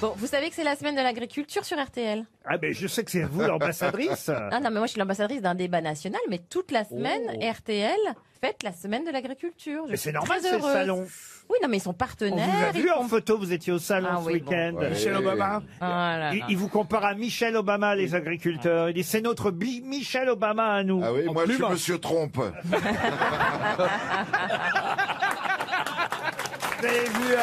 Bon, vous savez que c'est la semaine de l'agriculture sur RTL. Ah ben je sais que c'est vous l'ambassadrice. Ah non, mais moi je suis l'ambassadrice d'un débat national, mais toute la semaine, RTL fête la semaine de l'agriculture. Je Mais suis c'est normal, très c'est le heureuse. salon. Oui, non, mais ils sont On partenaires. vous a vu ils en font- photo, vous étiez au salon Ah ce oui, bon. week-end. Michel Obama. Ah là là. Il vous compare à Michelle Obama, les agriculteurs. Il dit c'est notre Michelle Obama à nous. Ah oui, moi je suis Monsieur Trompe. Vous avez vu,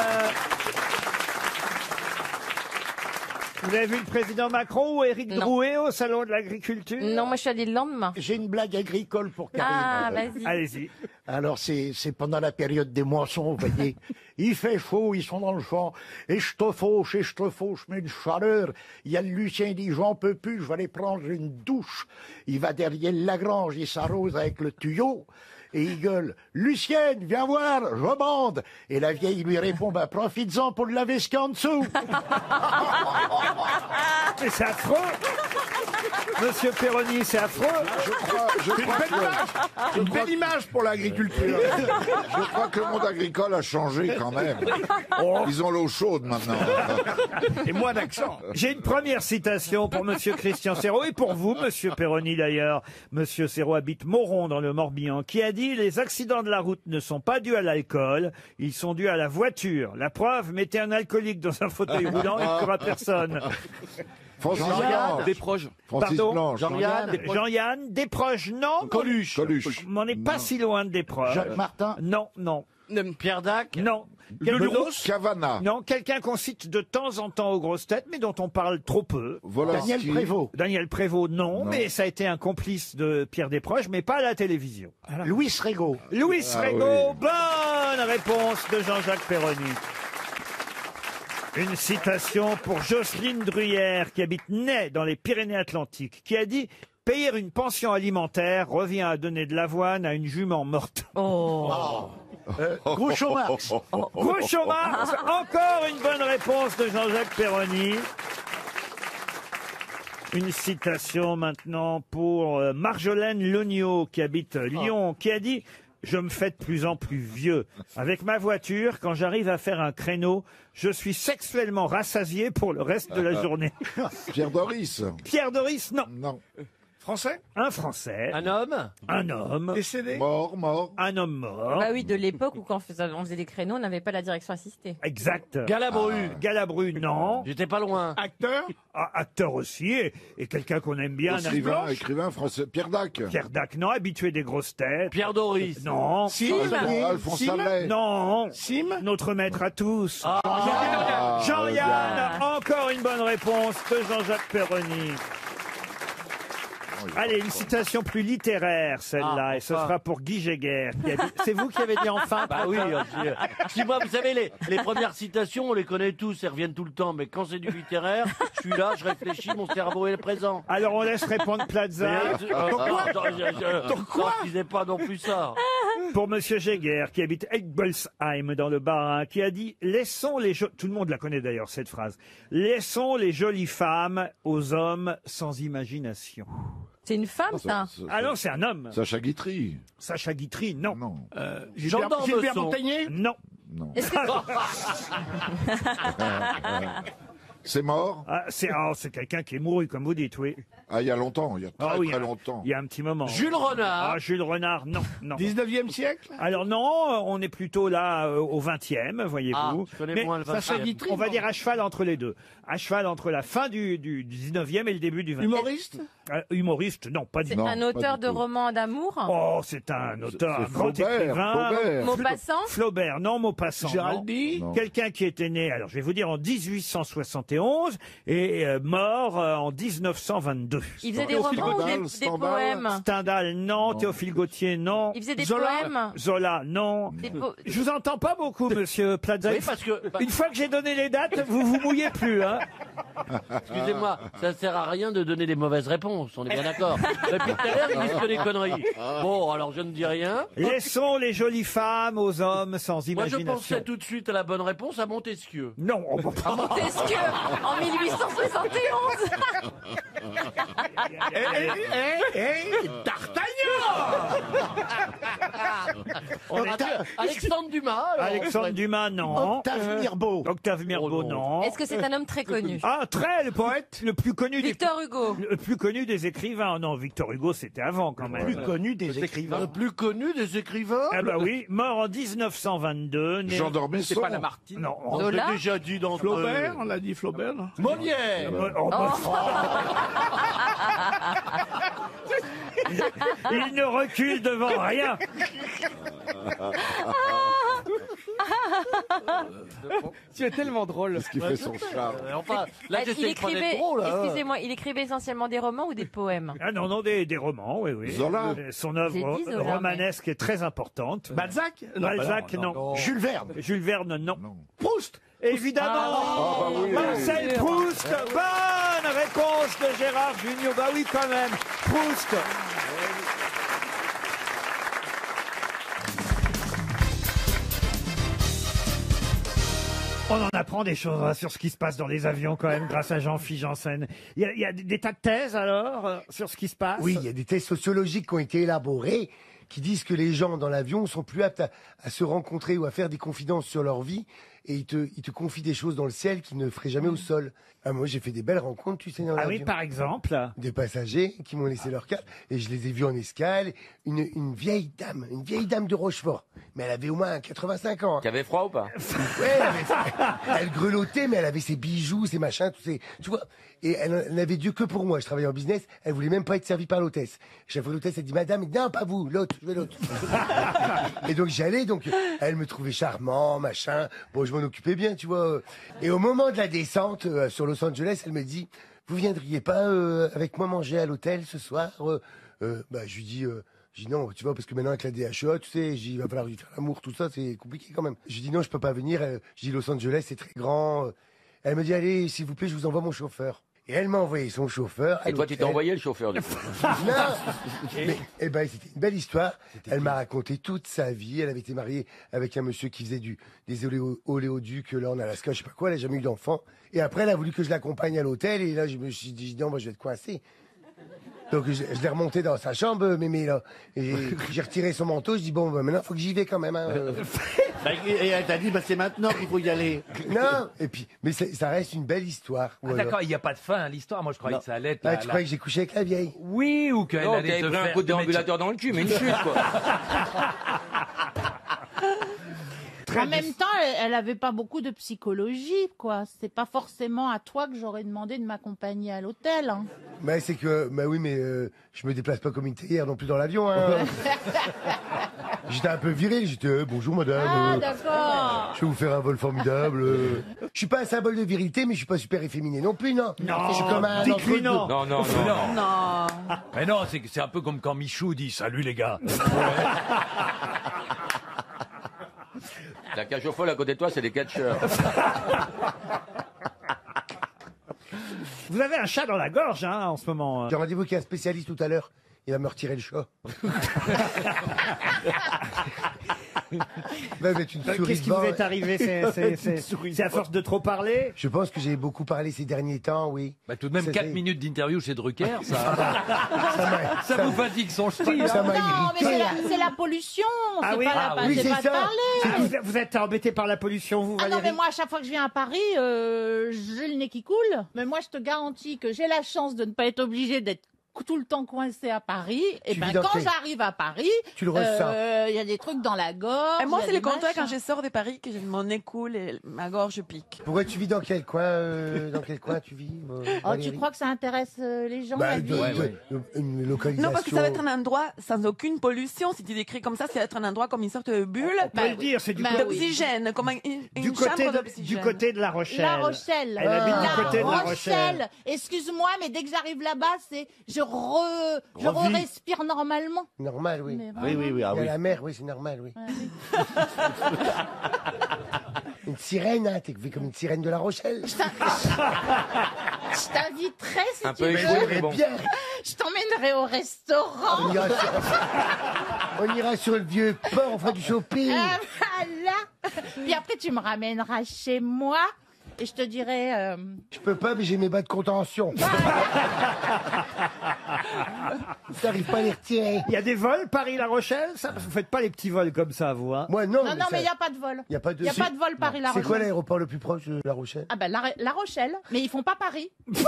vous avez vu le président Macron ou Éric Non. Drouet au salon de l'agriculture? Non, moi je suis allée le lendemain. J'ai une blague agricole pour Karine. Ah, vas-y. Allez-y. Alors, c'est pendant la période des moissons, vous voyez. Il fait chaud, ils sont dans le champ. Et je te fauche, mais une chaleur. Il y a le Lucien, il dit, j'en peux plus, je vais aller prendre une douche. Il va derrière la grange, il s'arrose avec le tuyau. Et il gueule, Lucienne, viens voir, je bande. Et la vieille lui répond, bah, profites-en pour le laver ce qu'il y a en dessous. Mais c'est affreux. Monsieur Perroni, c'est affreux. Une belle image pour l'agriculture. Je crois que le monde agricole a changé quand même. Ils ont l'eau chaude maintenant. Et moins d'accent. J'ai une première citation pour Monsieur Christian Serrault et pour vous, Monsieur Perroni d'ailleurs. Monsieur Serrault habite Moron dans le Morbihan, qui a dit « Les accidents de la route ne sont pas dus à l'alcool, ils sont dus à la voiture. La preuve, mettez un alcoolique dans un fauteuil roulant, il ne tuera personne. » Francis Jean-Yann, Blanche. Desproges. Francis Pardon Blanche. Jean-Yann, Desproges, non. Coluche. On n'en est pas si loin de Desproges. Jacques Martin. Non, non, Pierre Dac. non. Cavana. Non, quelqu'un qu'on cite de temps en temps aux grosses têtes, mais dont on parle trop peu. Daniel Prévost. Daniel Prévost, non, mais ça a été un complice de Pierre Desproges, mais pas à la télévision. Louis Régaud. Louis Ah Régaud, oui. bonne réponse de Jean-Jacques Perroni. Une citation pour Jocelyne Druyère, qui habite Ney, dans les Pyrénées-Atlantiques, qui a dit « Payer une pension alimentaire revient à donner de l'avoine à une jument morte. Oh. Groucho Marx. » Groucho Marx, encore une bonne réponse de Jean-Jacques Perroni. Une citation maintenant pour Marjolaine Lognaud, qui habite Lyon, qui a dit « Je me fais de plus en plus vieux. Avec ma voiture, quand j'arrive à faire un créneau, je suis sexuellement rassasié pour le reste de la journée. Pierre Doris. » Pierre Doris, non. Non. Français. Un Français, Un homme. un homme, Décédé. Mort. un homme mort. Bah oui, de l'époque où quand on faisait des créneaux, on n'avait pas la direction assistée. Exact. Galabru. Galabru, non. J'étais pas loin. Acteur. Ah, acteur aussi, et quelqu'un qu'on aime bien. Écrivain français. Pierre Dac. Pierre Dac, non. Habitué des grosses têtes. Pierre Doris. Non. Alphonse Allais. Non. Sim. Notre maître à tous. Ah, Jean-Yann, encore une bonne réponse de Jean-Jacques Perroni. Allez, une citation plus littéraire, celle-là, et ce sera pour Guy Géguer. C'est vous qui avez dit enfin? Bah oui, si moi, vous savez, les premières citations, on les connaît tous, elles reviennent tout le temps, mais quand c'est du littéraire, je suis là, je réfléchis, mon cerveau est présent. Alors on laisse répondre Plaza. Pourquoi je disais pas non plus ça. Pour Monsieur Géguer, qui habite Egbolsheim dans le Bas-Rhin, qui a dit « Laissons les tout le monde la connaît d'ailleurs, cette phrase. « Laissons les jolies femmes aux hommes sans imagination. » C'est une femme, ça. Ah non, c'est un homme. Sacha Guitry. Sacha Guitry, non. Non. Jean Gilbert d'Ormesson. Montagnier. Non. Non. Est-ce que C'est mort. Ah, c'est quelqu'un qui est mouru, comme vous dites, oui. Ah, il y a longtemps. Il y a très, Ah oui, très longtemps. Il y a un petit moment. Jules Renard. Ah, Jules Renard, non, non. 19e siècle. Alors non, on est plutôt là au 20e, voyez-vous. Ah, je connais moins le 20e. Sacha Guitry. On va dire à cheval entre les deux. À cheval entre la fin du 19e et le début du 20e. Humoriste. Humoriste, non, pas du c'est tout. un pas auteur du de tout. romans d'amour? Oh, c'est un auteur, un C'est grand Flaubert, écrivain. Flaubert. Maupassant? Flaubert, non, Maupassant. non. Géraldi. Non. Quelqu'un qui était né, alors je vais vous dire, en 1871 et mort en 1922. Il faisait des Théophile romans ou Godal, des Stendhal. poèmes? Stendhal, non. Théophile Gautier, non. Il faisait des Zola. poèmes? Zola, non. Je vous entends pas beaucoup, monsieur Plaza. Oui, parce que, Une fois que j'ai donné les dates, vous vous mouillez plus, hein. excusez-moi, ça sert à rien de donner des mauvaises réponses, on est bien d'accord. Depuis tout à l'heure, ils disent que des conneries. Bon, alors je ne dis rien. Laissons les jolies femmes aux hommes sans Moi, je imagination. pensais tout de suite à la bonne réponse à Montesquieu. Non, on va pas. Montesquieu, en 1871. Alexandre Dumas. alors, Alexandre Dumas, non. Octave Mirbeau. Mirbeau. Octave Mirbeau, non. Est-ce que c'est un homme très connu? Ah, très, le poète le plus connu Victor Hugo. le plus connu des écrivains. Non, Victor Hugo, c'était avant quand même. Plus connu des écrivains. Le plus connu des écrivains. Ah bah oui, mort en 1922. né- Jean d'Ormesson. C'est pas Lamartine. Non. On l'a Zola. déjà dit dans Flaubert, on l'a dit Flaubert. Molière. Oh, bah, il ne recule devant rien. Tu es tellement drôle. Qui fait son charme. Enfin, là, Il j'essaie de prendre écrivait, être drôle. hein. excusez-moi, il écrivait essentiellement des romans ou des poèmes? Ah non, non, des romans, oui, oui. Zola. Son J'ai œuvre dit Zola, romanesque est très importante. Balzac Balzac, non. Jules Verne. Jules Verne, non. Proust. Évidemment, Ah, bah oui. Marcel Proust. Bonne réponse de Gérard Junior. Bah oui, quand même. Proust. On en apprend des choses hein, sur ce qui se passe dans les avions quand même, grâce à Jean-Philippe Janssen. Il y a des tas de thèses alors sur ce qui se passe. Oui, il y a des thèses sociologiques qui ont été élaborées qui disent que les gens dans l'avion sont plus aptes à se rencontrer ou à faire des confidences sur leur vie et ils te confient des choses dans le ciel qu'ils ne feraient jamais au sol. Ah, moi, j'ai fait des belles rencontres, tu sais, dans Ah l'avion. oui, par exemple. Des passagers qui m'ont laissé leur carte et je les ai vus en escale. Une vieille dame de Rochefort. Mais elle avait au moins 85 ans. Tu avais froid ou pas? Ouais, elle grelottait, mais elle avait ses bijoux, ses machins, tout ces, tu vois. Et elle n'avait Dieu que pour moi. Je travaillais en business. Elle voulait même pas être servie par l'hôtesse. Chaque fois l'hôtesse, elle dit, madame, non, pas vous, l'autre, je veux l'autre. Et donc j'allais, donc elle me trouvait charmant, machin. Bon, je m'en occupais bien, tu vois. Et au moment de la descente sur Los Angeles, elle me dit, vous viendriez pas avec moi manger à l'hôtel ce soir? Bah, je lui dis non, tu vois, parce que maintenant avec la DHEA, tu sais, il va falloir lui faire l'amour, tout ça, c'est compliqué quand même. Je lui dis non, je peux pas venir. Je dis Los Angeles, c'est très grand. Elle me dit allez, s'il vous plaît, je vous envoie mon chauffeur. Et elle m'a envoyé son chauffeur. Et toi, tu t'es envoyé le chauffeur, du coup. Non. Mais, eh ben, c'était une belle histoire. Elle m'a raconté toute sa vie. Elle avait été mariée avec un monsieur qui faisait des oléoducs là en Alaska, je sais pas quoi. Elle a jamais eu d'enfant. Et après, elle a voulu que je l'accompagne à l'hôtel. Et là, je me suis dit non, moi, je vais être coincé. Donc je l'ai remonté dans sa chambre, mémé là. Et j'ai retiré son manteau. Je dis bon, bah, maintenant, faut que j'y vais quand même. Hein. Et elle t'a dit, bah, c'est maintenant qu'il faut y aller. Non. Et puis, mais ça reste une belle histoire. Ah, d'accord, il n'y a pas de fin à l'histoire. Moi, je croyais que ça allait être. Ah, tu croyais que j'ai couché avec la vieille? Oui, ou qu'elle Non, allait t'avais te pris un faire coup de de déambulateur dans le cul, mais une chute, quoi. En même temps, elle avait pas beaucoup de psychologie, quoi. C'est pas forcément à toi que j'aurais demandé de m'accompagner à l'hôtel. Hein. Mais c'est que, bah oui, mais je me déplace pas comme une théière non plus dans l'avion. Hein. J'étais un peu viril, j'étais bonjour madame. Ah, d'accord. Je vais vous faire un vol formidable. Je suis pas un symbole de virilité, mais je suis pas super efféminé non plus, non. Non, je suis comme un dites-lui entre-deux. non. Non, non, non. Non. Mais non, c'est un peu comme quand Michou dit salut les gars. La cage aux folles à côté de toi, c'est des catcheurs. Vous avez un chat dans la gorge, hein, en ce moment. J'ai rendez-vous avec un spécialiste tout à l'heure. Il va me retirer le chat. Va mettre une souris Qu'est-ce qui devant. vous est arrivé? C'est à force de trop parler? Je pense que j'ai beaucoup parlé ces derniers temps, oui. Bah, tout de même, Ça, 4 c'est- minutes d'interview chez Drucker, Ça m'a- ça vous fatigue son style. ça m'a Non, mais irrité. c'est la pollution. Ah c'est oui. pas, Ah la, oui, c'est c'est pas de ça. parler. Vous êtes embêté par la pollution, vous, Ah non, Valérie? mais moi, à chaque fois que je viens à Paris, j'ai le nez qui coule. Mais moi, je te garantis que j'ai la chance de ne pas être obligée d'être tout le temps coincée à Paris. Et Tu ben, vis dans quand quel- j'arrive à Paris, Tu le ressens. il y a des trucs dans la gorge. Et moi, il y a c'est des le contraire machins. quand je sors de Paris, que mon nez coule et ma gorge pique. Pourquoi tu vis dans quel coin tu vis Oh, Valérie tu crois que ça intéresse les gens, Bah, la vie une localisation. Non, parce que ça va être un endroit sans aucune pollution. Si tu décris comme ça va être un endroit comme une sorte de bulle On peut le dire, c'est du, Bah côté- oui. d'oxygène, comme une du côté chambre du d'oxygène. côté de La Rochelle. La Rochelle. Elle habite du La côté de La Rochelle. Excuse-moi, mais dès que j'arrive là-bas, c'est je Revis. respire normalement. Normal, oui. Mais Oui, oui, oui, ah Il y a oui. la mer, oui, c'est normal, oui. Une sirène, hein, t'es comme une sirène de La Rochelle. Je t'inviterai si Un tu peu veux. échoué, mais bon. Bien. Je t'emmènerai au restaurant. On ira sur le vieux port, on fera du shopping. Ah, voilà. Puis après, tu me ramèneras chez moi et je te dirai. Je peux pas, mais j'ai mes bas de contention. T'arrives pas à les retirer. Il y a des vols Paris-La Rochelle, ça? Vous faites pas les petits vols comme ça, vous, hein? Moi, non. Non, mais il n'y a pas de vol. Il n'y a pas de, Il y a pas de vol Paris-La C'est Rochelle. quoi l'aéroport le plus proche de La Rochelle? Ah ben La Rochelle, mais ils font pas Paris. Ils font...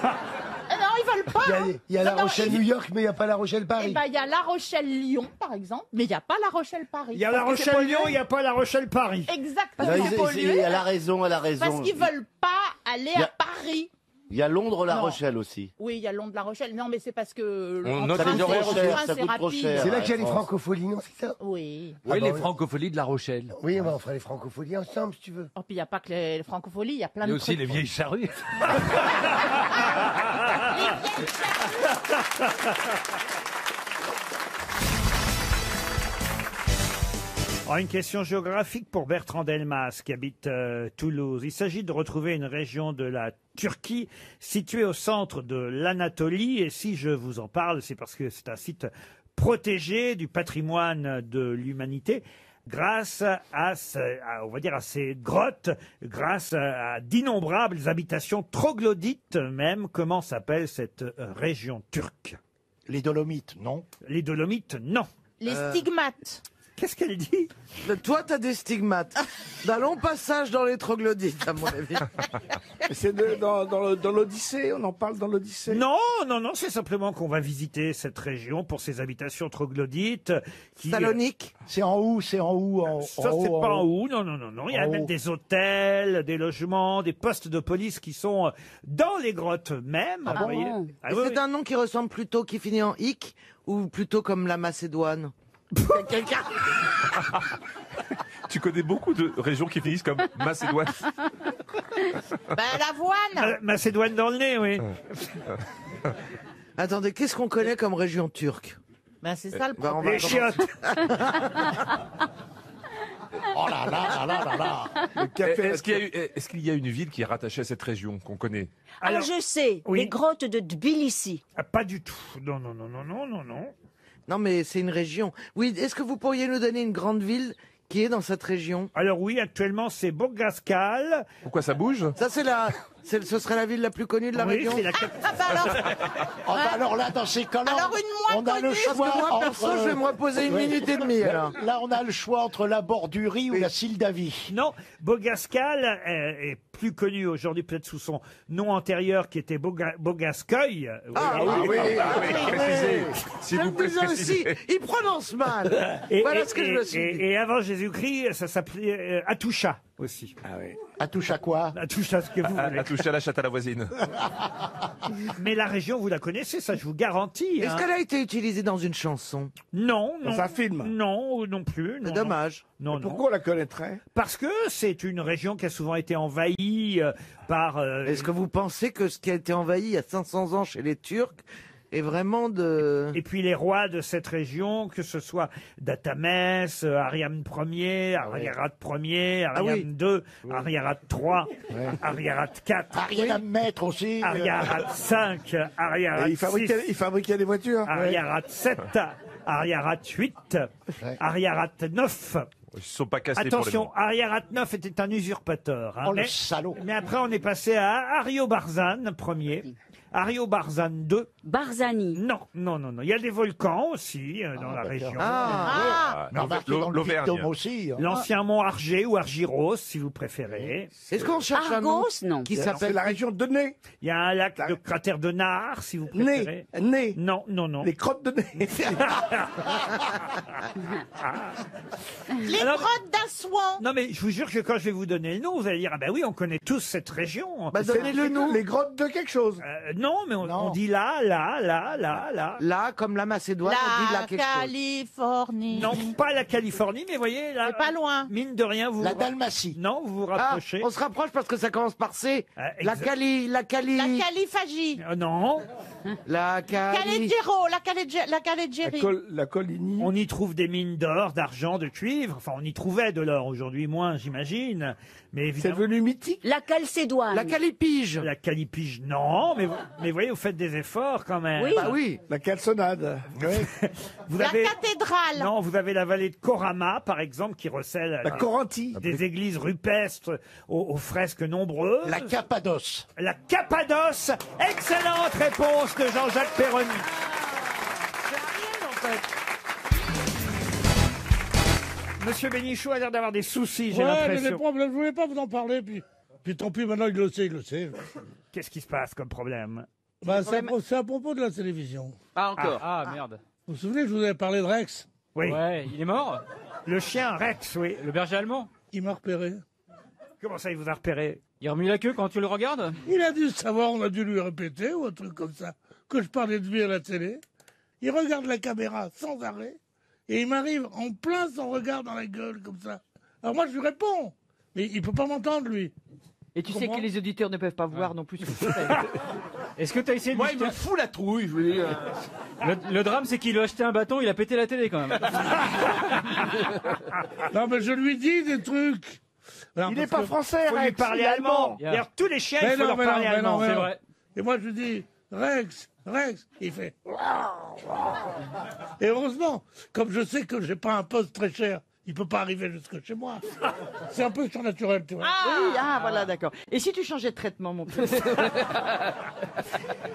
non, ils veulent pas. Il y a La Non, Rochelle-New York, mais il n'y a pas La Eh Rochelle-Paris. ben, il y a La Rochelle-Lyon, par exemple, mais il n'y a pas La Rochelle-Paris. Il y a La Rochelle-Lyon, il n'y a pas La Rochelle-Paris. Exactement. Elle a raison, elle a raison. Parce qu'ils veulent pas aller Il y a- à Paris. Il y a Londres-La Non. Rochelle aussi. Oui, il y a Londres-La Rochelle. Non, mais c'est parce que On en note train, les horaires c'est- chers, en train, ça c'est coûte trop rapide. cher. C'est là qu'il y a les France. francopholies, non, c'est ça? Oui. Oui, Ah les bah oui. francopholies de La Rochelle. Oui, mais on fera les francopholies ensemble, si tu veux. Oh, puis il n'y a pas que les francopholies, il y a plein Il y a de aussi trucs. les vieilles charrues. Une question géographique pour Bertrand Delmas qui habite Toulouse. Il s'agit de retrouver une région de la Turquie située au centre de l'Anatolie. Et si je vous en parle, c'est parce que c'est un site protégé du patrimoine de l'humanité. Grâce on va dire à ces grottes, grâce à d'innombrables habitations troglodytes même. Comment s'appelle cette région turque? Les Dolomites, non? Les Dolomites, non. Les stigmates. Qu'est-ce qu'elle dit? Toi, t'as des stigmates. D'un long passage dans les troglodytes, à mon avis. C'est dans l'Odyssée, on en parle dans l'Odyssée. Non, non, non, c'est simplement qu'on va visiter cette région pour ses habitations troglodytes. Salonique. C'est en haut, Ça, c'est pas en haut, non, non, non, non. Il y a En même haut. des hôtels, des logements, des postes de police qui sont dans les grottes même. vous voyez. Ah Et oui, c'est oui. un nom qui ressemble plutôt, qui finit en hic, ou plutôt comme la Macédoine. Quelqu'un. Tu connais beaucoup de régions qui finissent comme Macédoine. L'avoine. Macédoine dans le nez, oui. Attendez, qu'est-ce qu'on connaît comme région turque? Ben, c'est ça le Bah, on problème. va Les chiottes. Oh là là là là là là. Est-ce qu'il y a une ville qui est rattachée à cette région qu'on connaît? Alors, je sais, oui. les grottes de Tbilissi. Ah, pas du tout. Non, non, non, non, non, non, non. Non, mais c'est une région. Oui, est-ce que vous pourriez nous donner une grande ville qui est dans cette région? Alors oui, actuellement, c'est Bogaskal. Pourquoi ça bouge? Ça, ce serait la ville la plus connue de la Oui, région? c'est la Alors là, dans ces cas-là, Alors, une moins on a le connue, choix parce que moi, perso, je vais me reposer une minute et demie, alors. Là, on a le choix entre la Bordurie ou la Sildavie. Non, Bogaskal est plus connu aujourd'hui peut-être sous son nom antérieur qui était Bogaskoy. Ah oui, précisez. Si Je vous me disais aussi, précisez. il prononce mal. Voilà ce que je me suis dit. Et avant Jésus-Christ, ça s'appelait Atoucha aussi. À touche à quoi? Atoucha, ce que vous voulez. À toucher à la chatte à la voisine. Mais la région, vous la connaissez, ça je vous garantis. Est-ce hein. qu'elle a été utilisée dans une chanson? Non, non. Dans un film. Non, non plus. C'est non, dommage. Non, non. Pourquoi on la connaîtrait? Parce que c'est une région qui a souvent été envahie par... Est-ce que vous pensez que ce qui a été envahi il y a 500 ans chez les Turcs est vraiment de... Et puis les rois de cette région, que ce soit Datamès, Ariam Ier, Ariarat Ier, Ariam II, Ariarat III, Ariarat IV, Ariane Maître aussi. Ariarat V, Ariarat Et VI, il fabriquait des voitures. Ariarat VII, Ariarat VIII, Ariarat IX. Ils ne se sont pas cassés pour les Attention, noms. Ariarat IX était un usurpateur. Oh, le salaud. Mais après, on est passé à Ariobarzane Ier, Ariobarzane II. Barzani. Non, non, non, non. Il y a des volcans aussi dans la région. Mais remarquez, dans le L'Auvergne. Puy-de-Dôme aussi. hein. L'ancien mont Argé ou Argyros, si vous préférez. Est-ce qu'on cherche un nom Argos, non. qui C'est s'appelle... la région de Nez. Il y a un lac de cratère de Nard, si vous préférez. Nez. Non, non, non. Les crottes de nez. Les Alors- grottes d'Assouan. Non, mais je vous jure que quand je vais vous donner le nom, vous allez dire, ah ben oui, on connaît tous cette région. Bah, donnez-le nous. Les grottes de quelque chose. Non, mais on dit là, là, là, là, là. Là, comme la Macédoine, on dit là La quelque chose. Californie. Non, pas la Californie, mais voyez, là, C'est pas loin. mine de rien, vous... La Dalmatie. Non, vous vous Ah, rapprochez. on se rapproche parce que ça commence par C. Ah, La exact. Cali... La Caliphagie. Non, La Cali... Calégéro. La Calégérie. La Coligny. on y trouve des mines d'or, d'argent, de cuivre. Enfin, on y trouvait de l'or aujourd'hui, moins, j'imagine. Mais C'est évidemment, devenu mythique. La Calcédoine. La Calipige. la calipige, non. Mais Mais vous voyez, vous faites des efforts quand même. Oui. Bah oui, la calçonnade. Vous La avez... cathédrale. Non, vous avez la vallée de Corama, par exemple, qui recèle La Corantie. des églises rupestres aux fresques nombreuses. La Cappadoce. La Cappadoce. Excellente réponse de Jean-Jacques Perroni. Monsieur Bénichou a l'air d'avoir des soucis, j'ai Ouais, mais les l'impression. problèmes, je voulais pas vous en parler, puis tant pis, maintenant il le sait. Qu'est-ce qui se passe comme problème? Bah, c'est à propos de la télévision. Ah, encore. Ah, merde. Vous vous souvenez, je vous avais parlé de Rex. Oui. Ouais, il est mort. Le chien Rex, oui. Le berger allemand. Il m'a repéré. Comment ça, il vous a repéré? Il remue la queue quand tu le regardes. Il a dû savoir, on a dû lui répéter, ou un truc comme ça, que je parlais de lui à la télé. Il regarde la caméra sans arrêt, et il m'arrive en plein son regard dans la gueule, comme ça. Alors moi, je lui réponds, mais il peut pas m'entendre, lui. Et tu sais que les auditeurs ne peuvent pas voir non plus ce que tu fais. Est-ce que tu as essayé de Moi, lui il me jeter- fout la trouille, je veux dire. Le drame, c'est qu'il lui a acheté un bâton, il a pété la télé quand même. Non, mais je lui dis des trucs. Alors, Il n'est parce pas que- français, Il faut lui Rex, parler il est allemand. Yeah. D'ailleurs, tous les chiens, il Mais faut non, leur mais parler non, mais allemand. non, mais c'est non. vrai. Et moi, je lui dis, Rex, il fait. Et heureusement, comme je sais que j'ai pas un poste très cher, il peut pas arriver jusque chez moi. C'est un peu surnaturel, tu vois. Oui, voilà, d'accord. Et si tu changeais de traitement, mon petit?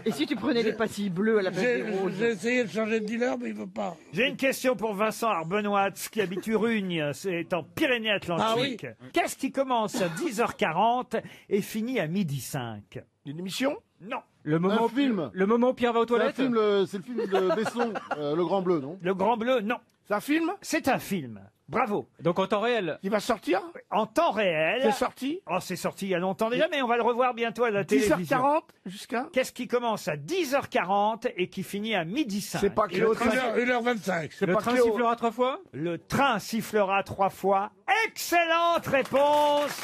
Et si tu prenais des pastilles bleues à la place des roses? J'ai essayé de changer de dealer, mais il veut pas. J'ai une question pour Vincent Arbenoit, qui habite Urugne, c'est en Pyrénées-Atlantiques. Qu'est-ce qui commence à 10h40 et finit à 12h05? Une émission? Non. Le moment, le moment où Pierre va aux toilettes. C'est le film de Besson, Le Grand Bleu, non? Le Grand Bleu, non. C'est un film? C'est un film. Bravo. Donc en temps réel. Il va sortir? En temps réel. C'est sorti? Oh, c'est sorti il y a longtemps déjà, mais on va le revoir bientôt à la télévision. 10h40 jusqu'à? Qu'est-ce qui commence à 10h40 et qui finit à 12h05? C'est pas Cléo. 1h25. C'est Le pas train Cléo. sifflera 3 fois. Le train sifflera 3 fois. Excellente réponse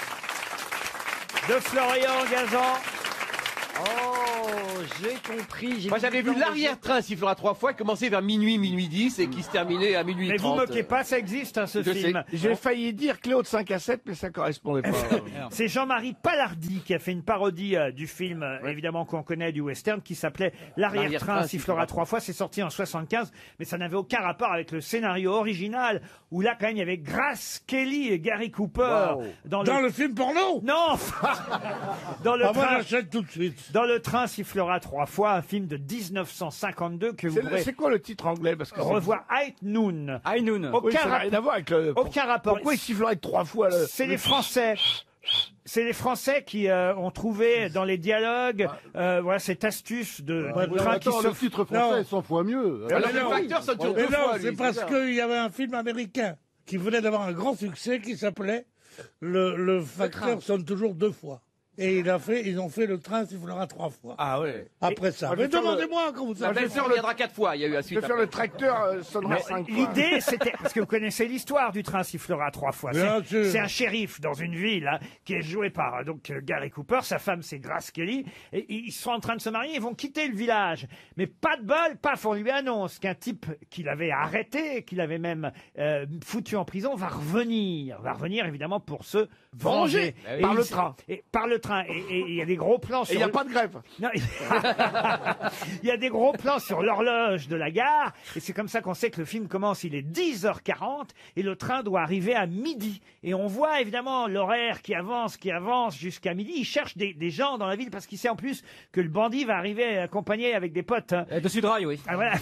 de Florian Gazan. Oh, j'ai compris. Moi, j'avais vu l'arrière-train sifflera 3 fois, commencer vers minuit, minuit 10 et qui se terminait à minuit Mais 30. vous moquez pas, ça existe, hein, ce Je film. sais. J'ai failli dire Cléo de 5 à 7, mais ça correspondait pas. C'est Jean-Marie Palardy qui a fait une parodie du film, évidemment qu'on connaît, du western, qui s'appelait L'arrière-train L'arrière-train sifflera 3 fois. C'est sorti en 75, mais ça n'avait aucun rapport avec le scénario original, où là, quand même, il y avait Grace Kelly et Gary Cooper Wow. dans Dans le film porno? Non Dans le Ah, moi, train... j'achète tout de suite. Dans le train sifflera 3 fois, un film de 1952 que vous pourrez C'est quoi le titre anglais? Parce que revoir. High Noon. High Noon. Oui, Aucun, ça n'a rien à voir avec le. aucun rapport. Pourquoi il sifflerait 3 fois le. C'est les Français. C'est les Français qui ont trouvé dans les dialogues voilà, cette astuce de Ouais, du mais train qui Attends, se... le titre français est 100 fois mieux. Alors, Mais le non. facteur, ça dure Mais 2 non, fois. lui, c'est parce ça. qu'il y avait un film américain qui venait d'avoir un grand succès qui s'appelait Le facteur sonne toujours 2 fois. Et ils ont fait le train sifflera 3 fois. Ah ouais. Après ça. Moi, je Mais vais faire demandez-moi quand vous La savez. belle-sœur reviendra 4 fois, il y a eu la Je suite. vais faire après. le tracteur sonnera Mais 5 fois. l'idée, c'était parce que vous connaissez l'histoire du train sifflera 3 fois. Bien sûr. C'est un shérif dans une ville hein, qui est joué par donc Gary Cooper. Sa femme, c'est Grace Kelly. Et ils sont en train de se marier. Ils vont quitter le village. Mais pas de bol, paf, on lui annonce qu'un type qu'il avait arrêté, qu'il avait même foutu en prison, va revenir. Va revenir évidemment pour se venger. Venger. Par le train. Et par le train. Et il y a des gros plans Et sur il n'y a le- pas de grève. Non, il y a des gros plans sur l'horloge de la gare, et c'est comme ça qu'on sait que le film commence, il est 10h40, et le train doit arriver à midi. Et on voit évidemment l'horaire qui avance jusqu'à midi. Il cherche des gens dans la ville, parce qu'il sait en plus que le bandit va arriver accompagné avec des potes. Hein. Dessus de rail, oui. Ah, voilà.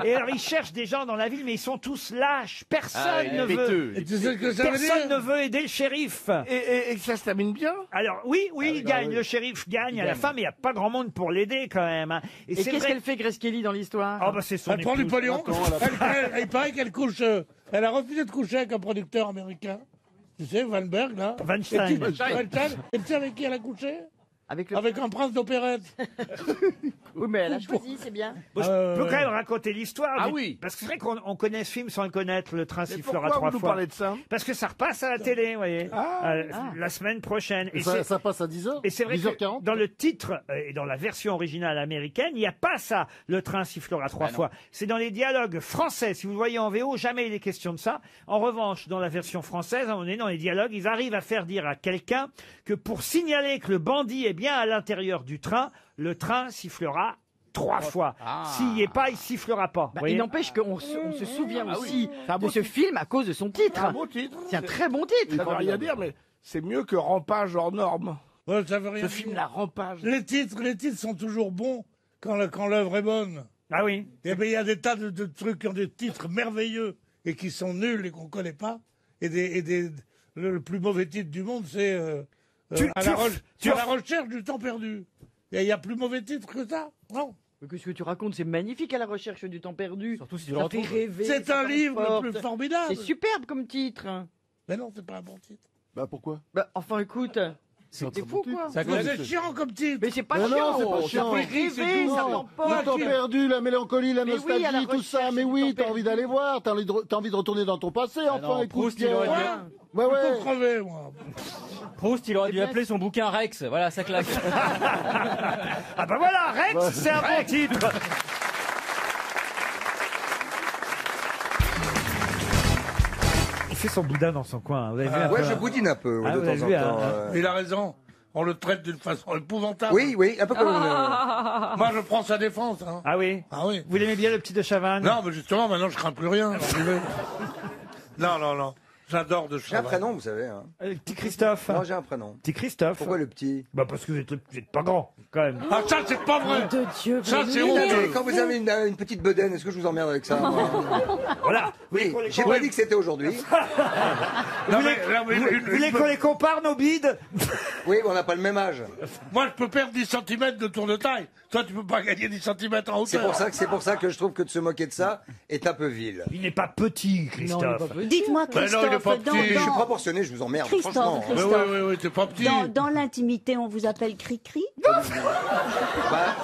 et alors il cherche des gens dans la ville, mais ils sont tous lâches. Personne Ah, ne veut. péteux. Et tu sais ce que ça veut Personne dire? ne veut aider le shérif. Et ça se termine bien. Alors oui, il gagne, le shérif gagne à la fin, mais il n'y a pas grand monde pour l'aider quand même. Hein. Et c'est qu'est-ce vrai. qu'elle fait, Grace Kelly, dans l'histoire? Ah bah c'est son Elle prend du épouse. pognon. Il paraît qu'elle couche. Elle a refusé de coucher avec un producteur américain. Tu sais, Weinberg, là. Weinstein. Et tu sais avec qui elle a couché? Avec un prince d'opérette. Oui, mais elle a choisi, c'est bien. Bon, je peux quand même raconter l'histoire. Ah du- oui. Parce que c'est vrai qu'on connaît ce film sans le connaître, Le train Mais sifflera pourquoi 3 vous nous fois. parlez de ça? Parce que ça repasse à la télé, vous voyez, la semaine prochaine. Et c'est- ça passe à 10h Et c'est vrai que 10h40 dans le titre et dans la version originale américaine, il n'y a pas ça, le train sifflera 3 fois. C'est dans les dialogues français. Si vous le voyez en VO, jamais il est question de ça. En revanche, dans la version française, on est dans les dialogues, ils arrivent à faire dire à quelqu'un que pour signaler que le bandit est bien à l'intérieur du train, le train sifflera 3 fois. S'il n'y est pas, il sifflera pas. Vous voyez Il n'empêche qu'on se souvient aussi de ce film à cause de son titre. C'est un beau titre. C'est un très bon titre. Ça veut rien dire, mais c'est mieux que Rampage hors norme. Ouais, ça veut rien Ce dire. film, la Rampage. Les titres sont toujours bons quand l'œuvre est bonne. Ah oui. Et bien, il y a des tas de trucs qui ont des titres merveilleux et qui sont nuls et qu'on ne connaît pas. Le plus mauvais titre du monde, c'est à la recherche du temps perdu. Et il y a plus mauvais titre que ça, non? Qu'est-ce que tu racontes? C'est magnifique, à la recherche du temps perdu. Surtout si tu ça le fait retrouves. rêver. C'est ça un livre le conforte. plus formidable. C'est superbe comme titre. Mais non, c'est pas un bon titre. Bah pourquoi? Bah, enfin, écoute. C'est fou, quoi. C'est chiant comme titre. Mais c'est pas Mais chiant. non, c'est pas chiant. Ça fait rêver, ça Le t'emporte. temps perdu, la mélancolie, la Mais oui, nostalgie, à la tout ça. recherche Mais du oui, temps t'as envie perdu. d'aller voir, t'as envie de retourner dans ton passé, enfin, non, écoute, Proust, il Pierre. aurait dû- Ouais, Je ouais. peux crever, moi. Proust, il aurait dû appeler son bouquin Rex. Voilà, ça claque. Ah bah voilà, Rex, c'est un bon titre. Il fait son boudin dans son coin. Vous avez vu un Ouais, peu, je hein boudine un peu, ouais, Ah, de vous temps avez en vu, temps. hein, Il a raison. On le traite d'une façon épouvantable. Oui, oui, un peu comme Moi, je prends sa défense. Hein. Ah oui. Ah oui. Vous l'aimez bien, le petit de Chavannes? Non, mais justement, maintenant, je crains plus rien. alors j'y vais. Non. J'adore de J'ai un Chavannes. prénom, vous savez. Hein. Petit Christophe. Non, j'ai un prénom. Petit Christophe. Pourquoi le petit? Bah parce que vous êtes pas grand, quand même. Ah, ça, c'est pas vrai. De Dieu, Ça, c'est Oui, mais honteux. quand vous avez une petite bedaine, est-ce que je vous emmerde avec ça moi Voilà. Oui, j'ai pas dit que c'était aujourd'hui. Non, mais Vous voulez qu'on les compare, nos bides? Oui, mais on n'a pas le même âge. moi, je peux perdre 10 cm de tour de taille. Toi, tu peux pas gagner 10 cm en hauteur. C'est pour ça que je trouve que de se moquer de ça est un peu vil. Il n'est pas petit, Christophe. Dites-moi, Mais non, il est Christophe, pas petit. Je suis proportionné, je vous emmerde, Christophe, franchement. Mais Christophe, oui, t'es pas petit. dans l'intimité, on vous appelle Cri-Cri? Bah,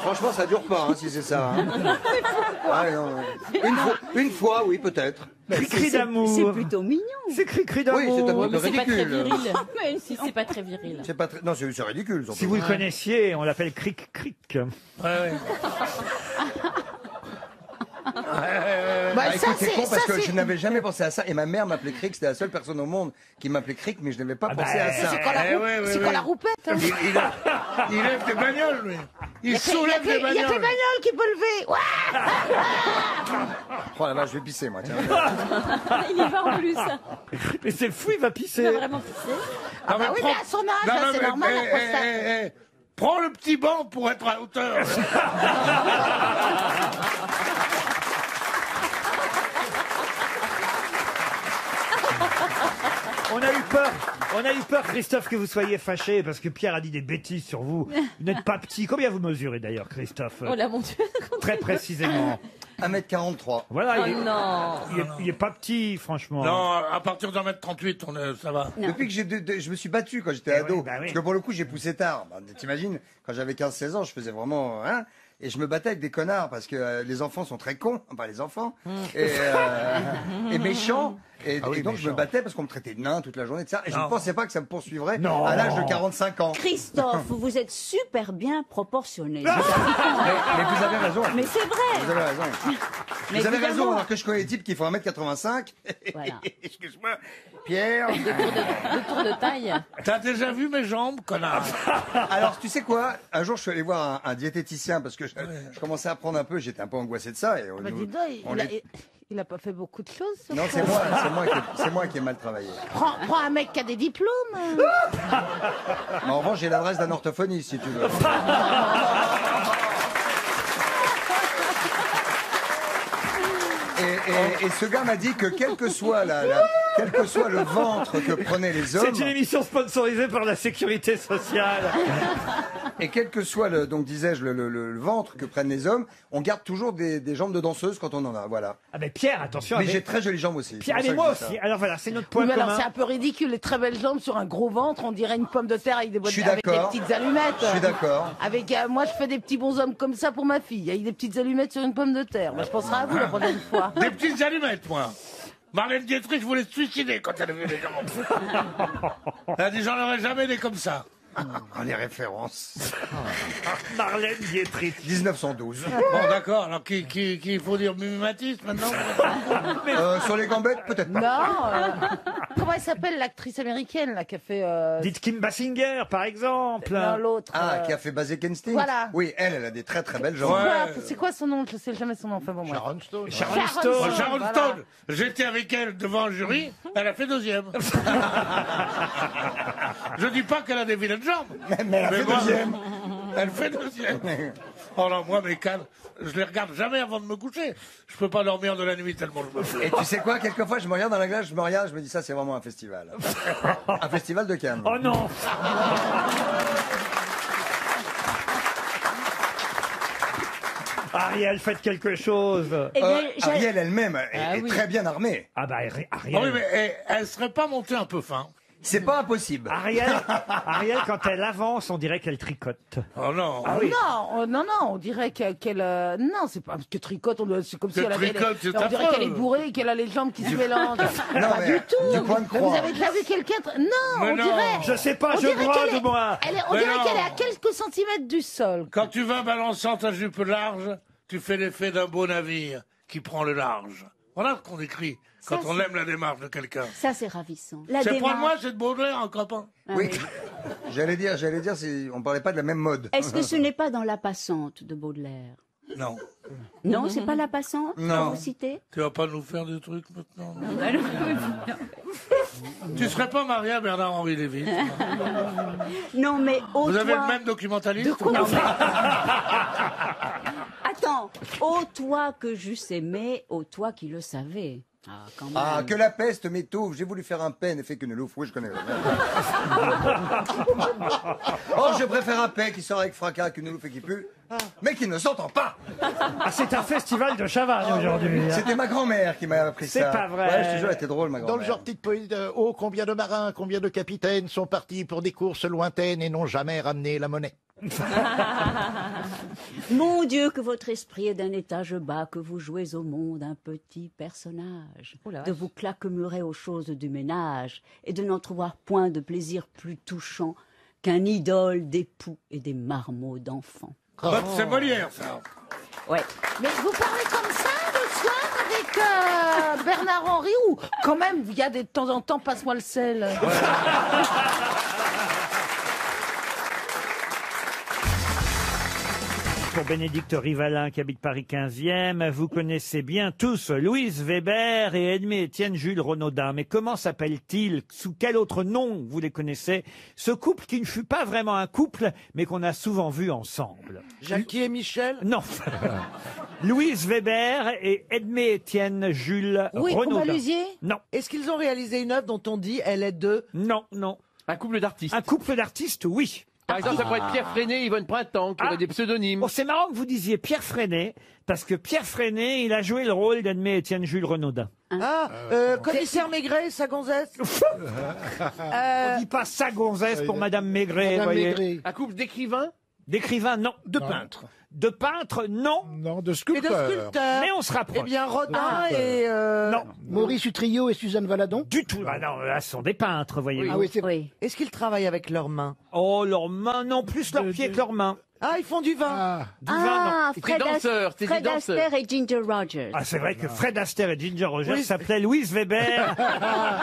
franchement, ça dure pas, hein, si c'est ça. Hein. Ah, non, une fois, oui, peut-être. Cri d'amour. C'est plutôt mignon. C'est cri d'amour. Oui, c'est un peu Mais c'est pas très ridicule. viril. Mais Si c'est pas très viril. C'est pas très... Non, c'est ridicule. surtout. Si vous le connaissiez, on l'appelle Cric-Cric. Ouais. Bah, écoute, c'est con parce que je n'avais jamais pensé à ça. Et ma mère m'appelait Cric, c'était la seule personne au monde qui m'appelait Cric, mais je n'avais pas pensé à ça. C'est quand la roupette. Hein. Il lève des bagnoles, lui. Il soulève des Il y a que les bagnoles. bagnoles qui peut lever. Ouais. Oh la vache, je vais pisser, moi, tiens. Il y va en plus. Mais c'est fou, il va pisser. Il va vraiment pisser. Ah bah oui, mais à son âge, c'est normal, la prostate. Prends le petit banc pour être à hauteur. On a eu peur, Christophe, que vous soyez fâché parce que Pierre a dit des bêtises sur vous. Vous n'êtes pas petit. Combien vous mesurez d'ailleurs, Christophe? Oh là, mon Dieu. Très précisément. 1m43. Voilà, Oh non. il est pas petit, franchement. Non, à partir d'1m38, ça va. Depuis que je me suis battu quand j'étais ado, oui, bah oui. parce que pour le coup j'ai poussé tard. Bah, t'imagines, quand j'avais 15-16 ans, je faisais vraiment... Hein, et je me battais avec des connards parce que les enfants sont très cons, enfin les enfants, et méchants. Et donc je me battais parce qu'on me traitait de nain toute la journée, etc. Et je ne pensais pas que ça me poursuivrait à l'âge de 45 ans. Christophe, vous êtes super bien proportionné. Mais vous avez raison. Mais c'est vrai. Vous avez raison. Mais vous avez évidemment. raison, alors que je connais des types qui font 1m85. Voilà. Excuse-moi, Pierre. Le tour de taille. T'as déjà vu mes jambes, connard? Alors, tu sais quoi? Un jour, je suis allé voir un diététicien parce que je commençais à prendre un peu, j'étais un peu angoissé de ça. Et Bah, dis donc, il a pas fait beaucoup de choses. ce Non, con. c'est moi qui ai mal travaillé. Prends un mec qui a des diplômes. En revanche, j'ai l'adresse d'un orthophoniste, si tu veux. Et ce gars m'a dit que quel que soit le ventre que prenaient les hommes, C'est une émission sponsorisée par la Sécurité sociale. et quel que soit donc disais-je le ventre que prennent les hommes, on garde toujours des jambes de danseuse quand on en a. Voilà. Ah mais Pierre, attention. Mais avec- j'ai très jolies jambes aussi. Pierre, c'est mais pour ça moi que je dis aussi. ça. Alors voilà, c'est notre Oui, point mais alors commun. c'est un peu ridicule, les très belles jambes sur un gros ventre, on dirait une pomme de terre avec des Je suis avec des d'accord. petites allumettes. Je suis d'accord. Avec moi je fais des petits bonshommes comme ça pour ma fille, avec des petites allumettes sur une pomme de terre. Moi je penserai à vous la prochaine fois. Des petites allumettes, moi. Marlène Dietrich voulait se suicider quand elle a vu les jambes. Elle a dit, j'en aurais jamais des comme ça. Ah, les références. Marlène Dietrich. 1912. Bon, d'accord. Alors, qu'il faut dire mimétisme maintenant? Sur les gambettes, peut-être pas. Non, comment comment elle s'appelle, l'actrice américaine, là, qui a fait... Dites Kim Basinger, par exemple. Non, l'autre. Qui a fait Basic Instinct. Voilà. Oui, elle a des très très belles jambes. C'est quoi son nom? Je sais jamais son nom. Enfin, bon, Sharon Stone. Sharon Stone. J'étais avec elle devant un jury, elle a fait deuxième. Je dis pas qu'elle a des vilaines jambes. Mais elle a fait deuxième. Elle fait deuxième. Oh non, moi, mes cannes, je les regarde jamais avant de me coucher. Je peux pas dormir de la nuit tellement je me fais. Et tu sais quoi, quelquefois, je me regarde dans la glace, je me dis ça, c'est vraiment un festival. Un festival de Cannes. Oh non. Ariel, faites quelque chose. Ariel elle-même est très bien armée. Ah bah Ariel. Ah oui, mais elle serait pas montée un peu fin. C'est pas impossible. Ariel, quand elle avance, on dirait qu'elle tricote. Oh non. Ah oui. Non, on dirait qu'elle... Non, c'est pas que tricote, c'est comme si elle avait... On dirait qu'elle est bourrée et qu'elle a les jambes qui se mélangent. Non, Pas mais du tout. du point de croix. Vous avez déjà vu quelqu'un... Non, on dirait... Je sais pas, on je dirait brode, qu'elle est- moi. On Mais dirait non. qu'elle est à quelques centimètres du sol. Quand tu vas balançant ta jupe large, tu fais l'effet d'un beau navire qui prend le large. Voilà ce qu'on écrit quand on aime la démarche de quelqu'un. Ça, c'est ravissant. C'est pas de moi, c'est de Baudelaire, un copain. Oui. J'allais dire, on parlait pas de la même mode. Est-ce que ce n'est pas dans La Passante de Baudelaire? Non. Non, c'est pas La Passante que Non. vous citez? Tu vas pas nous faire des trucs maintenant. Tu serais pas marié à Bernard-Henri Lévy? Non, mais Vous avez toi... le même documentaliste? Non, mais- Attends, ô toi que j'eusse aimé, ô toi qui le savais. Ah, quand même. Ah, que la peste m'étouffe, j'ai voulu faire un paix, n'ait fait qu'une loupe. Oui, je connais. Oh, je préfère un paix qui sort avec fracas qu'une loupe et qui pue, mais qui ne s'entend pas. Ah, c'est un festival de Chavannes aujourd'hui. C'était ma grand-mère qui m'a appris ça. C'est pas vrai. Ouais, je te jure, elle était drôle, ma Dans grand-mère. le genre petite poésie de oh, combien de marins, combien de capitaines sont partis pour des courses lointaines et n'ont jamais ramené la monnaie. Mon Dieu, que votre esprit est d'un étage bas, que vous jouez au monde un petit personnage, de vous claquemurer aux choses du ménage, et de n'entrevoir point de plaisir plus touchant qu'un idole d'époux et des marmots d'enfants. Bah, c'est Molière, ça. Ouais. Mais vous parlez comme ça le soir avec Bernard-Henri ou quand même, il y a de temps en temps, passe-moi le sel. Pour Bénédicte Rivalin qui habite Paris 15e, vous connaissez bien tous Louise Weber et Edmé-Étienne Jules Renaudin. Mais comment s'appelle-t-il? Sous quel autre nom vous les connaissez? Ce couple qui ne fut pas vraiment un couple, mais qu'on a souvent vu ensemble. Jackie et Michel? Non. Louise Weber et Edmé-Étienne Jules Oui, Renaudin. Combalusier? Non. Est-ce qu'ils ont réalisé une œuvre dont on dit elle est de... Non, non. Un couple d'artistes. Un couple d'artistes, oui. Par exemple, ça pourrait être Pierre Freinet, Yvonne Printemps, qui auraient des pseudonymes. Bon, c'est marrant que vous disiez Pierre Freinet, parce que Pierre Freinet, il a joué le rôle d'Edmé-Étienne Jules Renaudin. Commissaire Maigret, sa gonzesse? On dit pas ça gonzesse pour Madame Maigret, Madame voyez. Maigret. Un couple d'écrivains? D'écrivains, non. De peintres. De peintres, non. Non, de Et de sculpteurs. sculpteurs? Mais on se rapproche. Eh bien, Rodin et... Non. Maurice Utrillo et Suzanne Valadon? Du tout. Ah non, là, ce sont des peintres, voyez. Ah oui, c'est vrai. Oui. Est-ce qu'ils travaillent avec leurs mains? Oh, leurs mains, non, plus leurs pieds que leurs mains. Ah, ils font du vin. Du vin, non. C'était danseur, c'était Fred des danseurs. Astaire et Ginger Rogers. Ah, c'est vrai que Fred Astaire et Ginger Rogers s'appelaient Louise Weber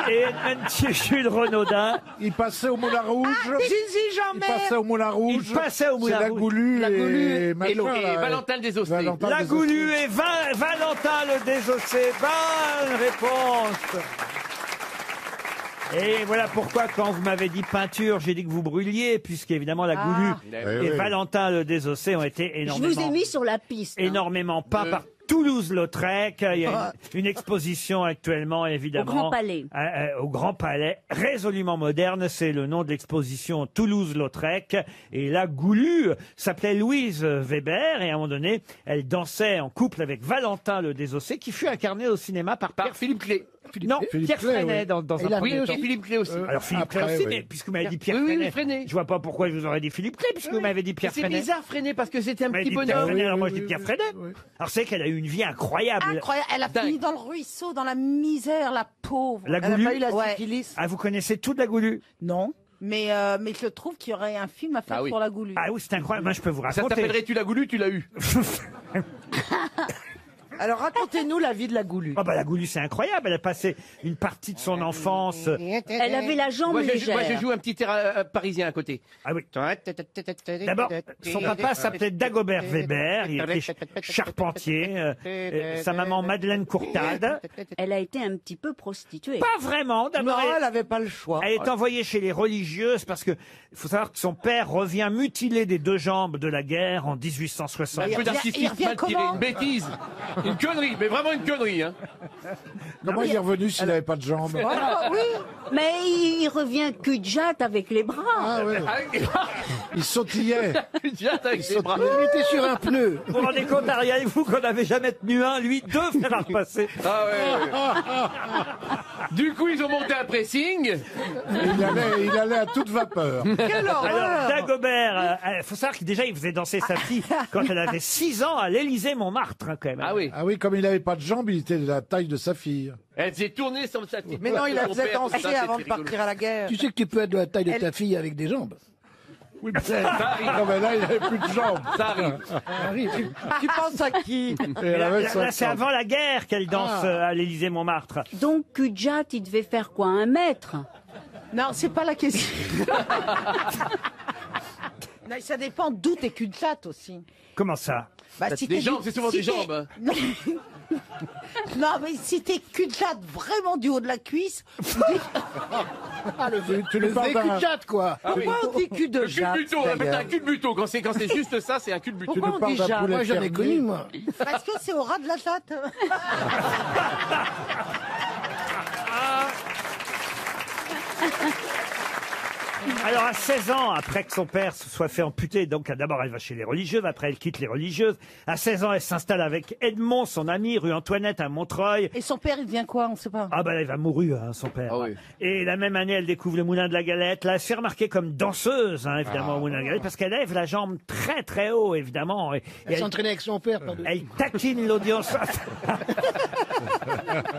et Edmond Jules Renaudin. Il passait au Moulin Rouge. Zizi Il Jean-Mer. passait au Moulin Rouge. Il passait au Moulin C'est la Rouge. Goulue La Goulue et machin, Et là, Valentin le Désossé. Valentin La le Goulue Désossé. et Valentin le Désossé. Bonne réponse. Et voilà pourquoi, quand vous m'avez dit peinture, j'ai dit que vous brûliez, puisqu'évidemment la Goulue et Valentin le Désossé ont été Je énormément, vous ai mis sur la piste. hein. énormément peints par Toulouse-Lautrec. Il y a une exposition actuellement, évidemment. Au Grand Palais. Au Grand Palais. Résolument moderne, c'est le nom de l'exposition Toulouse-Lautrec. Et la Goulue s'appelait Louise Weber, et à un moment donné, elle dansait en couple avec Valentin le Désossé, qui fut incarné au cinéma par Philippe Clé. Non, Philippe Pierre Clay, Freinet oui. dans Et un la premier Oui, temps. aussi Philippe Clé aussi. Alors Philippe Après, Clay aussi, oui. mais puisque vous m'avez dit Pierre Oui, oui, Freinet, Freinet. je vois pas pourquoi je vous aurais dit Philippe Clay, puisque vous m'avez dit Pierre C'est Freinet. bizarre, Freinet, parce que c'était un Vous m'avez petit dit Pierre bonhomme. Freinet, alors moi je oui, dis Pierre oui, Freinet. oui. Alors c'est qu'elle a eu une vie incroyable. Incroyable, elle a fini dans le ruisseau, dans la misère, la pauvre. La Elle n'a Goulue. pas eu la Ouais. syphilis? Ah, vous connaissez toute la Goulue? Non, mais je trouve qu'il y aurait un film à faire Ah oui. sur la Goulue. Ah oui, c'est incroyable. Moi, je peux vous Ça raconter. t'appellerait Tu l'as goulu, tu l'as eu. Alors racontez-nous la vie de la Goulue. Ah bah la Goulue, c'est incroyable. Elle a passé une partie de son enfance. Elle avait la jambe Moi, légère. je joue un petit air parisien à côté. Ah oui. D'abord, son papa s'appelait Dagobert Weber. Il était charpentier. Sa maman Madeleine Courtade. Elle a été un petit peu prostituée. Pas vraiment. D'abord, Non, elle n'avait pas le choix. elle est envoyée chez les religieuses parce que il faut savoir que son père revient mutilé des deux jambes de la guerre en 1860. Un peu d'artifice mal tiré, une bêtise. Une connerie, mais vraiment une connerie. Hein. Comment il est revenu s'il n'avait pas de jambes? Oui, mais il revient cul-de-jatte avec les bras. Ah ouais. Il sautillait. Avec les bras. Il était sur un pneu. Vous vous rendez compte, Ariel, vous, qu'on n'avait jamais tenu un, lui, deux faire à repasser. Ah ouais. Du coup, ils ont monté un pressing. Il allait à toute vapeur. Quelle Alors, horreur. Dagobert, faut savoir que déjà, il faisait danser sa fille quand elle avait 6 ans à l'Élysée-Montmartre, hein, quand même. Ah oui. Ah oui, comme il n'avait pas de jambes, il était de la taille de sa fille. Elle s'est tournée sur sa tête. Mais non, il la faisait danser avant de partir à la guerre. Tu sais que tu peux être de la taille de ta fille avec des jambes. Oui, mais non, mais là, il n'avait plus de jambes. Ça arrive. Tu penses à qui? Là, c'est avant la guerre qu'elle danse à l'Élysée-Montmartre. Donc cul-de-jatte, il devait faire quoi, 1 mètre? Non, c'est pas la question. Non, ça dépend d'où t'es cul-de-jatte aussi. Comment ça? Bah, Des t'es jambes, c'est souvent des t'es- jambes. Non, mais si t'es cul-de-jatte vraiment du haut de la cuisse, Tu lui parles d'un... cul-de-jatte, quoi. Ah oui. Pourquoi on dit cul de Le cul de jatte buto, on appelle ça un cul de buto. Quand c'est juste ça, c'est un cul de buto. Tu Pourquoi nous on parles dit d'un jatte? poulet Moi, j'en ai fermier. connu, moi. parce que c'est au ras de la jatte. Alors, à 16 ans, après que son père se soit fait amputer, donc d'abord elle va chez les religieuses, après elle quitte les religieuses. À 16 ans, elle s'installe avec Edmond, son ami, rue Antoinette à Montreuil. Et son père, il devient quoi? On sait pas. Ah bah là, il va mourir, hein, son père. Ah oui. Et la même année, elle découvre le Moulin de la Galette. Là, elle se fait remarquer comme danseuse, hein, évidemment, au Moulin de la Galette, parce qu'elle lève la jambe très très haut, évidemment. Et Elle s'entraînait avec son père. pardon. elle taquine l'audience.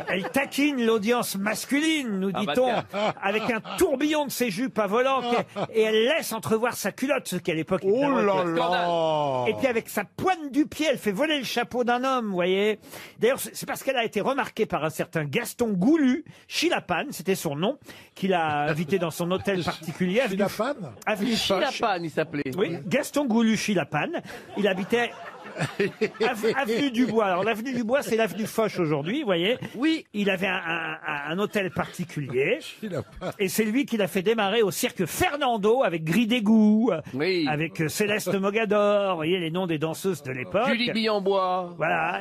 Elle taquine l'audience masculine, nous Ah bah dit-on, tiens. avec un tourbillon de ses jupes à volant, et elle laisse entrevoir sa culotte, ce qu'à l'époque. Oh évidemment, là était- là. Et puis avec sa pointe du pied, elle fait voler le chapeau d'un homme, vous voyez. D'ailleurs, c'est parce qu'elle a été remarquée par un certain Gaston Goulu, Chilapane, c'était son nom, qu'il a invité dans son hôtel particulier. Chilapane Avenue Foch. Chilapane, il s'appelait. Oui, Gaston Goulu Chilapane. Il habitait avenue du Bois. Alors l'avenue du Bois, c'est l'avenue Foch aujourd'hui, vous voyez. Oui. Il avait un hôtel particulier. Et c'est lui qui l'a fait démarrer au cirque Fernando avec Gris d'égout, Oui. avec Céleste Mogador, vous voyez les noms des danseuses de l'époque. Julie Billambois. Voilà.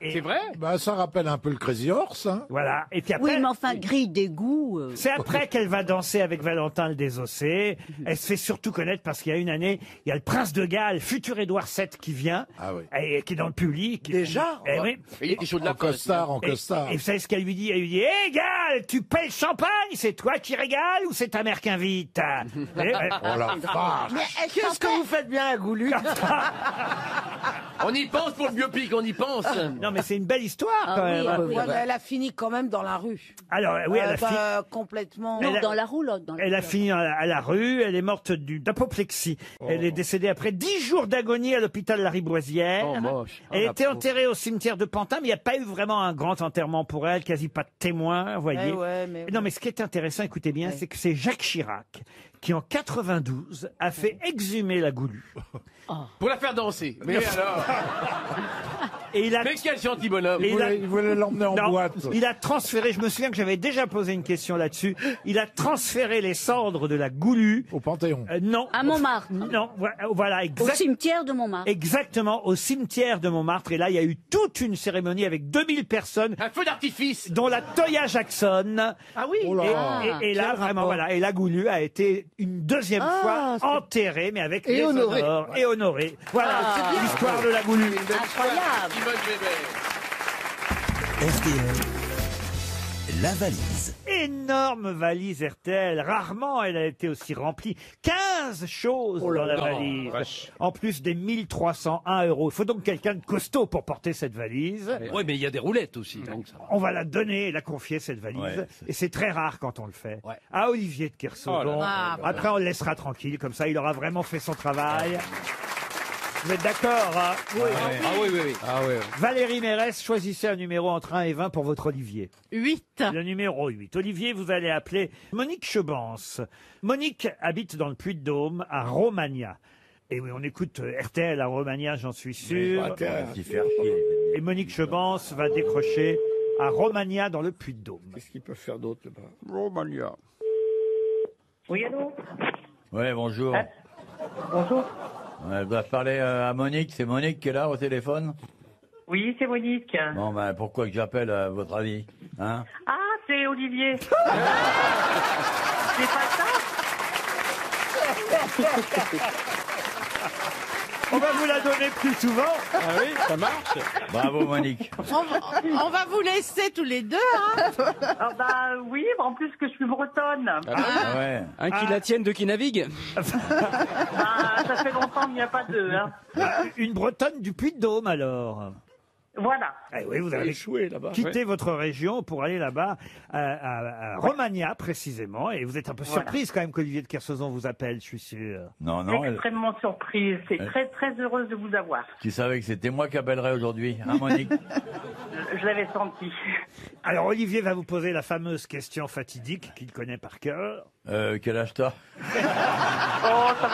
C'est vrai? Bah, ça rappelle un peu le Crazy Horse. Hein. Voilà. Et puis après, Oui, mais enfin, grille d'égout. c'est après qu'elle va danser avec Valentin le Désossé. Elle se fait surtout connaître parce qu'il y a une année, il y a le prince de Galles, futur Édouard VII, qui vient, Ah oui. et qui est dans le public. Déjà? Eh oui. Et il était chaud de la En costard, en Et, costard. et vous savez ce qu'elle lui dit? Elle lui dit, hé Galles, tu paies le champagne, c'est toi qui régales ou c'est ta mère qui invite? Oh la vache. Mais Qu'est-ce que vous faites bien à Goulue? On y pense pour le biopic, on y pense. Non mais c'est une belle histoire quand Ah oui, même. ah oui. Ouais, mais elle a fini quand même dans la rue. Alors oui, elle a fini. Complètement. Non, Elle a- dans la roulotte. Dans la Elle a roulotte. fini à la rue, elle est morte d'apoplexie. Elle est décédée après 10 jours d'agonie à l'hôpital Lariboisière. Oh, moche. Elle Oh, était la enterrée au cimetière de Pantin, mais il n'y a pas eu vraiment un grand enterrement pour elle, quasi pas de témoins, vous voyez. Non, mais ce qui est intéressant, écoutez bien, c'est que c'est Jacques Chirac qui, en 92, a fait exhumer la Goulue. Pour la faire danser. Mais alors. Et il a... Mais quel gentil bonhomme. Et Il voulait l'emmener en Non, boîte. il a transféré, je me souviens que j'avais déjà posé une question là-dessus, il a transféré les cendres de la Goulue. Au Panthéon. Non. À Montmartre. Non, voilà, Au cimetière de Montmartre. exactement, au cimetière de Montmartre. Et là, il y a eu toute une cérémonie avec 2000 personnes. Un feu d'artifice. Dont la Toya Jackson. Ah oui. Oh là. Et là, Quel vraiment, rapport. voilà. Et la Goulue a été une deuxième fois enterrée, mais avec Et les honorée. honneurs et honorée. Voilà, Ah, l'histoire de la Goulue. Incroyable. Simone Weber. RTL, la valise. Énorme valise RTL. Rarement elle a été aussi remplie. 15 choses dans la valise. En plus des 1301 €. Il faut donc quelqu'un de costaud pour porter cette valise. Oui, mais il y a des roulettes aussi. Donc ça va. On va la donner et la confier, cette valise. Ouais, et c'est très rare quand on le fait. Ouais. À Olivier de Kersauzon. Oh là là. Après, on le laissera tranquille. Comme ça, il aura vraiment fait son travail. Vous êtes d'accord, hein? Ah oui. Valérie Mérès, choisissez un numéro entre 1 et 20 pour votre Olivier. 8. Le numéro 8. Olivier, vous allez appeler Monique Chebance. Monique habite dans le Puy-de-Dôme, à Romagna. Et oui, on écoute RTL à Romagna, j'en suis sûr. Et Monique Chebance va décrocher à Romagna, dans le Puy-de-Dôme. Qu'est-ce qu'ils peuvent faire d'autre là-bas? Romagna. Oui, allô? Oui, bonjour. Bonjour. Je dois parler à Monique. C'est Monique qui est là au téléphone? Oui, c'est Monique. Bon, ben, pourquoi que j'appelle à votre avis? Hein? Ah, c'est Olivier. C'est pas ça? On va vous la donner plus souvent. Ah oui, ça marche. Bravo, Monique. On va vous laisser tous les deux, hein. Ah bah oui, en plus que je suis bretonne. Ah ouais. Un qui la tienne, deux qui naviguent. Bah, ça fait longtemps qu'il n'y a pas deux. Hein. Une Bretonne du Puy-de-Dôme, alors. Voilà. Eh oui, vous avez échoué là-bas. quitté votre région pour aller là-bas, à Romagna précisément. Et vous êtes un peu Voilà. surprise quand même qu'Olivier de Kersauzon vous appelle, je suis sûr. Non, non. Extrêmement surprise. C'est très très heureuse de vous avoir. Tu savais que c'était moi qui appellerais aujourd'hui, hein, Monique? Je l'avais senti. Alors Olivier va vous poser la fameuse question fatidique qu'il connaît par cœur. Quel âge t'as? Oh, ça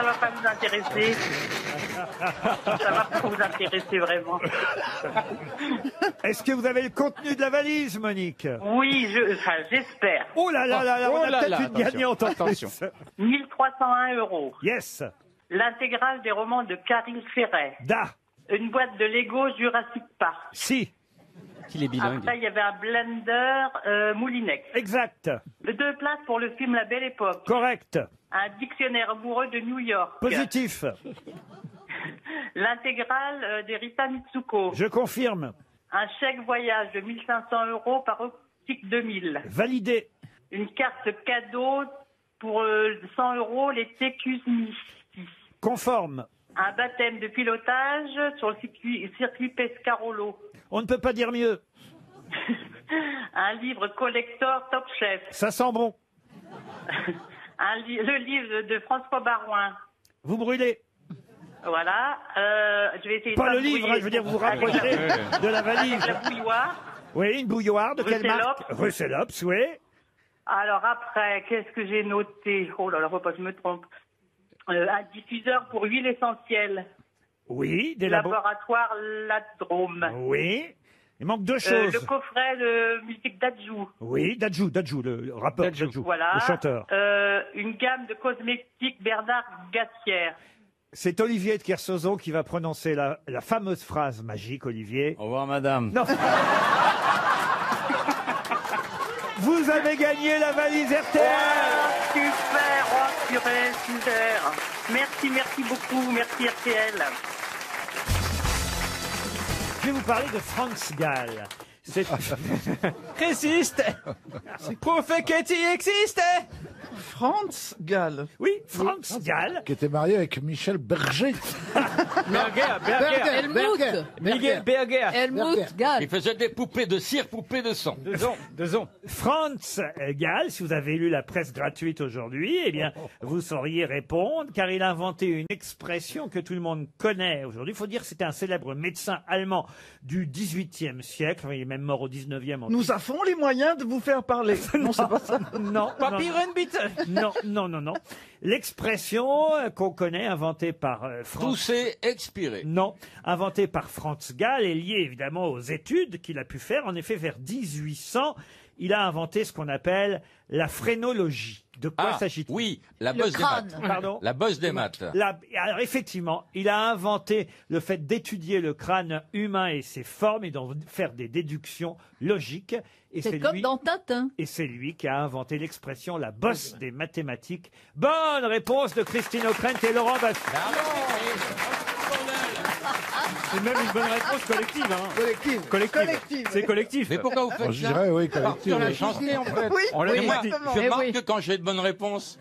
va pas nous intéresser. Ça va pas vous intéresser vraiment. Est-ce que vous avez le contenu de la valise, Monique? Oui, j'espère. Oh là là là là, on Oh a là peut-être là, une attention, gagnante en attention. plus. 1301 €. Yes. L'intégrale des romans de Caril Ferret. Da. Une boîte de Lego Jurassic Park. Si. Qu'il est bilingue. Après, il y avait un blender Moulinex. Exact. 2 places pour le film La Belle Époque. Correct. Un dictionnaire amoureux de New York. Positif. L'intégrale des Rita Mitsuko. Je confirme. Un chèque voyage de 1500 € par Optique 2000. Validé. Une carte cadeau pour 100 € les TQSMI. Conforme. Un baptême de pilotage sur le circuit Pescarolo. On ne peut pas dire mieux. Un livre collector Top Chef. Ça sent bon. Le livre de François Barouin. Vous brûlez. Voilà. Je vais essayer Pas de le livre, hein, je veux dire, vous vous rapprochez de la valise. Avec la bouilloire. Oui, une bouilloire de quelle Russellops. marque? Russellops, oui. Alors après, qu'est-ce que j'ai noté? Oh là là, faut pas que je me trompe. Un diffuseur pour huile essentielle. Oui, des Laboratoire Ladrome. Oui. Il manque deux choses. Le coffret de musique d'Adjou. Oui, Dadjou, le rappeur Dadjou, Voilà. le chanteur. Une gamme de cosmétiques Bernard Gassière. C'est Olivier de Kersauzon qui va prononcer la fameuse phrase magique, Olivier. Au revoir, madame. Non. Vous avez gagné la valise RTL. Super, oh purée, super. Merci beaucoup, merci RTL. Je vais vous parler de Franz Gall. C'est Résiste. Prouve qu'il existe. Franz Gall. Oui, Franz Gall. Qui était marié avec Michel Berger. Miguel Berger. Helmut Gall. Il faisait des poupées de cire, poupées de sang. Deux ans. Franz Gall, si vous avez lu la presse gratuite aujourd'hui, eh bien, vous sauriez répondre, car il a inventé une expression que tout le monde connaît aujourd'hui. Il faut dire que c'était un célèbre médecin allemand du XVIIIe siècle. Il est même mort au XIXe. Nous avons les moyens de vous faire parler. Non, c'est pas ça. Non. Papy Renbit. Non. L'expression qu'on connaît, inventée par Franz... Tousser, expirer. Non, inventée par Franz Gall, est liée évidemment aux études qu'il a pu faire. En effet, vers 1800, il a inventé ce qu'on appelle la phrénologie. De quoi s'agit-il? Oui, la bosse des maths. Pardon? La bosse des maths. Alors effectivement, il a inventé le fait d'étudier le crâne humain et ses formes et d'en faire des déductions logiques. Et C'est comme lui, dans Tintin. et c'est lui qui a inventé l'expression la bosse des mathématiques. Bonne réponse de Christine O'Krent et Laurent Baffie. C'est même une bonne réponse collective. Hein. Collective. C'est collectif. Mais pourquoi vous faites Je ça dirais oui, collectif. Sur la chanson, en fait. Oui, On l'a oui, dit. exactement. Je Eh remarque oui. que quand j'ai de bonnes réponses,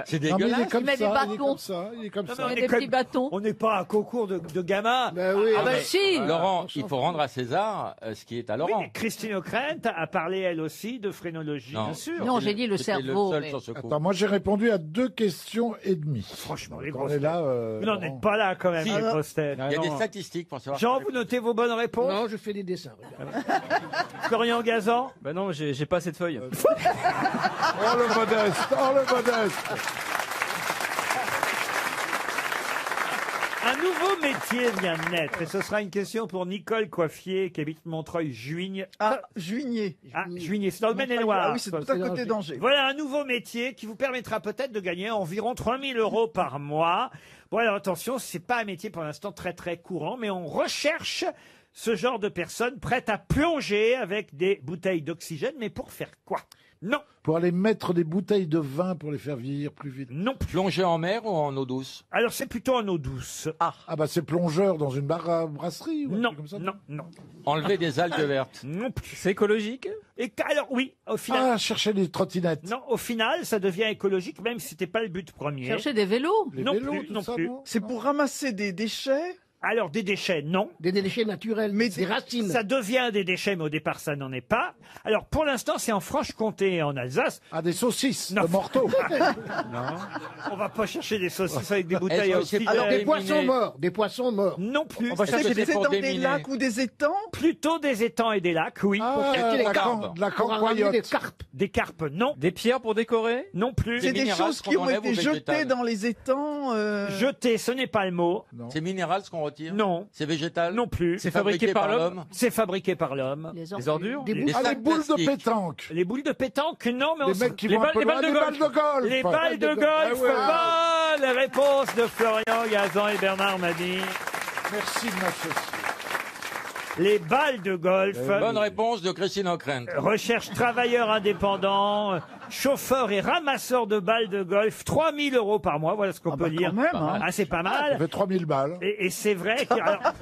C'est Non, mais il est dégueulasse. comme Il met des ça, il est bâtons. comme ça, il est comme Non, ça. mais on Des est quand petits bâtons. On n'est pas à un concours de gamins. Ben oui, Ah bah si. Laurent, il faut rendre à César ce qui est à Oui, Laurent. mais Christine O'Krent a parlé elle aussi de phrénologie. Non. Bien sûr. Non, j'ai dit le C'était cerveau. le seul mais- sur ce coup. Attends, moi j'ai répondu à 2 questions et demie. Franchement, les On grosses est là. Vous n'en êtes pas là quand même, Si. les grosses têtes. Il y a des statistiques pour savoir. Jean, vous notez vos bonnes réponses. Non, je fais des dessins. regarde. Florian Gazan. Bah non, j'ai pas assez de feuilles. Oh le modeste, oh le modeste. Un nouveau métier vient de naître et ce sera une question pour Nicole Coiffier qui habite Montreuil-Juigne. Ah, Juigné. Ah, Juigné, c'est dans le Maine-et-Loire. Ah oui, c'est tout à côté d'Angers. Voilà un nouveau métier qui vous permettra peut-être de gagner environ 3 000 € par mois. Bon alors attention, c'est pas un métier pour l'instant très très courant, mais on recherche ce genre de personnes prêtes à plonger avec des bouteilles d'oxygène, mais pour faire quoi? Non. Pour aller mettre des bouteilles de vin pour les faire vieillir plus vite. Non. Plonger en mer ou en eau douce? Alors c'est plutôt en eau douce. Ah bah c'est plongeur dans une brasserie ou un Non, truc comme ça. non, non. Enlever des algues vertes? Non plus. C'est écologique? Et alors oui, au final. Ah, chercher des trottinettes. Non, au final, ça devient écologique, même si c'était pas le but premier. Chercher des vélos. Les Non vélos, plus, tout non ça, plus. non C'est pour ramasser des déchets. Alors, des déchets, non. Des déchets naturels, Mais des racines. Ça devient des déchets, mais au départ, ça n'en est pas. Alors, pour l'instant, c'est en Franche-Comté et en Alsace. Ah, des saucisses, Non. de morteau. Non. On va pas chercher des saucisses avec des bouteilles Est-ce à que c'est oxygène. pour Alors, des éliminer- poissons morts, des poissons morts. Non plus. On va chercher C'est des dans des déminer. lacs ou des étangs. Plutôt des étangs et des lacs, oui. Ah, chercher les de la carpes. de la Pour ramener des cancoyote. carpes. Des carpes, non. Des pierres pour décorer? Non plus. C'est des minérales choses qu'on qui ont enlève été ou jetées végétales? dans les étangs. Jeter, ce n'est pas le mot. C'est minéral ce qu'on retire? Non. C'est végétal? Non plus. C'est fabriqué par l'homme? C'est fabriqué par l'homme. Les ordures? Des Les boules. Ah, les sacs boules de plastiques. pétanque. Les boules de pétanque, non, mais on Les se- mecs qui les vont un balles- peu les balles loin, de des golf. balles de golf. Les balles de golf. Ah ouais. Bonne réponse de Florian Gazan et Bernard Mabie. Merci de m'associer. Les balles de golf. Bonne réponse de Christine O'Krent. Recherche travailleurs indépendants, chauffeurs et ramasseurs de balles de golf. 3 000 € par mois, voilà ce qu'on peut dire. quand même, hein. Ah, c'est pas Ça mal. fait 3000 balles. Et c'est vrai que... alors-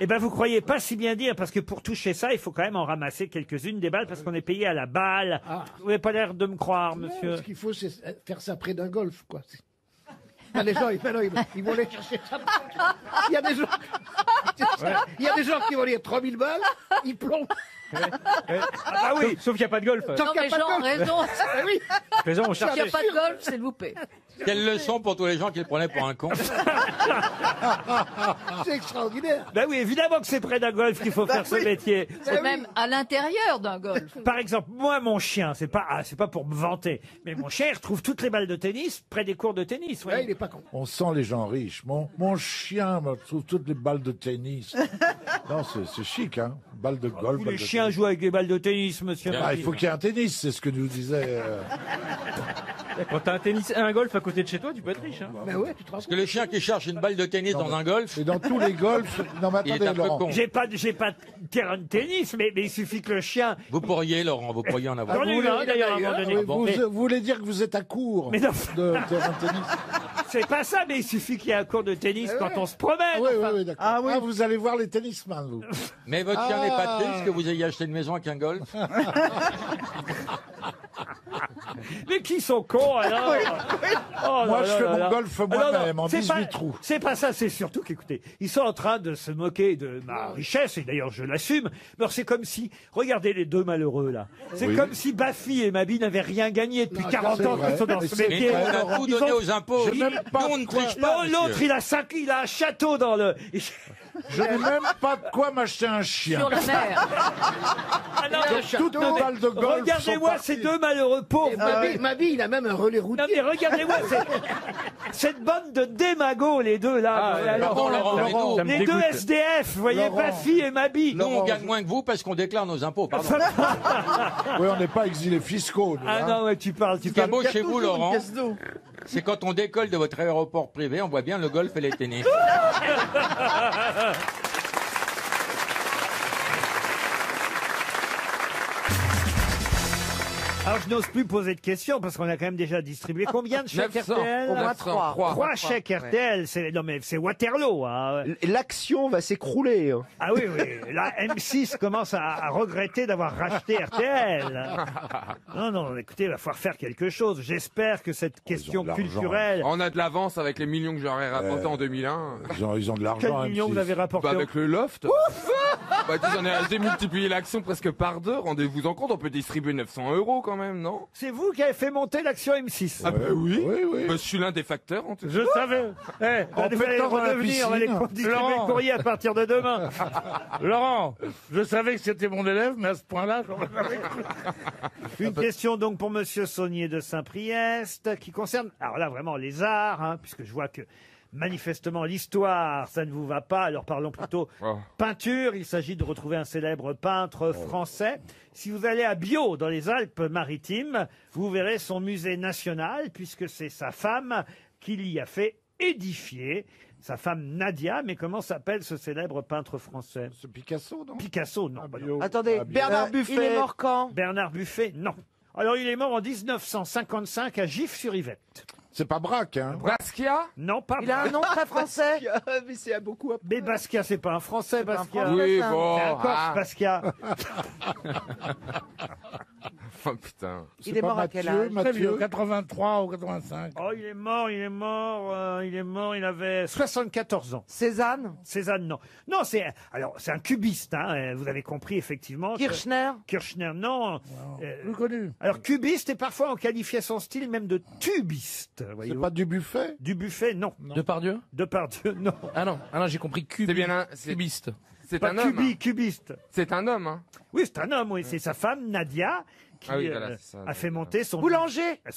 Eh ben, vous croyez pas si bien dire, parce que pour toucher ça, il faut quand même en ramasser quelques-unes des balles, parce qu'on est payé à la balle. Ah. Vous n'avez pas l'air de me croire, Non, monsieur. ce qu'il faut, c'est faire ça près d'un golf, quoi. Ah, les gens, ils vont aller chercher ça. Il y a des gens, il y a des gens qui vont dire 3000 balles, ils plombent. Ah bah oui. Sauf qu'il n'y a pas de golf. Tant Non, qu'il y a mais pas de Jean, golf. raison. Ah oui. Les gens ont S'il n'y cherché. a pas de golf, c'est loupé. Quelle leçon pour tous les gens qui le prenaient pour un con. C'est extraordinaire. Ben oui, évidemment que c'est près d'un golf qu'il faut faire ce métier. C'est même à l'intérieur d'un golf. Par exemple, moi, mon chien, c'est pas pour me vanter, mais mon chien, il retrouve toutes les balles de tennis près des cours de tennis. Ouais, voyez. il est pas con. On sent les gens riches. Mon chien me trouve toutes les balles de tennis. Non, c'est chic, hein. Balles de golf. Tous balles les de chiens tennis. jouent avec des balles de tennis, monsieur. Ah, Mabie. il faut qu'il y ait un tennis, c'est ce que nous disait. Quand t'as un golf à côté de chez toi, tu peux être riche. Hein. Mais ouais, tu te rends Parce que le chien qui cherche une balle de tennis dans un golf, Et dans tous les golfs. Non, mais il est attendez, un peu Laurent. con. J'ai pas de terrain de tennis, mais il suffit que le chien. Vous pourriez, Laurent, vous pourriez en avoir. J'en ai eu un d'ailleurs à un moment donné. Oui, vous voulez dire que vous êtes à court Mais non. de terrain de tennis. C'est pas ça, mais il suffit qu'il y ait un cours de tennis quand on se promène. Oui, enfin. oui, d'accord. Ah oui. Ah, vous allez voir les tennisman, vous. Mais votre chien n'est pas Ah. triste que vous ayez acheté une maison avec un golf? Mais qui sont cons alors Oh Moi, là je là fais là mon là. golf Ah, non, moi-même, non, en c'est 18 pas- trous. C'est pas ça, c'est surtout qu'écoutez, ils sont en train de se moquer de ma richesse, et d'ailleurs je l'assume. Alors c'est comme si, regardez les deux malheureux là, c'est Oui. comme si Baffy et Mabie n'avaient rien gagné depuis Non, 40 c'est ans vrai. qu'ils sont dans Mais ce c'est métier. Mais on a Laurent, tout ils donné ont- aux impôts. J'ai même pas Nous, on ne de quoi- triche pas, L'autre, monsieur. il a un château dans le. Je n'ai même pas de quoi m'acheter un chien. Sur la mer. Ah non, Il a un mais château. Toutes les balles de golf sont regardez-moi parties. ces deux malheureux pauvres. Et Mabie, il a même un relais routier. Non mais regardez-moi cette bande de démagos les deux là. Ah, ouais, Alors, pardon, Laurent, mais nous, ça me les deux dégoûte. SDF, vous voyez, Laurent. Baffy et Mabie. Nous, on gagne moins que vous parce qu'on déclare nos impôts. Pardon. Oui, on n'est pas exilés fiscaux. nous, Ah hein. non, ouais, tu parles. Ce qui est beau Il y a chez vous, toujours une Laurent, pièce d'eau. c'est quand on décolle de votre aéroport privé, on voit bien le golf et les tennis. Ah, Alors, je n'ose plus poser de questions parce qu'on a quand même déjà distribué combien de chèques 900, RTL? au moins 3. 3 chèques RTL. Non, mais c'est Waterloo. Hein. L'action va s'écrouler. Hein. Ah oui, oui. Là, M6 commence à regretter d'avoir racheté RTL. Non, écoutez, il va falloir faire quelque chose. J'espère que cette question culturelle... On a de l'avance avec les millions que j'aurais rapportés en 2001. Ils ont de l'argent. Quels millions vous avez rapporté Avec le loft. Bah, j'en ai assez multiplié l'action presque par 2. Rendez-vous en compte, on peut distribuer 900 € quand même, non? C'est vous qui avez fait monter l'action M6. Ah bah oui. Bah, je suis l'un des facteurs en tout cas. Je savais. Vous allez redevenir, on va les distribuer le courrier à partir de demain. Laurent, je savais que c'était mon élève, mais à ce point-là, j'aurais jamais cru. Une question donc pour Monsieur Saunier de Saint-Priest qui concerne, alors là vraiment les arts, hein, puisque je vois que manifestement l'histoire, ça ne vous va pas, alors parlons plutôt peinture. Il s'agit de retrouver un célèbre peintre français. Si vous allez à Biot, dans les Alpes-Maritimes, vous verrez son musée national, puisque c'est sa femme qui l'y a fait édifier. Sa femme Nadia, mais comment s'appelle ce célèbre peintre français? C'est Picasso, non? Picasso, non. Attendez, Bernard Buffet. Il est mort quand? Bernard Buffet, non. Alors il est mort en 1955 à Gif-sur-Yvette. C'est pas Braque, hein? Basquiat? Non, pas Il a un nom très français. Mais c'est beaucoup après. Mais Basquiat, c'est pas un Français, Basquiat. Oui, bon. C'est un Corse, Basquiat. Oh putain. Il est mort à quel âge? Très vieux, 83 ou 85. Oh, il est mort, il avait 74 ans. Cézanne? Cézanne, non. Non, c'est un cubiste, hein, vous avez compris, effectivement. Kirchner? Kirchner, non. Plus connu. Alors, cubiste, et parfois on qualifiait son style même de tubiste. C'est pas du Buffet? Du Buffet, non. Depardieu? Depardieu, non. Ah non, j'ai compris C'est bien cubiste. C'est Pas un homme. hein. cubiste. C'est un homme, hein. Oui, c'est un homme, oui. C'est sa femme, Nadia, qui Ah oui, voilà, c'est ça. a fait monter son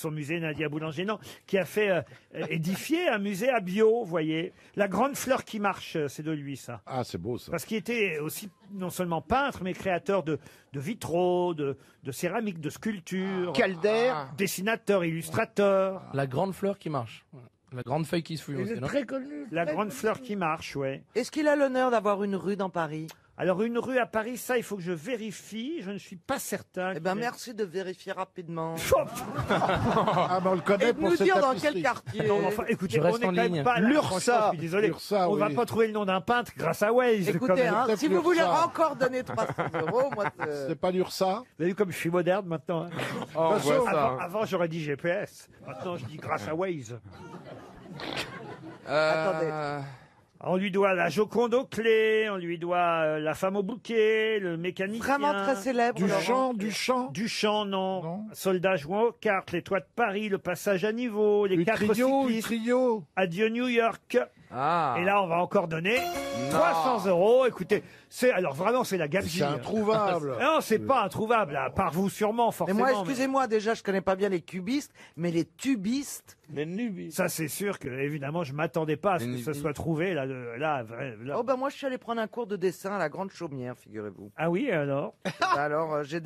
musée, Nadia Boulanger, non, qui a fait édifier un musée à Biot, vous voyez. La grande fleur qui marche, c'est de lui, ça. Ah, c'est beau, ça. Parce qu'il était aussi non seulement peintre, mais créateur de vitraux, de céramique, de sculptures. Calder. Dessinateur, illustrateur. La grande fleur qui marche. La grande feuille qui se fouille Il aussi, est non? très connu. La très grande connu. fleur qui marche, ouais. Est-ce qu'il a l'honneur d'avoir une rue dans Paris? Alors, une rue à Paris, ça, il faut que je vérifie. Je ne suis pas certain. Eh ben, merci de vérifier rapidement. Ah, mais on le connaît Et de pour nous cette dire dans tapisserie. quel quartier. Non, mais enfin, écoutez, Je on reste n'est en quand même ligne. pas là, L'Ursa. franchement, je suis désolé. L'Ursa, On va oui. pas trouver le nom d'un peintre grâce à Waze. Écoutez, quand même. hein, peut-être si vous voulez l'Ursa. encore donner 300 €, moi, C'est pas l'Ursa? Vous avez vu comme je suis moderne maintenant, hein. Oh, on voit ça. Avant, j'aurais dit GPS. Maintenant, je dis grâce à Waze. Attendez. On lui doit la Joconde aux clés, on lui doit la femme au bouquet, le mécanicien. Vraiment très célèbre. Laurent. Duchamp, non. Soldat jouant aux cartes, les toits de Paris, le passage à niveau, les quatre cyclistes. Trio. Adieu New York. Ah. Et là, on va encore donner 300 €. Écoutez, alors vraiment, c'est la gabegie. C'est introuvable. Non, c'est pas introuvable, à part vous sûrement, Mais forcément. moi, excusez-moi, déjà, je connais pas bien les cubistes, mais les tubistes. Les nubis. Ça, c'est sûr que, évidemment, je m'attendais pas à ce que ça soit trouvé, là. Là. Oh, ben moi, je suis allé prendre un cours de dessin à la Grande Chaumière, figurez-vous. Ah oui, alors? Alors, j'ai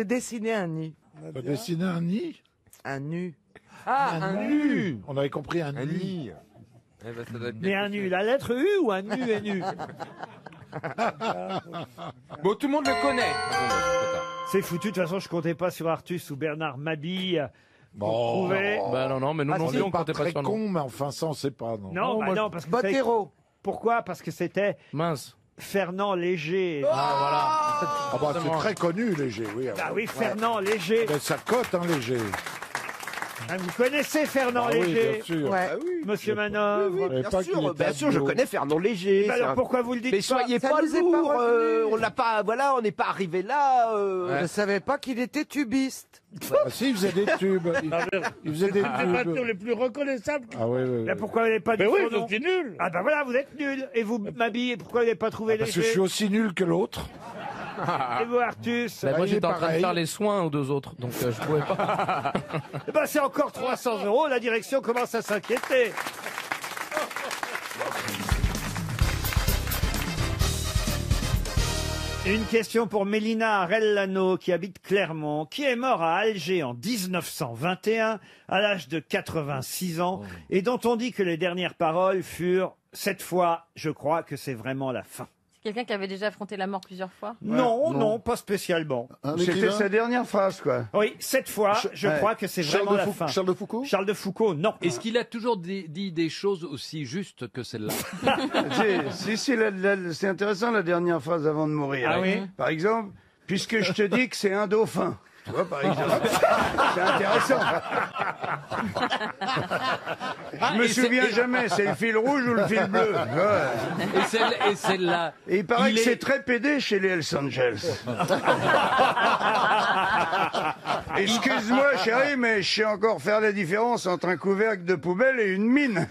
dessiné un nid. T'as dessiné un nid? Un nu. Ah, un nu. On avait compris un Un nid. nid. Eh ben, ça doit être Mais un nu, la lettre U ou un nu et nu? Bon, tout le monde le connaît. C'est foutu, de toute façon, je comptais pas sur Artus ou Bernard Mabille pour trouver. Bah non, mais nous non plus, on pas comptait pas très sur nous. con, mais enfin, ça, on sait pas, non. Non, bah non, parce que. vous savez- Bottero. Pourquoi? Parce que c'était Mince. Fernand Léger. Ah bah, c'est très connu, Léger, oui. Ah oui, Fernand Léger. Mais ça cote, hein, Léger. Ah, vous connaissez Fernand Ah oui, Léger, bien sûr. Ouais. Ah oui. Monsieur Manœuvre? Je savais pas qu'il était Bien sûr, je ado. connais Fernand Léger. Bah c'est alors un- pourquoi vous le dites Mais pas? soyez Ça pas nous est lourd, pas revenu. on n'a pas, voilà, on n'est pas arrivé là. Je savais pas qu'il était tubiste. Ah si, il faisait des tubes. Il faisait des Les peintures tubes. les plus reconnaissables. Ah oui, oui, Bah oui. pourquoi vous n'avez pas dit Mais oui, son nom? je suis nul. Ah bah voilà, vous êtes nul. Et vous, Mabille, pourquoi vous n'avez pas trouvé Parce que je Léger? suis aussi nul que l'autre. Et vous, Artus? Bah, moi, il est j'étais en train de pareil. faire les soins aux deux autres, donc je pouvais pas. Eh ben, c'est encore 300 €. La direction commence à s'inquiéter. Une question pour Mélina Arellano qui habite Clermont, qui est mort à Alger en 1921 à l'âge de 86 ans et dont on dit que les dernières paroles furent « Cette fois, je crois que c'est vraiment la fin ». C'est quelqu'un qui avait déjà affronté la mort plusieurs fois? Non, non, pas spécialement. C'était sa dernière phrase, quoi. Oui, cette fois, je crois que c'est vraiment la fin. Charles de Foucault? Charles de Foucault, non. Est-ce qu'il a toujours dit des choses aussi justes que celle-là? Si, c'est intéressant la dernière phrase avant de mourir. Ah oui? Par exemple, puisque je te dis que c'est un dauphin. Tu vois, par exemple. C'est intéressant. Je me souviens jamais, c'est le fil rouge ou le fil bleu. Ouais. Et celle-là. Et il paraît que c'est très pédé chez les Hells Angels. Excuse-moi, chérie, mais je sais encore faire la différence entre un couvercle de poubelle et une mine.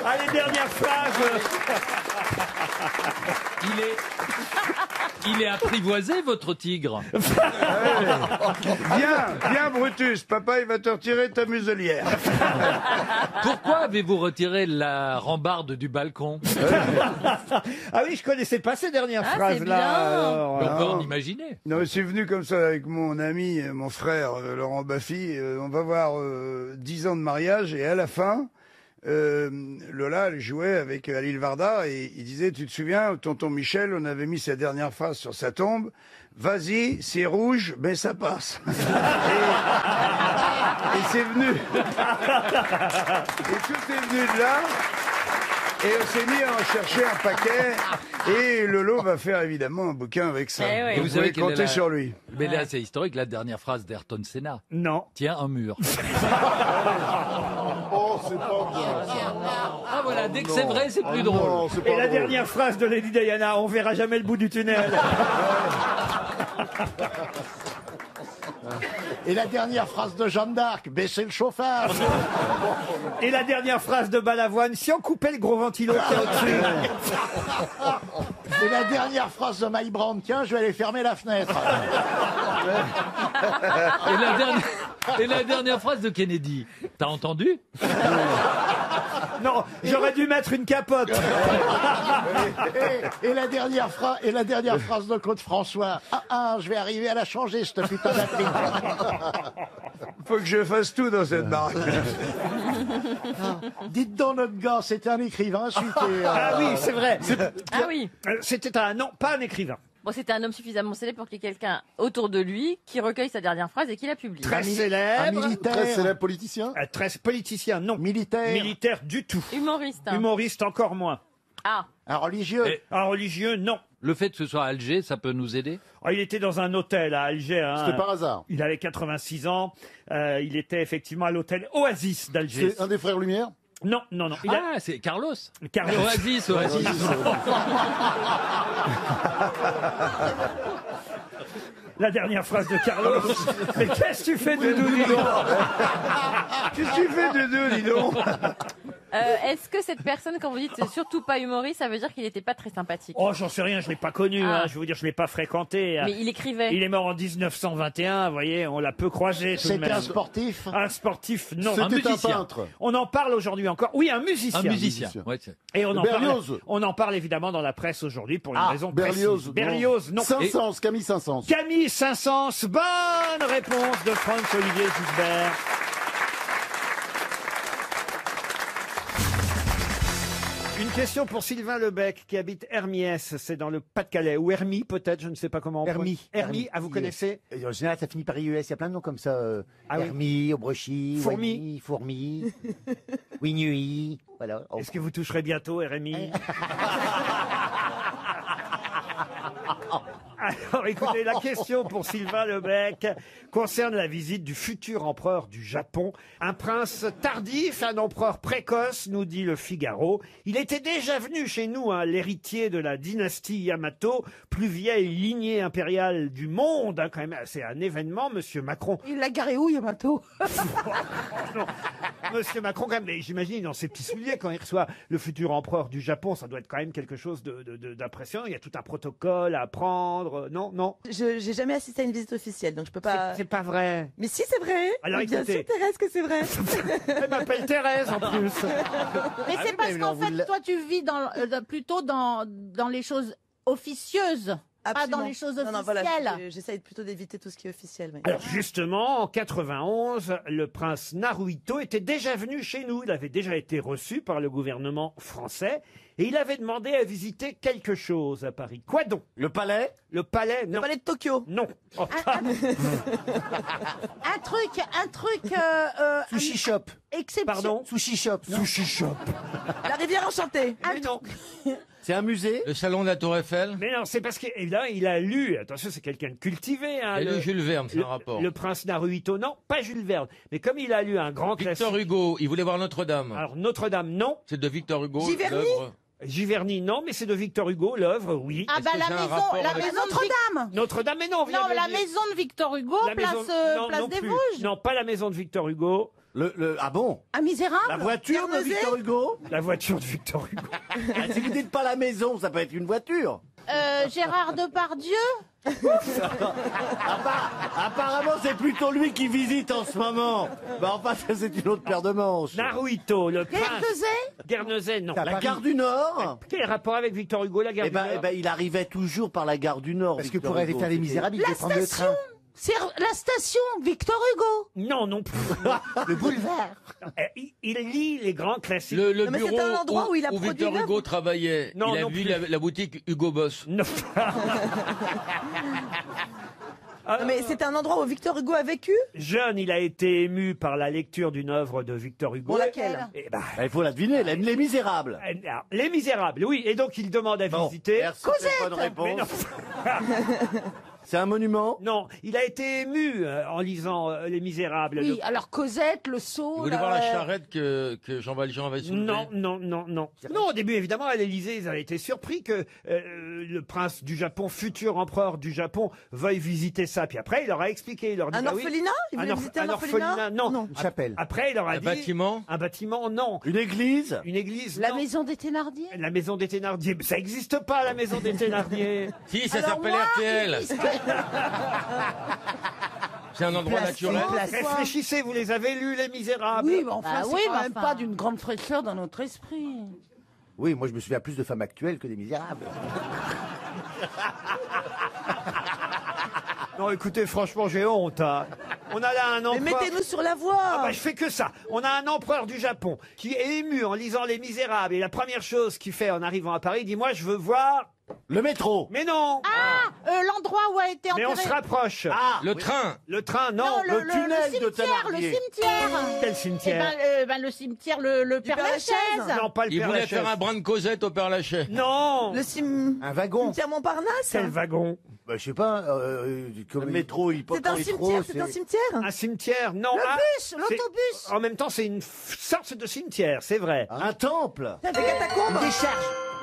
Allez, dernière phrase. Il est apprivoisé, votre tigre. Viens, Brutus, papa, il va te retirer ta muselière. Pourquoi avez-vous retiré la rambarde du balcon? Ah oui, je connaissais pas ces dernières phrases-là. alors, On peut en imaginer. Non, mais c'est venu comme ça avec mon ami, mon frère, Laurent Baffy. On va voir 10 ans de mariage et à la fin, Lola, elle jouait avec Alil Varda et il disait, tu te souviens, tonton Michel, on avait mis sa dernière phrase sur sa tombe, vas-y, c'est rouge, mais ça passe. Et c'est venu. Et tout est venu de là. Et on s'est mis à en chercher un paquet. Et Lolo va faire évidemment un bouquin avec ça. Et Vous pouvez compter sur lui. Mais là, c'est historique, la dernière phrase d'Ayrton Senna. Non. Tiens, un mur. Oh, c'est pas bien. Ah voilà, dès que c'est vrai, c'est plus drôle. Et la dernière phrase de Lady Diana, on verra jamais le bout du tunnel. Et la dernière phrase de Jeanne d'Arc, baissez le chauffage. Et la dernière phrase de Balavoine, si on coupait le gros ventilo qui est au-dessus. Et la dernière phrase de Mike Brown, tiens, je vais aller fermer la fenêtre. Et la dernière phrase de Kennedy, t'as entendu? Non, j'aurais dû mettre une capote. Et la dernière phrase de Claude François, je vais arriver à la changer, cette putain d'appli. Faut que je fasse tout dans cette baraque. Dites donc, notre gars, c'était un écrivain, Ah oui, c'est vrai. Ah oui. C'était non, pas un écrivain. Bon, c'était un homme suffisamment célèbre pour qu'il y ait quelqu'un autour de lui qui recueille sa dernière phrase et qui la publie. Très célèbre. Un militaire. Très célèbre politicien. Très politicien, non. Militaire. Militaire du tout. Humoriste. Humoriste encore moins. Ah. Un religieux. Un religieux, non. Le fait que ce soit à Alger, ça peut nous aider? Il était dans un hôtel à Alger. Hein. C'était par hasard. Il avait 86 ans. Il était effectivement à l'hôtel Oasis d'Alger. C'est un des frères Lumière? Non. Ah, c'est Carlos. Oasis. La dernière phrase de Carlos. Mais qu'est-ce que tu fais, Doudou, dis donc? Qu'est-ce que tu fais, Doudou, dis donc? Est-ce que cette personne, quand vous dites c'est surtout pas humoriste, ça veut dire qu'il n'était pas très sympathique? Oh, j'en sais rien, je l'ai pas connu. Ah. Hein, je vais vous dire, je l'ai pas fréquenté. Mais il écrivait. Il est mort en 1921, vous voyez, on l'a peu croisé tout de même. C'était un sportif. Un sportif, non. C'était un peintre. On en parle aujourd'hui encore. Oui, un musicien. Un musicien. Ouais, Et Berlioz. on en parle évidemment dans la presse aujourd'hui pour une raison Berlioz. précise. Berlioz, non. Saint-Saëns, Camille Saint-Saëns. Camille Saint-Saëns, bonne réponse de Franck-Olivier Gisbert. Une question pour Sylvain Lebec qui habite Hermiès, c'est dans le Pas-de-Calais, ou Hermie peut-être, je ne sais pas comment on prononce. Hermie, vous connaissez? En général, ça finit par IES, il y a plein de noms comme ça. Hermie, Aubrechy, Fourmi. Fourmi, Winui, voilà. Est-ce que vous toucherez bientôt, RMI? Alors écoutez, la question pour Sylvain Lebec concerne la visite du futur empereur du Japon. Un prince tardif, un empereur précoce, nous dit le Figaro. Il était déjà venu chez nous, hein, l'héritier de la dynastie Yamato, plus vieille lignée impériale du monde. Hein, quand même, c'est un événement, Monsieur Macron. Il l'a garé où, Yamato? Non, Monsieur Macron, quand même, mais j'imagine dans ses petits souliers quand il reçoit le futur empereur du Japon, ça doit être quand même quelque chose d'impressionnant. Il y a tout un protocole à apprendre. Non. J'ai jamais assisté à une visite officielle, donc je peux pas. C'est pas vrai. Mais si, c'est vrai. Alors, Mais bien écoutez. sûr, Thérèse, que c'est vrai. Elle m'appelle Thérèse en plus. Mais c'est parce qu'en fait, toi, tu vis plutôt dans les choses officieuses. Pas dans les choses officielles. Non, voilà, j'essaye plutôt d'éviter tout ce qui est officiel. oui. Alors justement, en 91, le prince Naruhito était déjà venu chez nous. Il avait déjà été reçu par le gouvernement français et il avait demandé à visiter quelque chose à Paris. Quoi donc? Le palais? Le palais, non. Le palais de Tokyo. Non. Oh, Un truc. Sushi shop. Pardon? Sushi shop. non Sushi shop. La rivière enchantée. Mais non. C'est un musée? Le salon de la Tour Eiffel. Mais non, c'est parce qu'évidemment, il a lu, attention, c'est quelqu'un de cultivé. Hein, Il a lu Jules Verne, c'est un rapport. Le prince Naruhito, non, pas Jules Verne. Mais comme il a lu un grand classique... Victor Hugo, il voulait voir Notre-Dame. Alors, Notre-Dame, non. C'est de Victor Hugo. Giverny l'œuvre. Giverny, non, mais c'est de Victor Hugo, l'œuvre, oui. Ah bah que la c'est un maison, rapport la avec- maison Notre-Dame. Notre-Dame, mais non, on vient Non, de le la dire. maison de Victor Hugo, La place, maison- non, place non des plus. Vosges. Non, pas la maison de Victor Hugo. Ah bon? Un misérable. La voiture de Guernesey Victor Hugo? La voiture de Victor Hugo. Ah, si vous dites pas la maison, ça peut être une voiture. Gérard Depardieu. Apparemment, c'est plutôt lui qui visite en ce moment. Bah enfin, ça, c'est une autre paire de manches. Naruhito, le prince. Guernesey, non. La gare du Nord? Quel rapport avec Victor Hugo, la gare Eh du Nord? ben, il arrivait toujours par la gare du Nord. Parce que Victor pour aller Hugo. faire Les Misérables, il devait prendre le train. C'est la station Victor Hugo. Non, non plus. Le boulevard. Il lit les grands classiques. Le Non, mais c'est bureau un endroit où il a produit Victor l'œuvre. Hugo travaillait. Non, il a non vu plus. la boutique Hugo Boss. Non. Non, mais c'est un endroit où Victor Hugo a vécu. Jeune, il a été ému par la lecture d'une œuvre de Victor Hugo. Bon, laquelle? Eh ben, Il faut la deviner, Les Misérables. alors, Les Misérables, oui. Et donc, il demande à visiter. Merci, c'est bonne Mais non. réponse. C'est un monument? Non, il a été ému en lisant Les Misérables. Oui, alors Cosette, le seau. Il voulait voir la charrette que Jean Valjean avait soulevée. Non, non, non, non. Non, au début, évidemment, à l'Élysée, ils avaient été surpris que le prince du Japon, futur empereur du Japon, veuille visiter ça. Puis après, il leur a expliqué. Il leur dit, Un bah oui, orphelinat? Il voulait visiter un orphelinat? Non. Une chapelle. Après, il leur a Un dit... bâtiment. Un bâtiment, non. Une église? Une église, La non. maison des Thénardier. La maison des Thénardier. Ça n'existe pas, la maison des Thénardier. Si, ça Alors s'appelle moi, RTL. ils disent C'est un endroit naturel. Réfléchissez, vous les avez lus, Les Misérables. Oui, mais enfin, Bah c'est oui, quand mais même enfin. pas d'une grande fraîcheur dans notre esprit. Oui, moi je me souviens plus de Femmes Actuelles que des Misérables. Non, écoutez, franchement, j'ai honte. Hein. On a là un Mais empereur... mettez-nous sur la voie. Ah bah, je fais que ça. On a un empereur du Japon qui est ému en lisant Les Misérables. Et la première chose qu'il fait en arrivant à Paris, il dit, moi, je veux voir... Le métro? Mais non. L'endroit où a été Mais enterré. on se rapproche. Ah, Le train. Le train, non. Non, le tunnel de cimetière, le Thénardier. cimetière. Quel Eh cimetière? le cimetière, le Père Père Lachaise. Lachaise. Non, pas le Il Père voulait Lachaise. faire un brin de Cosette au Père Lachaise. Non. Un wagon. Cimetière Montparnasse. Quel wagon? Bah, je sais pas. le métro, C'est un cimetière, c'est un cimetière. Un cimetière? Non. Le Ah, bus, c'est- l'autobus. En même temps, c'est une sorte de cimetière, c'est vrai. Un temple? Des catacombes.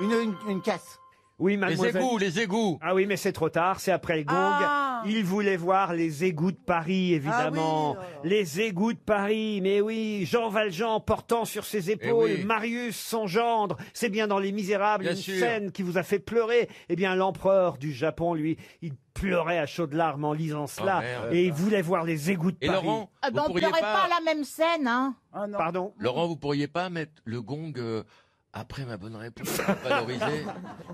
Une décharge. Une casse. Oui, Les mademoiselle. égouts, les égouts. Ah oui, mais c'est trop tard, c'est après le gong. Ah. Il voulait voir les égouts de Paris, évidemment. Ah oui, Les égouts de Paris, mais oui. Jean Valjean portant sur ses épaules oui. Marius, son gendre. C'est bien dans Les Misérables, Bien une sûr. scène qui vous a fait pleurer. Eh bien, l'empereur du Japon, lui, il pleurait à chaudes larmes en lisant cela. merde. Et il voulait voir les égouts de Et Paris. Laurent, Ah ben, vous on pourriez pleurait pas à la même scène, hein. Ah non. Pardon? Laurent, vous pourriez pas mettre le gong après ma bonne réponse pour valoriser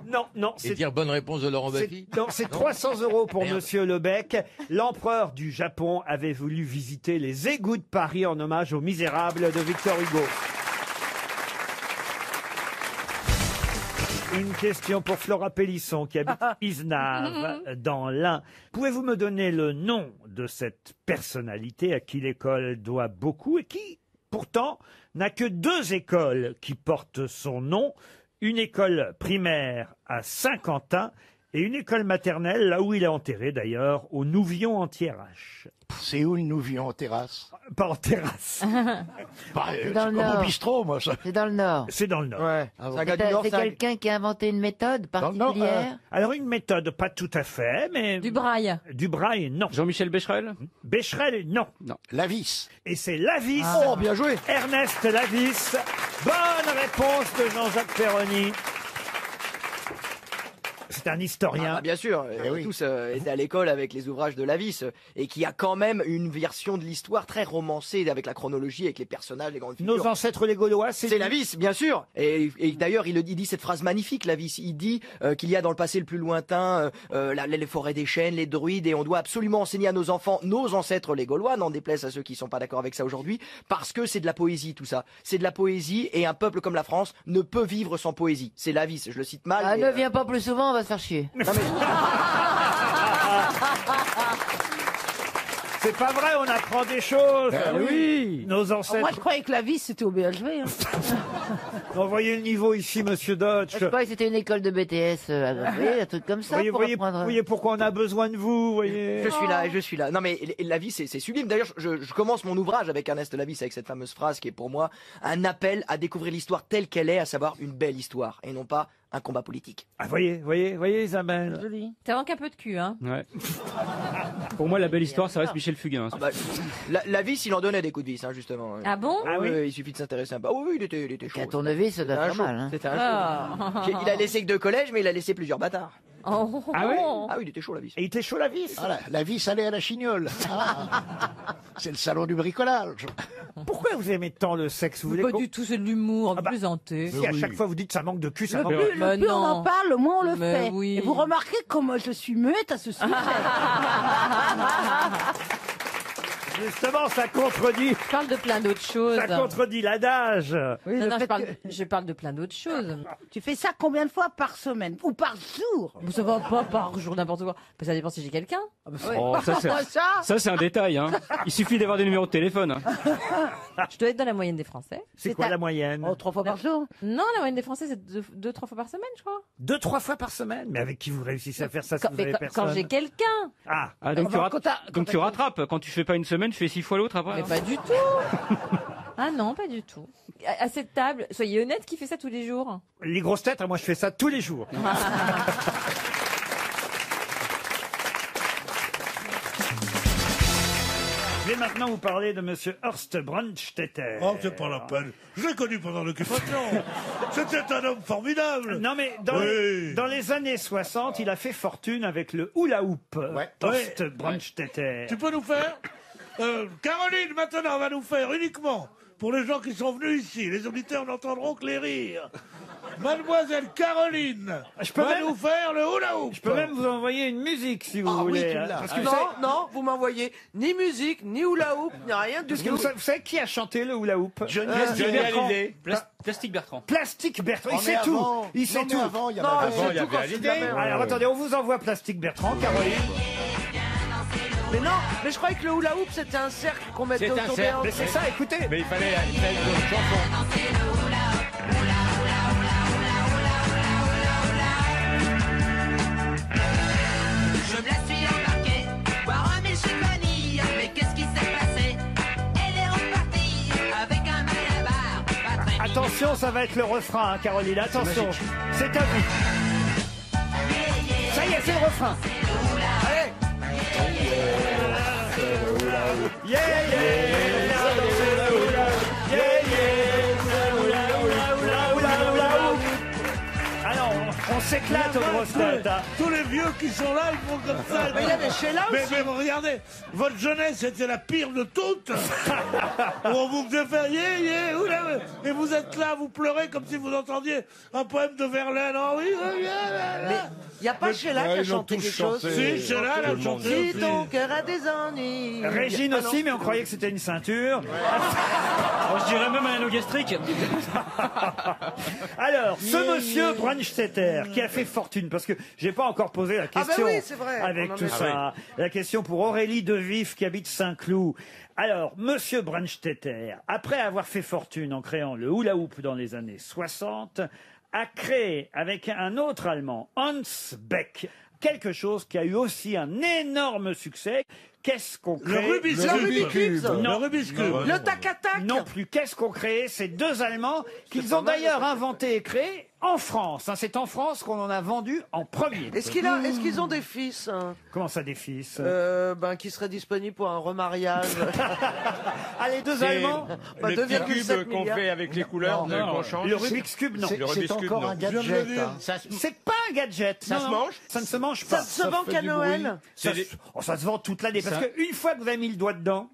Non, non, et c'est... dire bonne réponse de Laurent C'est- Baffy? Non, c'est 300 € pour Merde. Monsieur Lebec. L'empereur du Japon avait voulu visiter les égouts de Paris en hommage aux Misérables de Victor Hugo. Une question pour Flora Pélisson qui habite Isnave dans l'Ain. Pouvez-vous me donner le nom de cette personnalité à qui l'école doit beaucoup et qui, pourtant, n'a que 2 écoles qui portent son nom, une école primaire à Saint-Quentin et une école maternelle, là où il est enterré d'ailleurs, au Nouvion en Thiérache. C'est où le Nouvion en terrasse? Pas en terrasse. Bah, C'est c'est dans le comme au Nord. bistrot, moi, ça. C'est dans le Nord. C'est dans le Nord. Ouais. Ah bon. C'est quelqu'un qui a inventé une méthode particulière. Alors une méthode, pas tout à fait, mais... Du braille. Du braille, non. Jean-Michel Becherel? Becherel, non. Lavis. Et c'est Lavis. Oh, bien joué. Ernest Lavis. Bonne réponse de Jean-Jacques Perroni. c'est un historien. Ah, bien sûr, on a tous été à l'école avec les ouvrages de Lavis, et qui a quand même une version de l'histoire très romancée avec la chronologie, avec les personnages, les grandes figures. Nos ancêtres les Gaulois, c'est Lavis, bien sûr. Et d'ailleurs, il dit cette phrase magnifique, Lavis. Il dit qu'il y a dans le passé le plus lointain les forêts des chênes, les druides, et on doit absolument enseigner à nos enfants, nos ancêtres les Gaulois, n'en déplaise à ceux qui sont pas d'accord avec ça aujourd'hui, parce que c'est de la poésie tout ça. C'est de la poésie, et un peuple comme la France ne peut vivre sans poésie. C'est Lavis, je le cite mal. Ah, mais, ne viens pas plus souvent, on va se faire chier. Non, mais... C'est pas vrai, on apprend des choses. oui. Nos ancêtres. Moi, je croyais que la vie, c'était au BHV. Hein. Vous voyez le niveau ici, monsieur Dodge. Je crois que c'était une école de BTS agrégée, un truc comme ça. Vous pour voyez, apprendre. vous voyez pourquoi on a besoin de vous, voyez. Je suis là. Non mais Lavis, c'est sublime. D'ailleurs, je commence mon ouvrage avec Ernest Lavis, avec cette fameuse phrase qui est pour moi un appel à découvrir l'histoire telle qu'elle est, à savoir une belle histoire, et non pas un combat politique. Ah, voyez, Isabelle. Joli. T'as manqué un peu de cul, hein. Ouais. Pour moi, la belle histoire, ça reste Michel Fugain. Lavis, il en donnait des coups de vis, hein, justement. Ah bon? Il suffit de s'intéresser un peu. Ah oui, il était chaud. À ton avis, ça doit faire mal. Hein. C'était un chaud. Il a laissé que 2 collèges, mais il a laissé plusieurs bâtards. Oh. Ah oui? Ah oui, il était chaud, Lavis. Et il était chaud, Lavis. Voilà, la vis allait à la chignole. Ah. C'est le salon du bricolage. Pourquoi vous aimez tant le sexe? Vous voulez Pas du tout, c'est de l'humour, plaisanter. Si à chaque fois vous dites ça manque de cul, ça Le manque plus, de... le plus on en parle, le moins on le Mais fait. oui. Et vous remarquez comment je suis muette à ce sujet. Justement, ça contredit. Je parle de plein d'autres choses. Ça contredit l'adage. Oui, Non, le non, fait je parle de plein d'autres choses. Tu fais ça combien de fois par semaine ou par jour? Ça va pas par jour, n'importe quoi. Ça dépend si j'ai quelqu'un. Oh, ça, c'est un détail. Hein. Il suffit d'avoir des numéros de téléphone. Hein. Je dois être dans la moyenne des Français. C'est quoi la moyenne? 3 fois par jour? Non, la moyenne des Français, c'est 2-3 fois par semaine, je crois. 2-3 fois par semaine? Mais avec qui vous réussissez à faire ça si vous avez personne? Quand j'ai quelqu'un. Ah, donc tu rattrapes. Quand tu fais pas une semaine, tu fais 6 fois l'autre après. Mais pas du tout. Ah non, pas du tout. À cette table, soyez honnête, qui fait ça tous les jours? les grosses têtes, moi je fais ça tous les jours. Je vais maintenant vous parler de monsieur Horst Brandstetter. Oh, c'est pas la peine. Je l'ai connu pendant l'occupation. C'était un homme formidable. Non, mais dans les années 60, il a fait fortune avec le hula hoop. Horst Brandstetter. Tu peux nous faire Caroline, maintenant, va nous faire uniquement, pour les gens qui sont venus ici, les auditeurs n'entendront que les rires. Mademoiselle Caroline va nous faire le hula hoop. Je peux même vous envoyer une musique si vous voulez. Parce que non, vous m'envoyez ni musique, ni hula hoop, ni rien du tout. Vous savez qui a chanté le hula hoop? Johnny Hallyday. Plastique Bertrand. Plastique Bertrand, il sait tout. Il sait tout. Avant, il y avait Hallyday. Alors attendez, on vous envoie Plastique Bertrand, Caroline. Mais non, mais je croyais que le hula hoop c'était un cercle qu'on mettait autour des hanches. Mais c'est ça, écoutez. Mais il fallait une chanson. Je me la suis embarquée, voir un Michel Vanille. Mais qu'est-ce qui s'est passé? Elle est repartie avec un malabar. Pas très Attention, ça va être le refrain, hein, Caroline. Attention, c'est à vous. Ça y est, c'est le refrain. Allez. Yeah, alors, on s'éclate aux grosses têtes. Hein. Tous les vieux qui sont là, ils font comme ça. Mais il y avait Sheila mais regardez, votre jeunesse était la pire de toutes. On vous faisait faire oula, et vous êtes là, vous pleurez comme si vous entendiez un poème de Verlaine. Oh oui, mais il n'y a pas Sheila qui a chanté quelque chose. Si, Sheila a chanté. Si ton cœur a des ennuis. Régine aussi, mais on croyait que c'était une ceinture. Je dirais même un anneau gastrique. Alors, ce monsieur Brandstetter qui a fait fortune, parce que j'ai pas encore posé la question oui, c'est vrai, avec tout ça. La question pour Aurélie Devif qui habite Saint-Cloud. Alors, monsieur Brandstetter, après avoir fait fortune en créant le hula hoop dans les années 60, a créé avec un autre Allemand, Hans Beck, quelque chose qui a eu aussi un énorme succès. Qu'est-ce qu'on crée? Le Rubik's Cube. Non. Le Rubik's Cube. Le tac-à-tac. Non plus. Qu'est-ce qu'on crée? Ces deux Allemands qu'ils ont d'ailleurs inventé et créé en France. Hein, c'est en France qu'on en a vendu en premier. Est-ce qu'ils ont des fils hein Comment ça, des fils qui seraient disponibles pour un remariage? Ah, les deux Allemands Bah, Les petits 2,7 cubes qu'on milliards. fait avec les couleurs qu'on change. Le Rubik's Cube, non. Le Rubik's Cube, non. C'est pas un gadget. Ça non, se non. mange Ça ne se mange pas. Ça se vend qu'à Noël. Ça se vend toute l'année. Parce Ça- qu'une fois que vous avez mis le doigt dedans,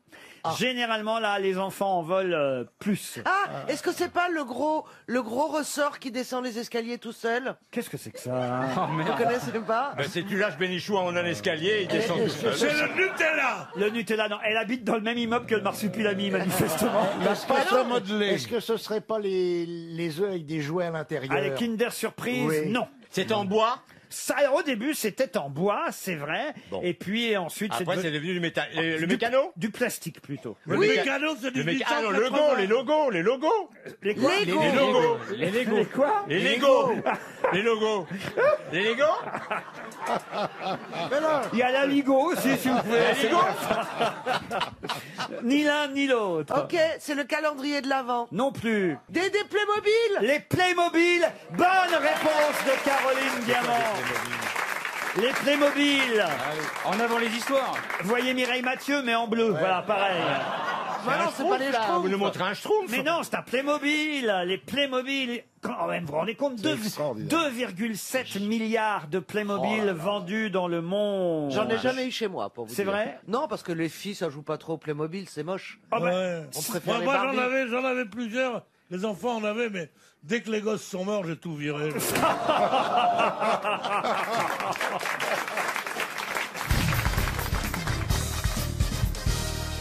généralement, là, les enfants en volent plus. Ah, est-ce que c'est pas le gros ressort qui descend les escaliers tout seul? Qu'est-ce que c'est que ça Vous connaissez pas? Ben, c'est tu lâches Bénichou en un escalier, il descend tout seul. C'est le Nutella. Le Nutella, non. Elle habite dans le même immeuble que le marsupilami, manifestement. Est-ce que ce serait pas les œufs avec des jouets à l'intérieur? Ah, les Kinder Surprise, Oui. non. C'est en bois. Ça, au début, c'était en bois, c'est vrai. Bon. Et puis ensuite, Après, c'est devenu du métal. Le mécano du plastique plutôt. Le mécano, c'est du Ah non, le 1880. les logos. Les quoi Les logos. Les quoi Les Legos. Les logos. Les Legos. Il y a la Ligo aussi, si vous pouvez. La Ligo. Ni l'un ni l'autre. Ok, c'est le calendrier de l'Avent. Non plus. Des Playmobil. Les Playmobil. Bonne réponse de Caroline Diamant. Les Playmobil. En avant les histoires. Voyez Mireille Mathieu, mais en bleu. Voilà, pareil. Bah non, c'est pas les Schtroumpfs. Vous nous montrez un Schtroumpf. Mais non, c'est un Playmobil. Les Playmobil. Quand même, vous vous rendez compte, 2,7 milliards de Playmobil vendus dans le monde. J'en ai jamais eu chez moi, pour vous C'est dire. vrai Non, parce que les filles, ça joue pas trop au Playmobil, c'est moche. Ah bah, Ouais. On préfère les Moi, Barbie. j'en avais plusieurs. Les enfants en avaient, mais dès que les gosses sont morts, j'ai tout viré.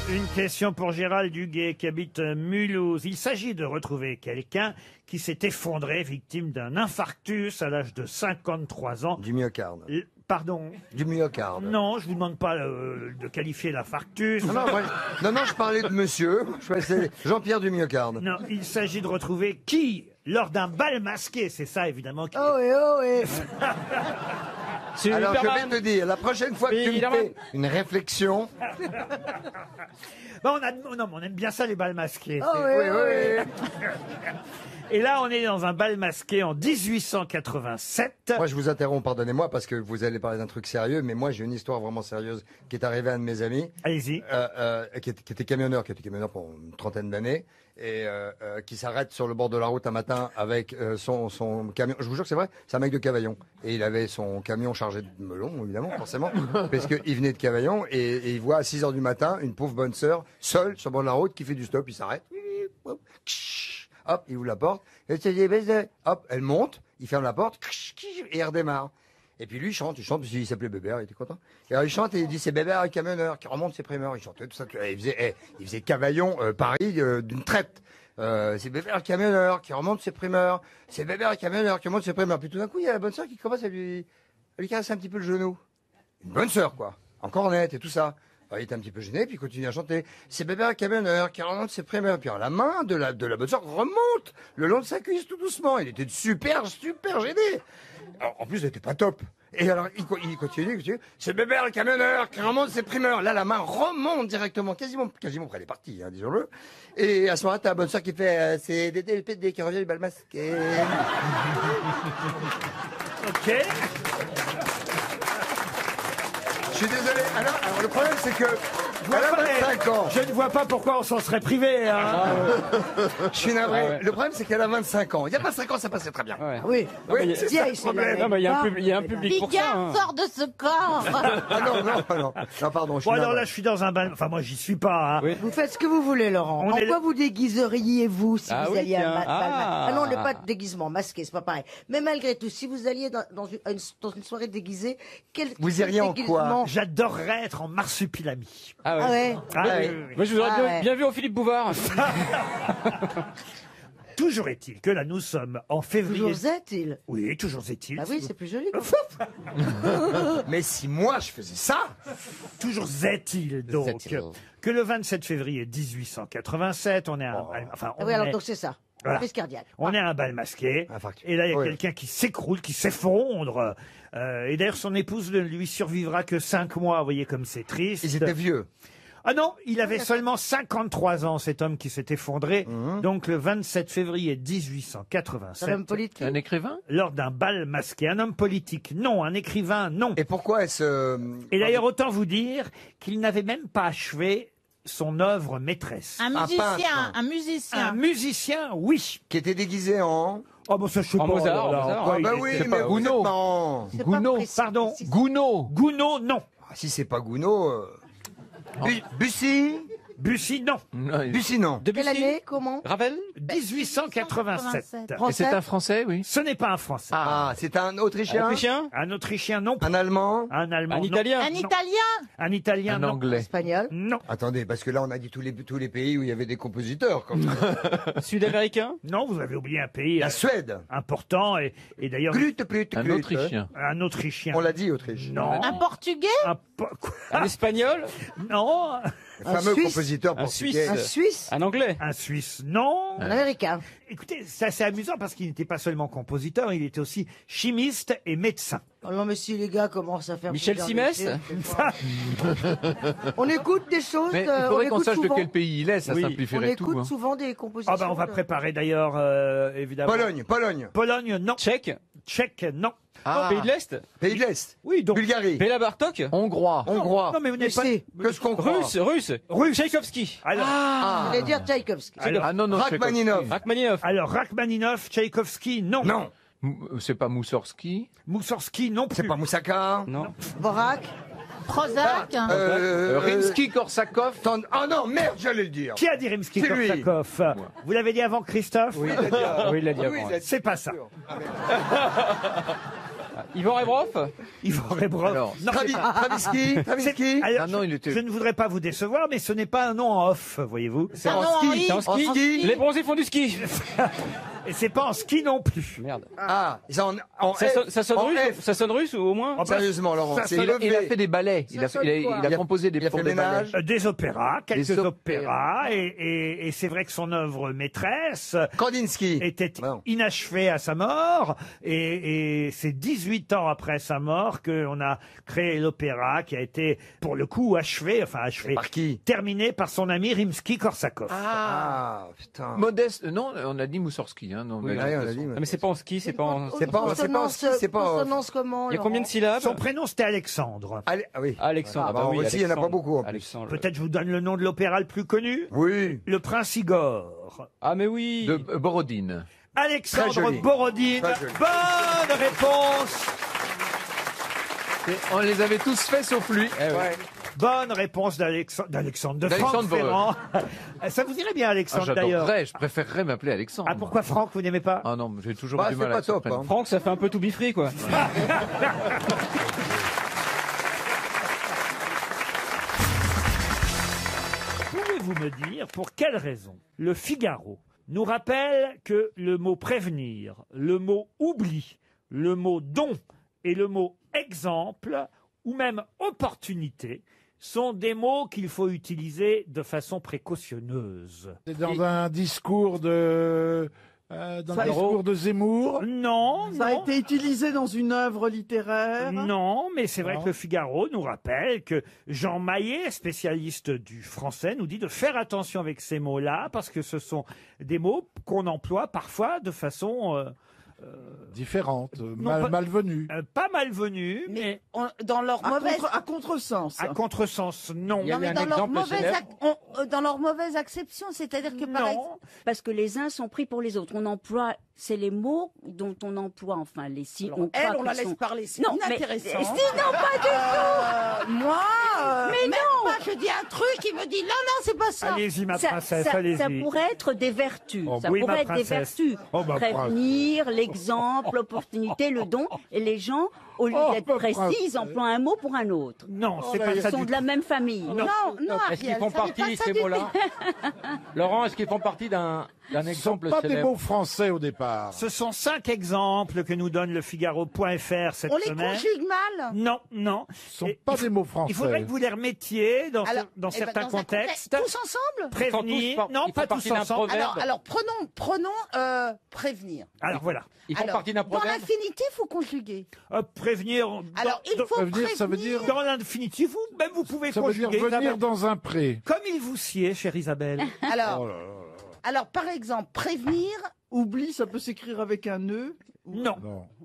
Une question pour Gérald Duguay qui habite Mulhouse. Il s'agit de retrouver quelqu'un qui s'est effondré, victime d'un infarctus à l'âge de 53 ans. Du myocarde. Pardon? Du myocarde. Non, je vous demande pas de qualifier l'infarctus. Non, je parlais de monsieur. C'est Jean-Pierre du myocarde. Non, il s'agit de retrouver qui, lors d'un bal masqué, c'est ça évidemment. Qui... Oh et Alors, je vais te dire, la prochaine fois que tu me fais une réflexion... Bah, on aime bien ça, les bals masqués. Oh oui. Et là, on est dans un bal masqué en 1887. Moi, je vous interromps, pardonnez-moi, parce que vous allez parler d'un truc sérieux, mais moi, j'ai une histoire vraiment sérieuse qui est arrivée à un de mes amis. Allez-y. Qui était camionneur pendant une trentaine d'années, et qui s'arrête sur le bord de la route un matin avec son camion. Je vous jure que c'est vrai, c'est un mec de Cavaillon. Et il avait son camion chargé de melons, évidemment, forcément, parce qu'il venait de Cavaillon, et il voit à 6 heures du matin une pauvre bonne sœur, seule, sur le bord de la route, qui fait du stop, il s'arrête. Hop, il ouvre la porte, et hop, elle monte, il ferme la porte, et elle redémarre. Et puis lui, il chante, parce qu'il s'appelait Bébert, il était content. Et alors il chante et il dit, c'est Bébert, le camionneur, qui remonte ses primeurs. Il chantait tout ça, il faisait Cavaillon, Paris, d'une traite. C'est Bébert, le camionneur, qui remonte ses primeurs. C'est Bébert, le camionneur, qui remonte ses primeurs. Puis tout d'un coup, il y a la bonne sœur qui commence à lui caresser un petit peu le genou. Une bonne sœur, quoi. Encore nette et tout ça. Alors, il était un petit peu gêné, puis il continue à chanter. C'est Bébert, le camionneur, qui remonte ses primeurs. Puis alors, la main de la bonne sœur remonte le long de sa cuisse tout doucement. Il était super gêné. Alors, en plus, elle était pas top. Et alors, il continue. C'est Bébert, le camionneur, qui remonte ses primeurs. Là, la main remonte directement, quasiment près des parties, hein, disons-le. Et à ce moment-là, t'as la bonne sœur qui fait, c'est Dédé qui revient du bal masqué. Ok. Je suis désolé. Alors, le problème, c'est que, elle a 25 ans. Je ne vois pas pourquoi on s'en serait privé. Hein. Je suis navré. Le problème, c'est qu'elle a 25 ans. Il y a 25 ans, ça passait très bien. Oui. C'est ça le problème. Non, mais il y a un public pour ça. Bigard, sors de ce corps. Ah non, pardon, je suis Bon, alors navré. là, je suis dans un bal. Enfin, moi, j'y suis pas. Hein. Vous faites ce que vous voulez, Laurent. On En est quoi vous déguiseriez-vous si Ah vous oui, alliez à tiens. un bal Ah. Ah non, le pas de déguisement, masqué, c'est pas pareil. Mais malgré tout, si vous alliez dans une soirée déguisée, quel Vous iriez en quoi? déguisement J'adorerais être en marsupilami. Ah ouais. Ah, Ouais. oui. Moi, je vous aurais Ah ouais. bien vu au Philippe Bouvard. Toujours est-il que là, nous sommes en février. Toujours est-il. Oui, toujours est-il. Bah oui, c'est plus joli. Mais si moi, je faisais ça, Toujours est-il donc que le 27 février 1887, on est à un bal, enfin, Ah on oui, alors est- donc c'est ça. Voilà. Crise cardiaque. On est à un bal masqué, Infarctus. et là il y a Oui. quelqu'un qui s'écroule, qui s'effondre. Et d'ailleurs son épouse ne lui survivra que 5 mois, vous voyez comme c'est triste. ils étaient vieux. Ah non, il avait seulement 53 ans, cet homme qui s'est effondré, donc le 27 février 1887. Un homme politique. Un écrivain? Lors d'un bal masqué. Un homme politique, non. Un écrivain, non. Et pourquoi est-ce... Et d'ailleurs, autant vous dire qu'il n'avait même pas achevé son œuvre maîtresse. Un musicien, un musicien. Un musicien, oui. Qui était déguisé en... Oh, bah ça, je sais pas. Mozart, alors, Mozart. quoi, Ah bah il oui, était mais pas- vous êtes marrant. Gounod, pardon. Gounod. Gounod, non. Ah, si c'est pas Gounod... Bussy Bussy, non. Bussy, non. Quelle année? Comment? Ravel? 1887. Et c'est un Français, oui. Ce n'est pas un Français. Ah, c'est un Autrichien. Un Autrichien, non. Un Allemand. Un Allemand, Un non. Italien? Un Italien? Un Italien, Un non. Anglais? Espagnol? Non. Attendez, parce que là, on a dit tous les pays où il y avait des compositeurs. Comme ça. Sud-américain? Non, vous avez oublié un pays La Suède. important et d'ailleurs... Un Autrichien. Un Autrichien. On l'a dit, Autriche. Non. Un Portugais? Un Espagnol? Non. Le fameux Suisse. compositeur Un portugais. Un Suisse? Un Anglais? Un Suisse, non. Un Américain? Écoutez, c'est assez amusant parce qu'il n'était pas seulement compositeur, il était aussi chimiste et médecin. Oh non, mais si les gars commencent à faire... Michel plusieurs Simès? métiers, on écoute des choses... Mais il faudrait qu'on écoute sache de souvent- quel pays il est, ça Oui. On simplifierait tout. écoute hein. souvent des compositions... Ah ben on va préparer d'ailleurs, évidemment. Pologne, Pologne. Pologne, non. Tchèque? Tchèque, non. Ah. Pays de l'Est? Pays de l'Est. Oui, donc... Bulgarie. Béla Bartok? Hongrois. Hongrois. Non, mais vous n'êtes pas... Que ce qu'on croit. Russe? Russe. Tchaïkovski? Alors, Je voulais dire Tchaïkovski. alors, Ah non, non, Rachmaninov. Rachmaninov. alors, Rachmaninov, Tchaïkovski, non. Non. C'est pas Moussorski? Moussorski, non plus. C'est pas Moussaka. Non. Dvorak? Prozac? Rimsky-Korsakov? Ah non, merde, j'allais le dire. Qui a dit Rimsky C'est lui. Korsakov? Vous l'avez dit avant, Christophe? Oui, il l'a dit avant. Oui, il l'a dit Oui, avant. il a dit. C'est pas ça. Ivan Rebrov? Ivan Rebrov. Alors, Non, c'est pas- Traviski. Alors, Ah non, il était- je ne voudrais pas vous décevoir, mais ce n'est pas un nom en off, voyez-vous. C'est Ah en non, ski. Henri. C'est en ski. En ski. Les bronzés font du ski. Et c'est pas en ski non plus. Merde. Ah, c'est en Ça, F. ça sonne En russe? F. Ça sonne russe ou au moins? Oh, bah, Sérieusement, Laurent, ça c'est sonne- levé. Il a fait des ballets. Il a composé des Il a pour fait des ménage. ballets. Des opéras, quelques Des opéras, et c'est vrai que son œuvre maîtresse Kandinsky. était Non. inachevée à sa mort, et c'est 18 ans après sa mort qu'on a créé l'opéra qui a été, pour le coup, achevé, Par qui? terminé par son ami Rimsky-Korsakov. Ah, putain. Modeste. Non, on a dit Moussorski. Hein, non, Oui, mais- on a dit. Ah, mais c'est pas en ski, c'est pas en... C'est pas en ski, c'est pas en... Consonance comment, Il y a combien de Laurent? syllabes? Son prénom, c'était Alexandre. Allez, ah oui. Alexandre. Ah, bah, oui, aussi, il y en a pas Alexandre. beaucoup, en plus. Alexandre. Peut-être je vous donne le nom de l'opéra le plus connu. Oui. Le Prince Igor. Ah, mais oui. De Borodine. Très Alexandre joli. Borodine. Très joli. Bonne réponse. On les avait tous faits sauf lui. Eh oui. Ouais. Bonne réponse d'Alexandre, de Franck D'Alexandre Ferrand. Ça vous irait bien, Ah, Alexandre, d'ailleurs. j'adorerais, je préférerais m'appeler Alexandre. Ah, pourquoi Franck, vous n'aimez pas? Ah non, j'ai toujours Bah, du c'est mal pas avec ce top, prénom. hein. Franck, ça fait un peu tout bifré, quoi. Pouvez-vous me dire pour quelle raison le Figaro nous rappelle que le mot prévenir, le mot oubli, le mot don et le mot exemple ou même opportunité sont des mots qu'il faut utiliser de façon précautionneuse. C'est dans un discours de... dans un discours de Zemmour. Non, Ça a non. été utilisé dans une œuvre littéraire. Non, mais c'est vrai Non. que le Figaro nous rappelle que Jean Maillet, spécialiste du français, nous dit de faire attention avec ces mots-là parce que ce sont des mots qu'on emploie parfois de façon Différente, pas- malvenue. pas malvenue, mais Dans leur À, mauvaise... à contresens. à contresens, non. Il y a Non, eu mais un dans leur, exemple mauvaise célèbre. dans leur mauvaise acception, c'est-à-dire que par exemple, Parce que les uns sont pris pour les autres. On emploie, c'est les mots dont on emploie, enfin, les signes. Alors, elle, croit on la qu'ils laisse sont- parler, c'est Non, mais, inintéressant. si, non, pas du tout. moi, Mais même non. pas, je dis un truc, il me dit non, non, c'est pas ça. Allez-y, ma Ça, princesse, ça allez-y. pourrait être des vertus. Oh, ça oui, pourrait ma être des princesse. vertus. Oh, ma Prévenir, l'exemple, l'opportunité, le don. Et les gens, au lieu Oh, d'être ma précis, princesse. ils emploient un mot pour un autre. Non, c'est pas Ils ça sont du de la tout. même famille. Non, non, Est-ce qu'ils Ariel, font ça n'est partie, pas ça ces du mots-là tout. Laurent, est-ce qu'ils font partie d'un Un Ce ne sont exemple pas des célèbre. mots français au départ. Ce sont 5 exemples que nous donne le Figaro.fr cette On les semaine. conjugue mal. Non, non. Ce ne sont Et pas il faut- des mots français. Il faudrait que vous les remettiez dans, Alors, dans eh ben, certains dans un contextes. Tous ensemble Prévenir. Non, pas tous ensemble. Alors prenons prévenir. Alors voilà. Alors, dans l'infinitif ou conjuguer Prévenir. Alors, il faut Prévenir, ça veut dire- Dans l'infinitif, même vous pouvez Ça veut dire conjuguer. venir Isabelle. dans un pré. Comme il vous sied, chère Isabelle. Alors, Oh alors, par exemple, prévenir. Oublie, ça peut s'écrire avec un nœud. Non.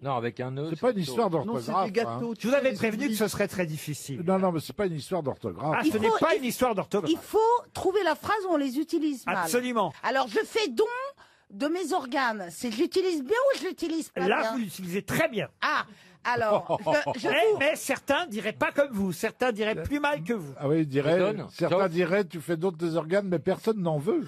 Non, avec un nœud. C'est pas une histoire Non, c'est d'orthographe. des gâteaux. Je vous avais prévenu que ce serait très difficile. Non, non, mais c'est pas une histoire d'orthographe. Ah, ce n'est pas une histoire d'orthographe. Il faut trouver la phrase où on les utilise mal. Absolument. Alors, je fais don de mes organes. C'est je l'utilise bien ou je l'utilise pas Là, bien vous l'utilisez très bien. Ah, alors, je mais certains diraient pas comme vous. Certains diraient plus mal que vous. Ah oui, donne. certains Sauf- diraient tu fais d'autres des organes, mais personne n'en veut.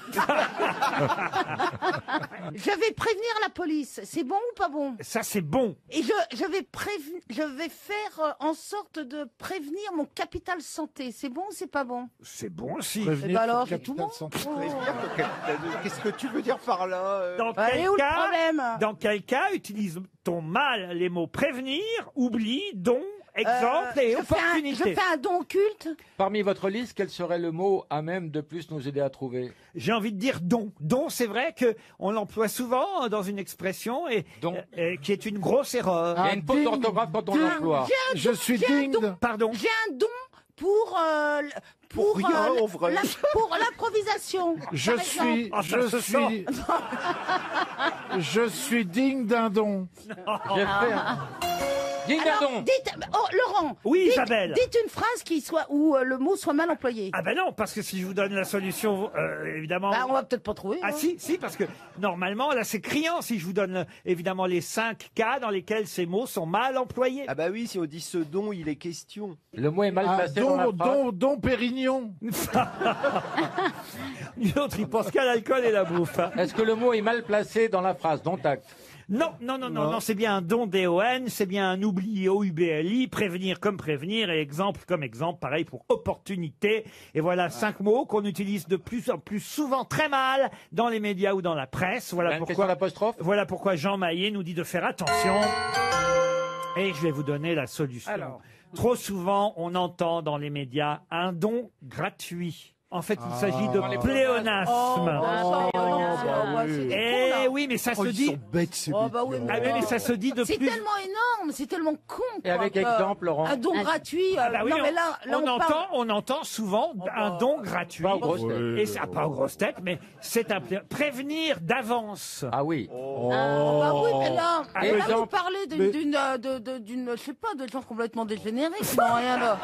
je vais prévenir la police. C'est bon ou pas bon Ça, c'est bon. Et je vais faire en sorte de prévenir mon capital santé. C'est bon ou c'est pas bon C'est bon aussi. Prévenir Eh ben alors, son c'est tout capital bon. santé. Qu'est-ce que tu veux dire par là Dans Bah, et où quel le cas, problème dans quel cas utilise-t-on mal les mots prévenir, oubli, don, exemple et je opportunité fais un don culte. Parmi votre liste, quel serait le mot à même de plus nous aider à trouver? J'ai envie de dire don. Don, c'est vrai que on l'emploie souvent dans une expression et qui est une grosse erreur. Il y a une faute d'orthographe quand on l'emploie. Je suis digne. Pardon. J'ai un don pour pour l'improvisation. Je par suis, exemple. je suis digne d'un don. J'ai fait un... Digne d'un Alors, don. dites, Laurent. Oui, dites, Isabelle. Dites une phrase qui soit où le mot soit mal employé. Ah ben non, parce que si je vous donne la solution, évidemment... Bah, on va peut-être pas trouver. Ah hein. si, parce que normalement, là, c'est criant si je vous donne évidemment les 5 cas dans lesquels ces mots sont mal employés. Ah bah oui, si on dit ce dont il est question. Le mot est mal Ah, placé dans la phrase. don Pérignon. L'autre, il pense qu'à l'alcool et la bouffe. hein. Est-ce que le mot est mal placé dans la phrase? Dont acte. Non, c'est bien un don D-O-N, c'est bien un oubli O-U-B-L-I, prévenir comme prévenir et exemple comme exemple, pareil pour opportunité. Et voilà 5 mots qu'on utilise de plus en plus souvent très mal dans les médias ou dans la presse. Voilà Une question pourquoi, d'apostrophe? voilà pourquoi Jean Maillet nous dit de faire attention. Et je vais vous donner la solution. Alors. Trop souvent, on entend dans les médias un don gratuit. En fait, il s'agit de pléonasme. Eh oui, mais ça se dit. Ils sont bêtes, ces Oh, bah oui, Ah mais ça se dit de c'est plus. tellement énorme, c'est tellement con. Et avec exemple, Laurent. Un don gratuit. Ah bah oui, non, mais là on entend souvent un don gratuit. Pas aux grosses têtes. Et ça, pas aux grosses têtes, mais c'est un prévenir d'avance. Ah oui. Bah oui, mais là, Ah, là, exemple. vous parlez d'une, je sais pas, de gens complètement dégénérés qui n'ont rien là.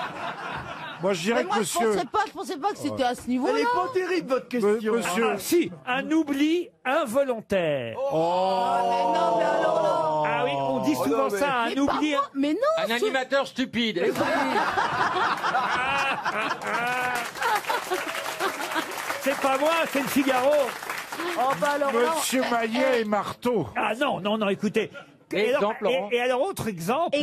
Moi, je dirais Mais moi, que monsieur. je pensais pas que c'était à ce Elle niveau-là. est pas terrible, votre question. Monsieur. Ah, si, un oubli involontaire. Non, mais alors là. Ah oui, on dit souvent ça, un Mais oubli. parfois- mais non. Un animateur stupide. Eh oui. C'est pas moi, c'est le Figaro. Oh, bah alors là. Monsieur Maillet et Marteau. Ah non, écoutez. Exemple, Laurent. Et alors, autre exemple.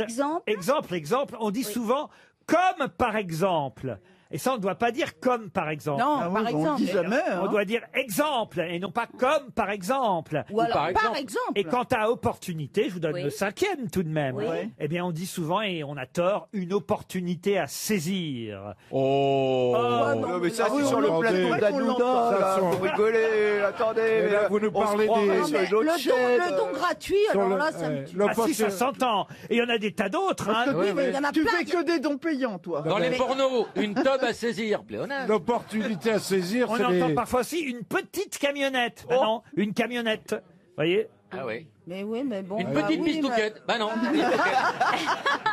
Exemple, on dit souvent comme par exemple. Et ça, on ne doit pas dire comme par exemple. Non, Ah oui, par on exemple. dit jamais. On hein. doit dire exemple et non pas comme par exemple. Ou alors, par par exemple. exemple. Et quant à opportunité, je vous donne Oui. le 5e tout de même. Oui. Eh bien, on dit souvent, et on a tort, une opportunité à saisir. Oh, non, mais ça, oui, c'est on sur le l'entend. plateau C'est vrai qu'on d'Anouda, l'entend. là, Ça, vous rigolez, attendez. Mais là, vous nous on se parlez croirait des- sur une le autre chaîne. don gratuit, Sur alors le- là, ça me tue. Ah si, ça s'entend. Et il y en a des tas d'autres. Hein. Oui, mais il y en a Tu plein. fais que des dons payants, toi. Dans les pornos, une tube à saisir. Pléonasme. L'opportunité à saisir, On c'est entend les... parfois aussi une petite camionnette. Ah non, une camionnette. Voyez. Ah oui. Mais oui, mais bon. Une bah petite oui, pistouquette. Bah non.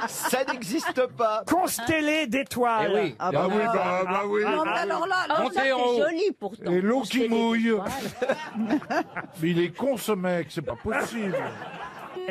Ça n'existe pas. Constellé d'étoiles. Eh oui. Ah Ah oui, bah oui. Non, mais alors là, Oh, Montez ça, en c'est haut. joli pourtant. Et l'eau Consteller qui des mouille. étoiles. Mais il est con ce mec, c'est pas possible.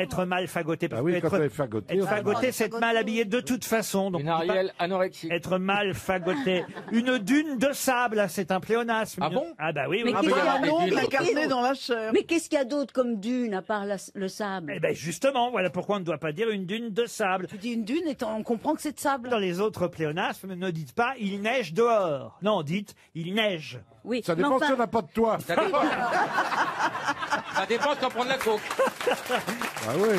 Être mal fagoté. Parce Ah oui, que quand elle est fagotée, être on fait fagoté, mal. c'est être mal habillé de toute façon. Donc Une Ariel anorexique. être mal fagoté. Une dune de sable, c'est un pléonasme. Ah bon? Ah bah oui, Mais oui. qu'est-ce qu'il y a un d'autre ongle Mais incarné qu'est-ce- dans la chair. Mais qu'est-ce qu'il y a d'autre comme dune à part le sable? Eh ben justement, voilà pourquoi on ne doit pas dire une dune de sable. Tu dis une dune et on comprend que c'est de sable. Dans les autres pléonasmes, ne dites pas il neige dehors. Non, dites il neige. Oui, Ça mais dépend enfin- si on n'a pas de toit. Ça dépend. Ça dépend quand prendre la coke. Ah oui.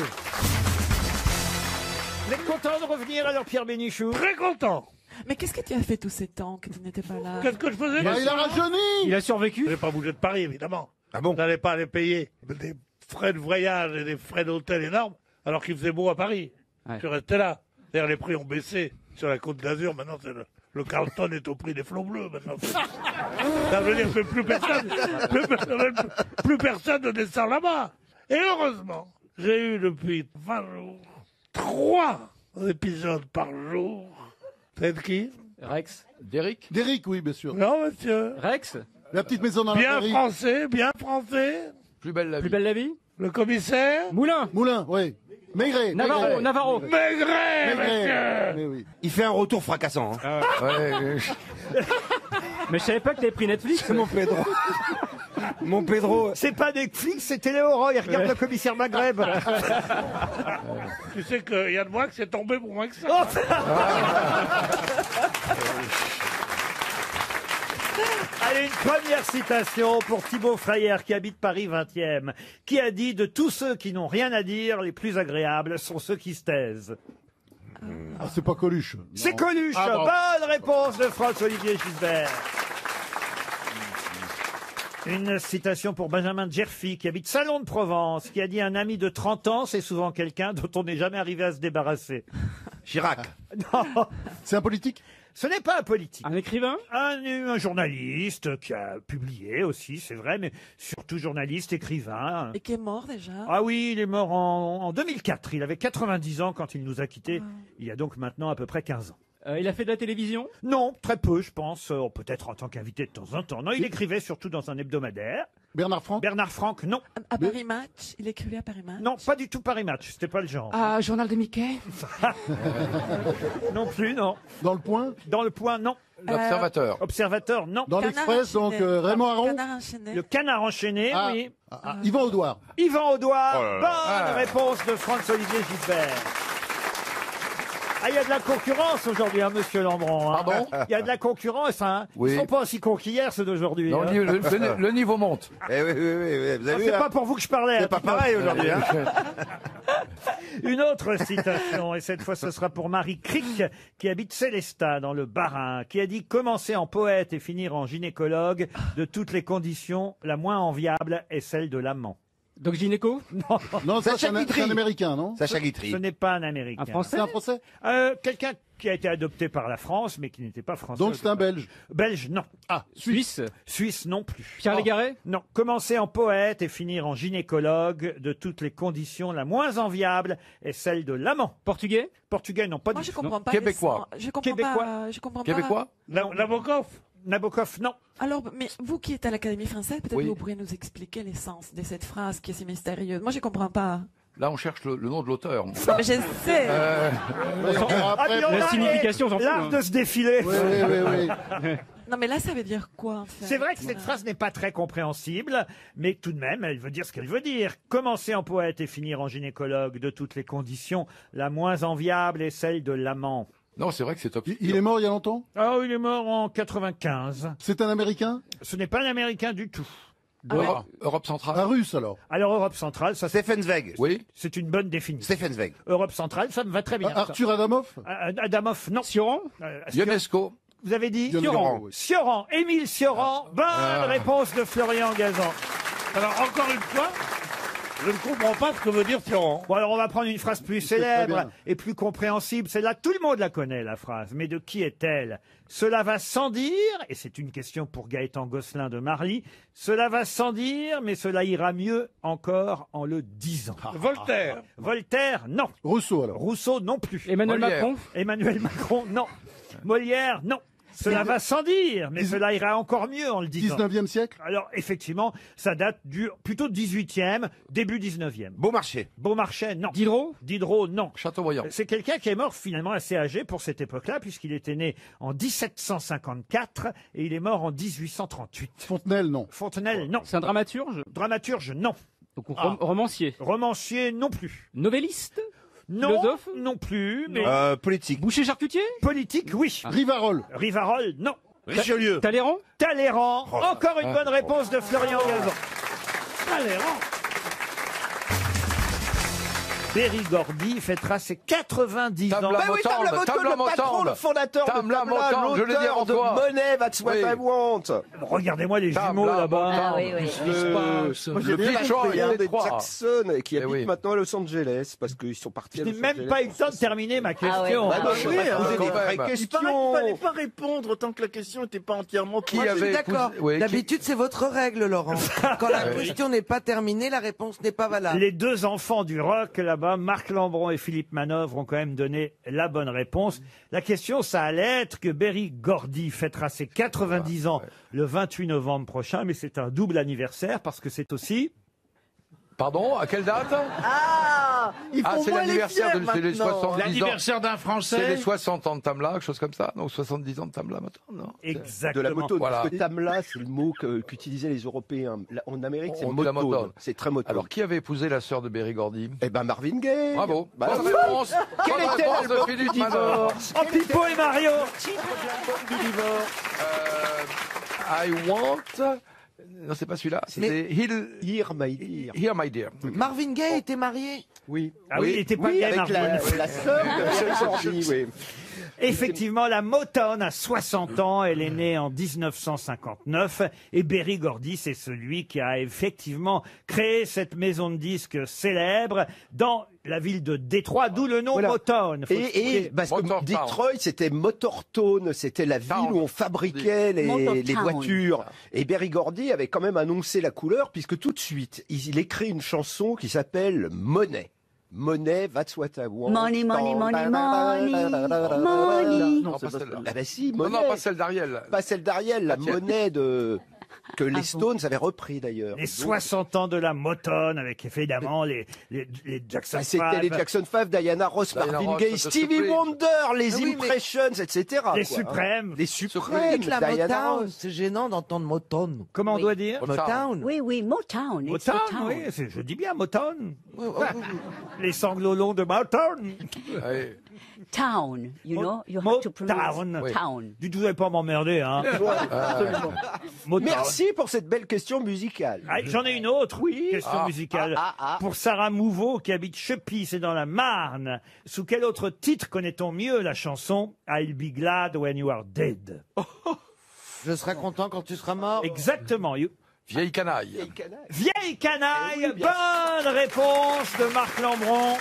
Vous êtes content de revenir alors, Pierre Bénichou? Très content. Mais qu'est-ce que tu as fait tous ces temps que tu n'étais pas là? Qu'est-ce que je faisais? Il a rajeuni. Il a survécu. Je n'ai pas bougé de Paris, évidemment. Ah bon? Vous n'allez pas aller payer des frais de voyage et des frais d'hôtel énormes alors qu'il faisait beau à Paris. Ouais. Je suis resté là. D'ailleurs, les prix ont baissé sur la Côte d'Azur. Maintenant, le Carlton est au prix des flots bleus. Maintenant. Ça veut dire que plus personne ne descend là-bas. Et heureusement, j'ai eu depuis 20 jours 3 épisodes par jour. C'est de qui? Rex. Derrick. Derrick, oui, bien sûr. Non, monsieur. Rex. La petite maison dans la Bien prairie. français, bien français. Plus belle la Plus vie. belle la vie. Le commissaire. Moulin. Moulin, oui. Maigret. Navarro. Navarro. Maigret, monsieur. Mais oui. Il fait un retour fracassant. Hein. Ouais. Mais je savais pas que t'avais pris Netflix. Mon Pedro. Mon Pedro. C'est pas Netflix, c'est Téléoro. Il regarde le commissaire Maghreb. Tu sais que Yann Moix est tombé pour moins que ça. Oh, Allez, une première citation pour Thibaut Freyer, qui habite Paris 20e, qui a dit « De tous ceux qui n'ont rien à dire, les plus agréables sont ceux qui se taisent. Ah, c'est pas Coluche. » C'est Coluche. Ah, bon. Bonne réponse de François-Olivier Gisbert. Une citation pour Benjamin Djerfi, qui habite Salon de Provence, qui a dit « Un ami de 30 ans, c'est souvent quelqu'un dont on n'est jamais arrivé à se débarrasser. » Chirac. Non, C'est un politique. ce n'est pas un politique. Un écrivain. Un journaliste qui a publié aussi, c'est vrai, mais surtout journaliste, écrivain. Et qui est mort déjà? Ah oui, il est mort en 2004. Il avait 90 ans quand il nous a quittés. Il y a donc maintenant à peu près 15 ans. Il a fait de la télévision. Non, très peu, je pense. Peut-être en tant qu'invité de temps en temps. Non, il écrivait surtout dans un hebdomadaire. Bernard Franck. Bernard Franck, non. À Paris Match? Il écrivait à Paris Match? Non, pas du tout Paris Match. C'était pas le genre. Ah, Journal de Mickey? Non plus, non. Dans le Point. Dans le Point, non. L'observateur. Observateur, non. Dans Canard l'Express, donc enchaîné. Raymond Aron. Canard enchaîné. Le Canard enchaîné, Ah. oui. Yvan Audouard. Yvan Audouard, Oh là là. bonne réponse de François-Olivier Gisbert. Ah, il y a de la concurrence aujourd'hui, hein, monsieur Lambron. Hein. Pardon? Il y a de la concurrence, hein. Oui. Ils sont pas aussi cons qu'hier, ceux d'aujourd'hui. Non, hein. le niveau monte. Eh oui, vous Ah, avez vu, c'est hein. pas pour vous que je parlais. C'est hein, pas putain. pareil aujourd'hui. Hein. Une autre citation, et cette fois ce sera pour Marie Cric, qui habite Célestat, dans le Bas-Rhin, qui a dit « Commencer en poète et finir en gynécologue, de toutes les conditions, la moins enviable est celle de l'amant. » Donc gynéco. Non, Non, ça, Sacha c'est un Guitry. Américain, non? Sacha ce Guitry. n'est pas un Américain. Un Français. C'est un Français. Quelqu'un qui a été adopté par la France, mais qui n'était pas français. Donc c'est un Belge. Belge, non. Ah, Suisse. Suisse, non plus. Pierre Légaré. Non. Commencer en poète et finir en gynécologue, de toutes les conditions, la moins enviable est celle de l'amant. Portugais. Portugais, non, pas Moi, du je tout. comprends pas. Québécois. Je comprends Québécois. pas. Je comprends Québécois. Nabokov. Nabokov, non. pas. Alors, mais vous qui êtes à l'Académie française, peut-être Oui. que vous pourriez nous expliquer l'essence de cette phrase qui est si mystérieuse. Moi, je comprends pas. Là, on cherche le nom de l'auteur. Mais je sais. Ah, mais on La a, signification, j'en fous, l'art hein. de se défiler. Oui, oui, oui. Non, mais là, ça veut dire quoi, en fait? C'est vrai que cette phrase n'est pas très compréhensible, mais tout de même, elle veut dire ce qu'elle veut dire. Commencer en poète et finir en gynécologue, de toutes les conditions, la moins enviable est celle de l'amant. Non, c'est vrai que c'est obscur. Il est mort il y a longtemps? Ah, il est mort en 95. C'est un Américain? Ce n'est pas un Américain du tout. Europe centrale. Un Russe alors? Alors, Europe centrale, ça Stephen Zweig. Oui. c'est une bonne définition. Stephen Zweig. Europe centrale, ça me va très bien. ça. Arthur Adamov? Adamov, non. Sioran. Ionesco. Vous avez dit Sioran, oui. Sioran, Émile Sioran. Bonne réponse de Florian Gazan. Alors, encore une fois, je ne comprends pas ce que veut dire Sioran. Bon, alors on va prendre une phrase plus très célèbre bien. et plus compréhensible. Celle-là, tout le monde la connaît, la phrase. Mais de qui est-elle? Cela va sans dire, et c'est une question pour Gaëtan Gosselin de Marly, cela va sans dire, mais cela ira mieux encore en le disant. Voltaire. Voltaire, non. Rousseau alors? Rousseau, non plus. Emmanuel Molière. Macron. Emmanuel Macron, non. Molière, non. Cela va sans dire, mais cela ira encore mieux en le disant. 19e siècle? Alors, effectivement, ça date du plutôt 18e, début 19e. Beaumarchais. Beaumarchais, non. Diderot, non. Chateaubriand. C'est quelqu'un qui est mort finalement assez âgé pour cette époque-là, puisqu'il était né en 1754 et il est mort en 1838. Fontenelle, non. Fontenelle, non. C'est un dramaturge? Dramaturge, non. Donc, romancier? Romancier, non plus. Novelliste? Non, Philosophe? non plus, mais... Politique. Boucher-charcutier? Politique, oui. Rivarol. Rivarol, non. Richelieu. Talleyrand? Talleyrand. Oh, Encore une bonne réponse de Florian Gazan. Talleyrand. Berry-Gordy fêtera ses 90 ans. Bah oui, Tam Lamotande, le patron, le fondateur de Tam Lamotande, l'auteur de Money, That's What I Want. Regardez-moi les jumeaux là-bas. Ah oui, oui. Le Pitchor, il y a des trois. Jackson qui habitent oui. maintenant à Los Angeles parce qu'ils sont partis Je à n'ai Los même Angeles. pas eu le temps de terminer ma question. Bah non, oui, poser des quand vraies même. questions. Il fallait pas répondre tant que la question n'était pas entièrement Qui Moi, je suis avait d'accord. épousé- oui, D'habitude, c'est votre règle, Laurent. Quand la question n'est pas terminée, la réponse n'est pas valable. Les deux enfants du rock là-bas, Marc Lambron et Philippe Manœuvre, ont quand même donné la bonne réponse. La question, ça allait être que Berry-Gordy fêtera ses 90 ans le 28 novembre prochain, mais c'est un double anniversaire parce que c'est aussi... Pardon, à quelle date? Ah, il faut c'est moins les l'anniversaire fiers de c'est les maintenant. 70 ans. L'anniversaire d'un Français. C'est les 60 ans de Tamla, quelque chose comme ça. Donc 70 ans de Tamla maintenant, non? Exactement. De la moto, Voilà. parce que Tamla, c'est le mot qu'utilisaient les Européens. Là, en Amérique, c'est On dit la motone. motone. C'est très motone. Alors, qui avait épousé la sœur de Berry-Gordy? Eh ben, Marvin Gaye. Bravo. Bah, Bonne oui. réponse. Quel Bonne était réponse de l'album du Philippe Manœuvre. divorce? Oh, Pipo et Mario. I want... Non, c'est pas celui-là. C'était Here, my dear. Here, my dear. Marvin Gaye était marié. Oui. Ah oui, il était pas gay, avec Marvin. la sœur de Berry-Gordy, oui. Effectivement, la Motown a 60 ans. Elle est née en 1959. Et Berry-Gordy, c'est celui qui a effectivement créé cette maison de disques célèbre dans la ville de Détroit, d'où le nom Voilà. Motown. Faut Et expliquer. parce que Motortown. Detroit, c'était Motortown, c'était la ville où on fabriquait les Motortown. voitures. Et Berry-Gordy avait quand même annoncé la couleur, puisque tout de suite, il écrit une chanson qui s'appelle Money. Money, that's what I want. Money, money, money, money, money. Non, pas celle-là. Ah bah si, Non, Money. non, pas celle d'Ariel. Pas celle d'Ariel, la tienne. monnaie que les Stones avaient repris d'ailleurs. Les Donc, 60 ans de la Motown, avec évidemment les Jackson bah, c'était 5, les Jackson 5, Diana Ross, Diana Marvin Ross, Gaye, The Stevie Supremes. Wonder, les Ah oui, mais- Impressions, etc. les quoi, hein. Suprêmes. Les Suprêmes, Dites la Diana Motown. Ross. C'est gênant d'entendre Motown. Comment on doit dire Motown. Oui, oui, Motown. it's Motown, Motown. oui, je dis bien Motown. Oui, oui, oui. Les sanglots longs de Motown. Ouais. Town, you know, you have to pronounce Motown. town. Du tout, vous n'allez pas m'emmerder, hein. Motown. Merci pour cette belle question musicale. Ah, j'en ai une autre question musicale ah. pour Sarah Mouveau qui habite Chepy, c'est dans la Marne. Sous quel autre titre connaît-on mieux la chanson I'll be glad when you are dead? Je serai content quand tu seras mort. Exactement. Vieille canaille. Vieille canaille. Eh oui, bien Bonne réponse de Marc Lambron.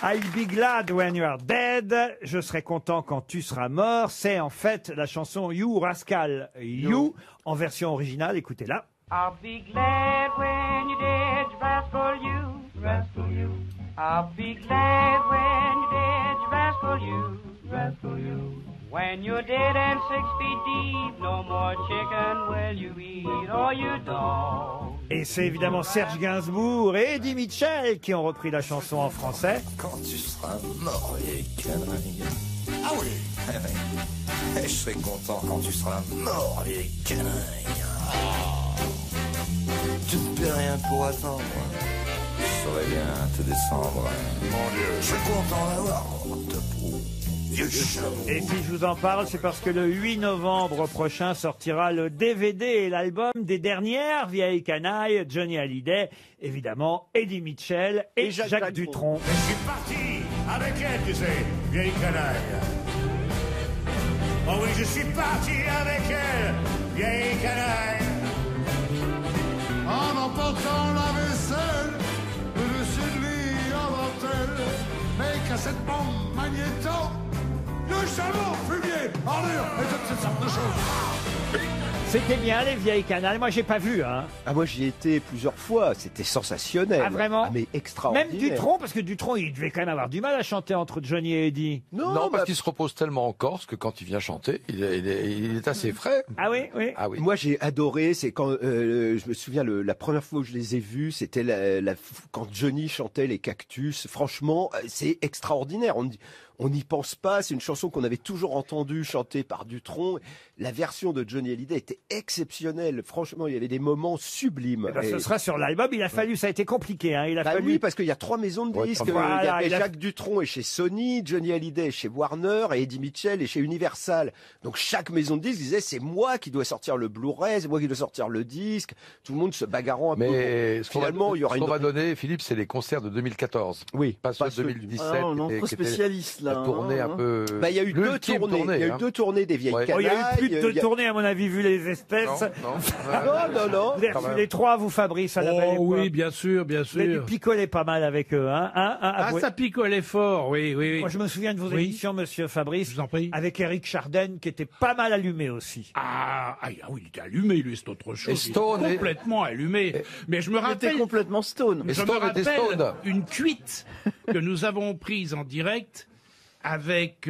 I'll be glad when you are dead. Je serai content quand tu seras mort. C'est en fait la chanson You Rascal You en version originale. Écoutez-la. I'll be glad when you're dead, you rascal you, rascal you. I'll be glad when you're dead, you rascal you, rascal you. When you're dead and 6 feet deep, no more chicken will you eat, or you don't. Et c'est évidemment Serge Gainsbourg et Eddie Mitchell qui ont repris la chanson en français. Quand tu seras mort, vieille canaille. Ah oui, je serai content quand tu seras mort, vieille canaille. Ah. Tu ne peux rien pour attendre. Je saurais bien te descendre. Mon Dieu, je suis content d'avoir ta peau. Vieux chameau. Et si je vous en parle, c'est parce que le 8 novembre prochain sortira le DVD et l'album des dernières vieilles canailles, Johnny Hallyday, évidemment, Eddie Mitchell et Jacques Dutronc. Je suis parti avec elle, tu sais, vieille canaille. Oh oui, je suis parti avec elle, vieille canaille. En emportant la vaisselle, le dessus de lit en dentelle, mes cassettes bombes magnéto, le chameau fumier, ordure et toutes ces sortes de choses. C'était bien les vieilles canals. Moi, j'ai pas vu. Hein. Ah, moi, j'y ai été plusieurs fois. C'était sensationnel. Ah, vraiment? Ah, mais extraordinaire. Même Dutronc, parce que Dutronc, il devait quand même avoir du mal à chanter entre Johnny et Eddie. Non, parce qu'il se repose tellement en Corse que quand il vient chanter, il est assez frais. Ah oui, oui. Ah oui. Moi, j'ai adoré. C'est quand je me souviens la première fois où je les ai vus, c'était quand Johnny chantait les Cactus. Franchement, c'est extraordinaire. On n'y pense pas. C'est une chanson qu'on avait toujours entendue chantée par Dutronc. La version de Johnny Hallyday était exceptionnelle. Franchement, il y avait des moments sublimes. Eh ben, ce sera sur l'album. Il a fallu, ça a été compliqué. Hein. Il a fallu. Oui, parce qu'il y a 3 maisons de disques. Voilà, il y avait Jacques Dutronc est chez Sony, Johnny Hallyday est chez Warner et Eddie Mitchell est chez Universal. Donc chaque maison de disques disait c'est moi qui dois sortir le Blu-ray, c'est moi qui dois sortir le disque. Tout le monde se bagarrant un peu. Mais Finalement, il y aura ce qu'on va donner, Philippe, c'est les concerts de 2014. Oui, pas ceux de 2017. Ah, on est entre spécialistes là. La tournée un peu. Bah, il y a eu deux tournées. Il y a eu 2 tournées des vieilles canailles. Il y a eu plus de 2 tournées, à mon avis, vu les espèces. Non. Vous avez reçu les 3, vous, Fabrice, à la Belle Époque. Oui, bien sûr, bien Vous avez dû sûr. picoler pas mal avec eux, hein, avouez. Ça picolait fort, oui. Moi, je me souviens de vos Oui. émissions, monsieur Fabrice, Je vous en prie. avec Eric Chardin, qui était pas mal allumé aussi. Ah oui, il était allumé, lui, c'est autre chose. Et Stone, Il était complètement allumé. Mais je me Il était rappelle, complètement stone. Et je me Stone était rappelle Stone. une cuite que nous avons prise en direct avec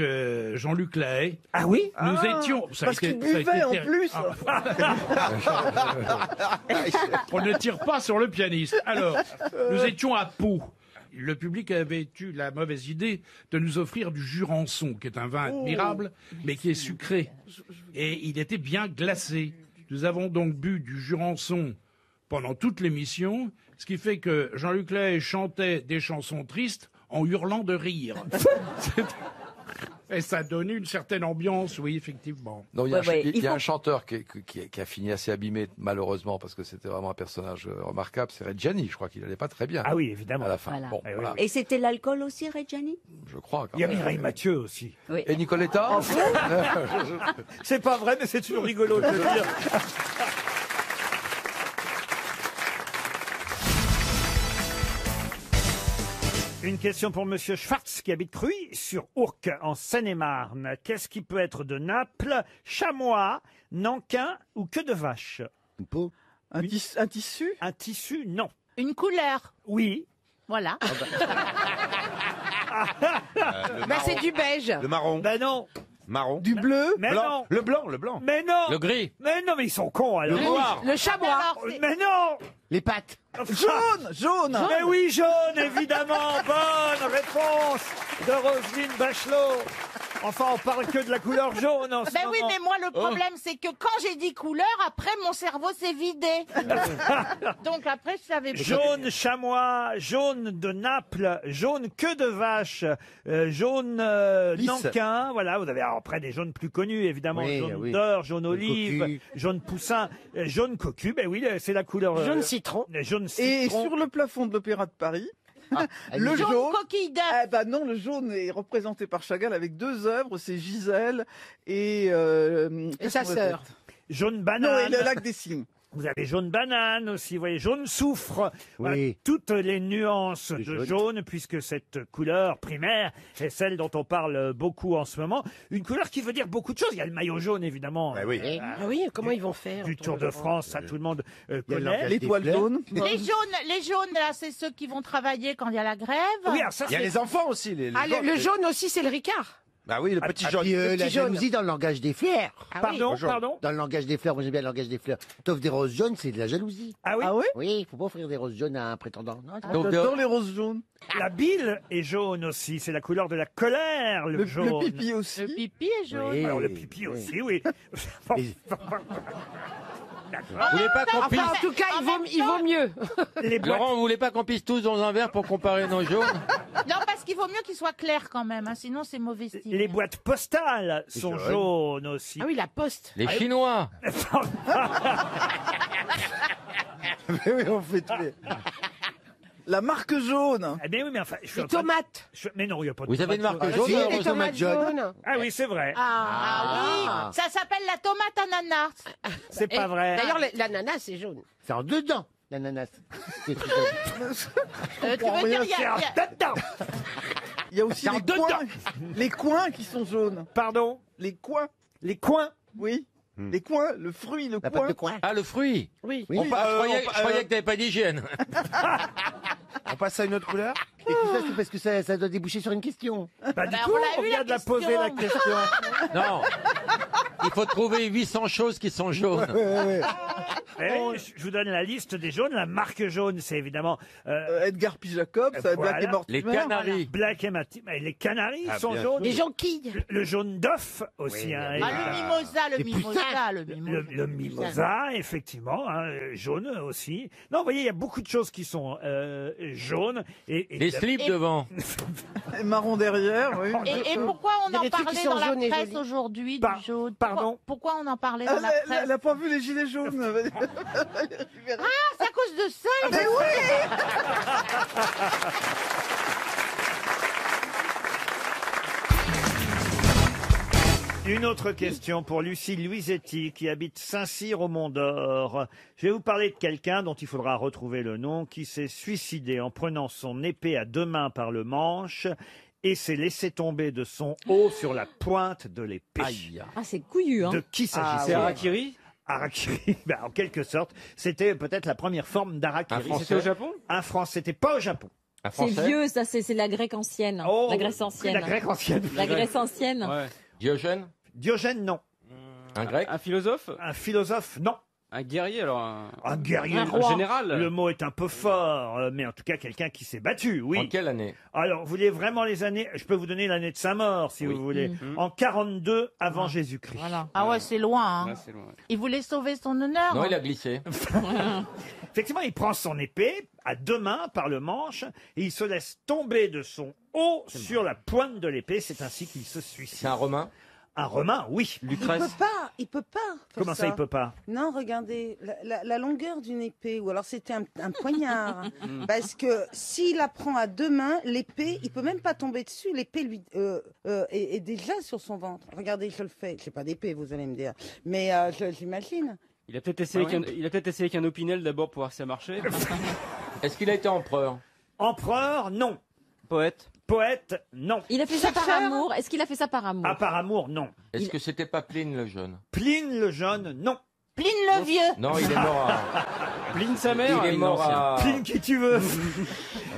Jean-Luc Lahaye. Ah oui? Nous étions... ça a Parce été- qu'il ça a été buvait en terrible. plus. On ne tire pas sur le pianiste. Alors, nous étions à Pau. Le public avait eu la mauvaise idée de nous offrir du Jurançon, qui est un vin admirable, mais qui est sucré. Et il était bien glacé. Nous avons donc bu du Jurançon pendant toute l'émission, ce qui fait que Jean-Luc Lahaye chantait des chansons tristes en hurlant de rire. Et ça donnait une certaine ambiance, oui, effectivement. Non, il y a un chanteur qui a fini assez abîmé, malheureusement, parce que c'était vraiment un personnage remarquable. C'est Reggiani, je crois qu'il allait pas très bien. Ah oui, évidemment. À la fin. Voilà. Bon, voilà. Et c'était l'alcool aussi, Reggiani? Je crois. Quand Il y a même. Mireille Mathieu aussi. Oui. Et Nicoletta C'est pas vrai, mais c'est toujours rigolo, je veux dire. Une question pour Monsieur Schwartz qui habite Cruy sur Ourcq en Seine-et-Marne. Qu'est-ce qui peut être de Naples, chamois, nankin ou queue de vache? Une peau. Un tissu. Un tissu, non. Une couleur. Oui. Voilà. C'est du beige. Le marron. Ben non. Marron. Du bleu. Mais Blanc. non. Le blanc, le blanc. Mais non. Le gris. Mais non, mais ils sont cons alors. Le noir. Le chamois. Mais non. Les pattes. Jaune. Mais oui, jaune, évidemment. Bonne réponse de Roselyne Bachelot. Enfin, on parle que de la couleur jaune en ce Ben oui, moment. mais moi, le problème, c'est que quand j'ai dit couleur, après, mon cerveau s'est vidé. Donc après, je savais plus. Jaune chamois, jaune de Naples, jaune queue de vache, jaune nankin. Voilà, vous avez alors, après des jaunes plus connus, évidemment. Oui, jaune oui. d'or, jaune olive, cocu. jaune poussin, jaune cocu. Ben oui, c'est la couleur. Jaune citron. Jaune Et citron. sur le plafond de l'Opéra de Paris, le Jaune jaune. coquille d'œuf. Eh ben non, le jaune est représenté par Chagall avec 2 œuvres, c'est Gisèle et sa sœur. Jaune Non, banane. et le lac des Cygnes. Vous avez jaune banane aussi, vous voyez, jaune soufre. Voilà, Oui. toutes les nuances de jaune. jaune, puisque cette couleur primaire est celle dont on parle beaucoup en ce moment. Une couleur qui veut dire beaucoup de choses. Il y a le maillot jaune, évidemment. Ah oui. Ah oui, comment ils vont faire? Du Tour de France, ça tout le monde Il y a connaît. l'organe L'étoile des fleurs. jaune. Les jaunes, là, c'est ceux qui vont travailler quand il y a la grève. Oui, alors ça, Il y a c'est- les enfants aussi. Ah, le jaune aussi, c'est le Ricard. Bah oui, le petit Ah, jaune. puis, la petit jaune. jalousie dans le langage des fleurs. Ah oui. Pardon, jaune. pardon. Dans le langage des fleurs, moi j'aime bien le langage des fleurs. T'offres des roses jaunes, c'est de la jalousie. Ah oui, Ah oui. Oui, faut pas offrir des roses jaunes à un prétendant. Non, Ah, J'adore les roses jaunes. la bile est jaune aussi. C'est la couleur de la colère, le jaune. Le pipi aussi. Le pipi est jaune. Oui. Alors le pipi aussi, oui. Les- D'accord. Vous voulez pas qu'on pisse Enfin, en tout cas, il vaut mieux. Les boîtes- Laurent, vous voulez pas qu'on pisse tous dans un verre pour comparer nos jaunes? Non, parce qu'il vaut mieux qu'il soit clair quand même, hein, sinon c'est mauvais style. les boîtes postales sont jaune. jaunes aussi. Ah oui, la poste. Les Chinois. Mais oui, on fait tous les... La marque jaune. Eh bien oui, mais enfin... Les tomates. Mais non, il n'y a pas de Vous avez une tomates marque jaunes. jaune, si, heureusement, les tomates jaunes. Ah oui, c'est vrai. Ah oui, ça s'appelle la tomate ananas. C'est pas vrai. D'ailleurs, l'ananas, c'est jaune. C'est en dedans, l'ananas. C'est tout jaune. Tu veux dire, il y a- C'est en dedans. Il y a aussi C'est en les dedans. coins. Les coins qui sont jaunes. Pardon. Les coins. Les coins. Oui. Les coins, le fruit, le coin. Ah, le fruit. Oui. Je croyais que t'avais pas d'hygiène. On passe à une autre couleur. Et tout ça, c'est parce que ça doit déboucher sur une question. Bah, du coup, on vient de la poser la question. Non. Il faut trouver 800 choses qui sont jaunes. Eh, je vous donne la liste des jaunes. La marque jaune, c'est évidemment Edgar P. Jacob, ça va être Black et Mortimer. Les canaris. Black et Mortimer. Les canaris sont bien jaunes. Les jonquilles. Le jaune d'œuf aussi. hein, et- le mimosa, effectivement, hein, jaune aussi. Non, vous voyez, il y a beaucoup de choses qui sont jaunes. Les slips devant. Et marron derrière, oui. Et pourquoi on en parlait dans la presse aujourd'hui du jaune? Pardon. Pourquoi on en parlait dans la presse? Elle n'a pas vu les gilets jaunes. Ah, c'est à cause de ça. Mais oui. Une autre question pour Lucie Luisetti qui habite Saint-Cyr au Mont-d'Or. Je vais vous parler de quelqu'un dont il faudra retrouver le nom, qui s'est suicidé en prenant son épée à deux mains par le manche et s'est laissé tomber de son haut sur la pointe de l'épée. Ah, c'est couillu, hein. De qui s'agit-il? C'est Harakiri. Harakiri, ben, en quelque sorte, c'était peut-être la première forme d'Harakiri. Un Français. C'était au Japon? Un Français, c'était pas au Japon. C'est vieux, ça, c'est la Grèce ancienne. Oh, la Grèce ancienne. La Grèce ancienne. La Grèce ancienne. Ouais. Diogène. Diogène, non. Un grec. Un philosophe. Un philosophe, non. Un guerrier, alors. Un guerrier. Un général. Le mot est un peu fort, mais en tout cas quelqu'un qui s'est battu, oui. En quelle année? Alors, vous voulez vraiment les années? Je peux vous donner l'année de sa mort, si vous voulez. En 42 avant Jésus-Christ. Ah ouais, c'est loin. Hein. Ouais, c'est loin. Il voulait sauver son honneur. Non, il a glissé. Effectivement, il prend son épée à deux mains par le manche et il se laisse tomber de son haut sur la pointe de l'épée. C'est ainsi qu'il se suicide. C'est un Romain? Un Romain, oui. Lucrèce. Il peut pas. faire Comment ça, il peut pas? Non, regardez, la longueur d'une épée, ou alors c'était un poignard. Parce que s'il la prend à deux mains, l'épée, il peut même pas tomber dessus. L'épée lui est déjà sur son ventre. Regardez, je le fais. J'ai pas d'épée, vous allez me dire, mais j'imagine. Il a peut-être essayé avec un opinel d'abord pour voir si ça marchait. Est-ce qu'il a été empereur? Empereur, non. Poète. Poète, non. Il a fait ça par amour. Est-ce qu'il a fait ça par amour? Ah, par amour, non. Est-ce que c'était pas Pline le jeune? Pline le jeune, non. Pline le vieux. Non, il est mort à... Pline sa mère. Il est mort à... Pline qui tu veux.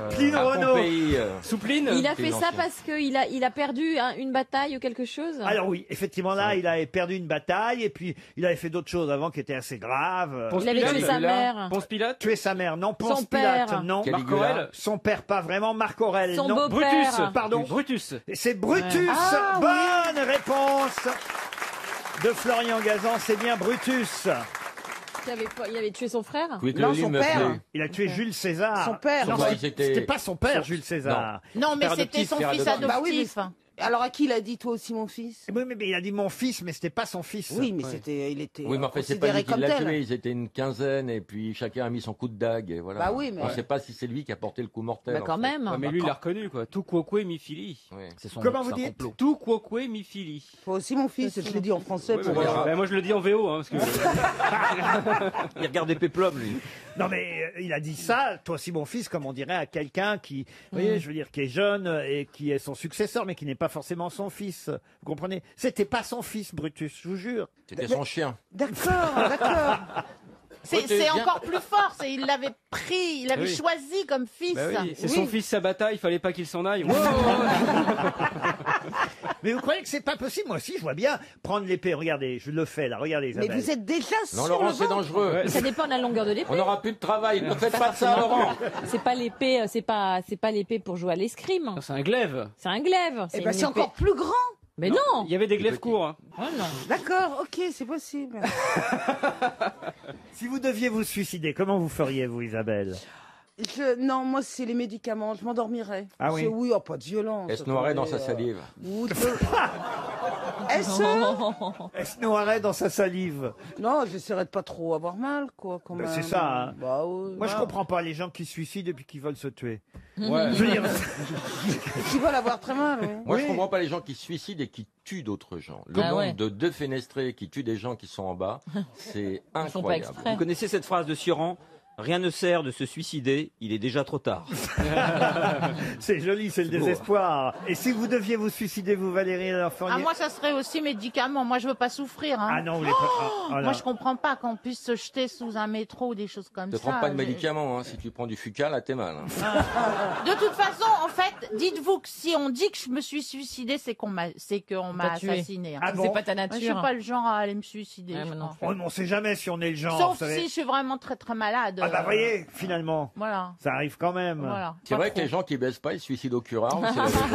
Pline à Renault. Pompéi, Sous Pline. Il a fait ça l'ancien. parce qu'il a perdu une bataille ou quelque chose? Alors oui, effectivement, là, il avait perdu une bataille et puis il avait fait d'autres choses avant qui étaient assez graves. Ponce Il avait Pilate. tué sa mère. Ponce Pilate. Tuer sa mère, non. Ponce Son Pilate, père. non. Caligula. Marc Aurèle. Son père, pas vraiment. Marc Aurèle, Son non. beau-père. Brutus. Pardon. Brutus. C'est Brutus. Bonne réponse de Florian Gazan. C'est bien Brutus. Il avait tué son frère? Non, son père. Il a tué Jules César. Son père. Non, Bah, c'était pas son père, Jules César. Non, mais Père c'était adoptif, son père fils adoptif. Bah oui, adoptif. Alors à qui il a dit toi aussi mon fils? Oui, mais il a dit mon fils, mais c'était pas son fils. Oui, mais il était Oui, mais enfin, c'est pas considéré lui qui comme l'a tel. tué. Ils étaient une quinzaine et puis chacun a mis son coup de dague et voilà. Bah oui, mais- On ne sait pas si c'est lui qui a porté le coup mortel. Bah, quand en fait. même. Ouais, mais lui, il l'a reconnu, quoi. Tu quoque mi fili. Oui. Comment vous dites? Tu quoque mi fili. Toi aussi mon fils, je l'ai dit en français Ouais, pour... bah, moi, je le dis en VO, hein, parce que. Il regardait Péplum, lui. Non, mais il a dit ça, toi aussi mon fils, comme on dirait à quelqu'un qui, vous voyez, je veux dire, qui est jeune et qui est son successeur, mais qui n'est pas forcément son fils. Vous comprenez? C'était pas son fils, Brutus, je vous jure. C'était son chien. D'accord, d'accord. C'est encore plus fort. Il l'avait pris, il l'avait Oui. choisi comme fils. Bah oui, c'est son fils Sabata, il fallait pas qu'il s'en aille. Mais vous croyez que c'est pas possible? Moi aussi, je vois bien prendre l'épée. Regardez, je le fais là. Regardez, Mais Isabelle. vous êtes déjà Non, sur Laurent, le c'est ventre. dangereux. Ouais. Ça dépend de la longueur de l'épée. On n'aura plus de travail. Ne faites pas ça, Laurent. C'est pas l'épée, c'est pas l'épée pour jouer à l'escrime. C'est un glaive. C'est un glaive. Eh une ben c'est épée- encore plus grand. Mais non. Il y avait des glaives courts. Hein. Oh non. D'accord, ok, c'est possible. Si vous deviez vous suicider, comment vous feriez, vous, Isabelle? Non, moi c'est les médicaments, je m'endormirais. Ah oui? Oui, oh, pas de violence. Elle se noirait dans sa Attendez, salive. ou de- Est-ce Elle se noierait dans sa salive. Non, j'essaierais de pas trop avoir mal, quoi. Quand Ben, même. c'est ça, hein. Bah, oui. Moi, je comprends pas les gens qui se suicident et puis qui veulent se tuer. Ouais. Je veux dire, Qui veulent avoir très mal, oui. Moi, Oui. je comprends pas les gens qui se suicident et qui tuent d'autres gens. Le Ah nombre ouais. de défenestrés qui tuent des gens qui sont en bas, c'est Ils font pas incroyable. exprès. Vous connaissez cette phrase de Sioran? Rien ne sert de se suicider, il est déjà trop tard. C'est joli, c'est le C'est beau, désespoir. Et si vous deviez vous suicider, vous, Valérie, alors Ah, moi, ça serait aussi médicaments. Moi, je veux pas souffrir. Hein. Ah non, vous voulez pas. Oh là. Moi, je comprends pas qu'on puisse se jeter sous un métro ou des choses comme Ne ça. prends pas de J'ai- médicaments, hein. Si tu prends du Fucal, là, t'es mal. hein. De toute façon, en fait, dites-vous que si on dit que je me suis suicidée, c'est qu'on m'a t'a tué. assassiné. Ah bon C'est pas ta Moi, je suis pas le genre à aller me suicider. je crois. Oh, mais on sait jamais si on est le genre. Sauf vous savez. si je suis vraiment très très malade. Ah bah voyez, finalement. Voilà. Ça arrive quand même. Voilà. C'est vrai que les gens qui baissent pas, ils se suicident au curare. ou c'est la légende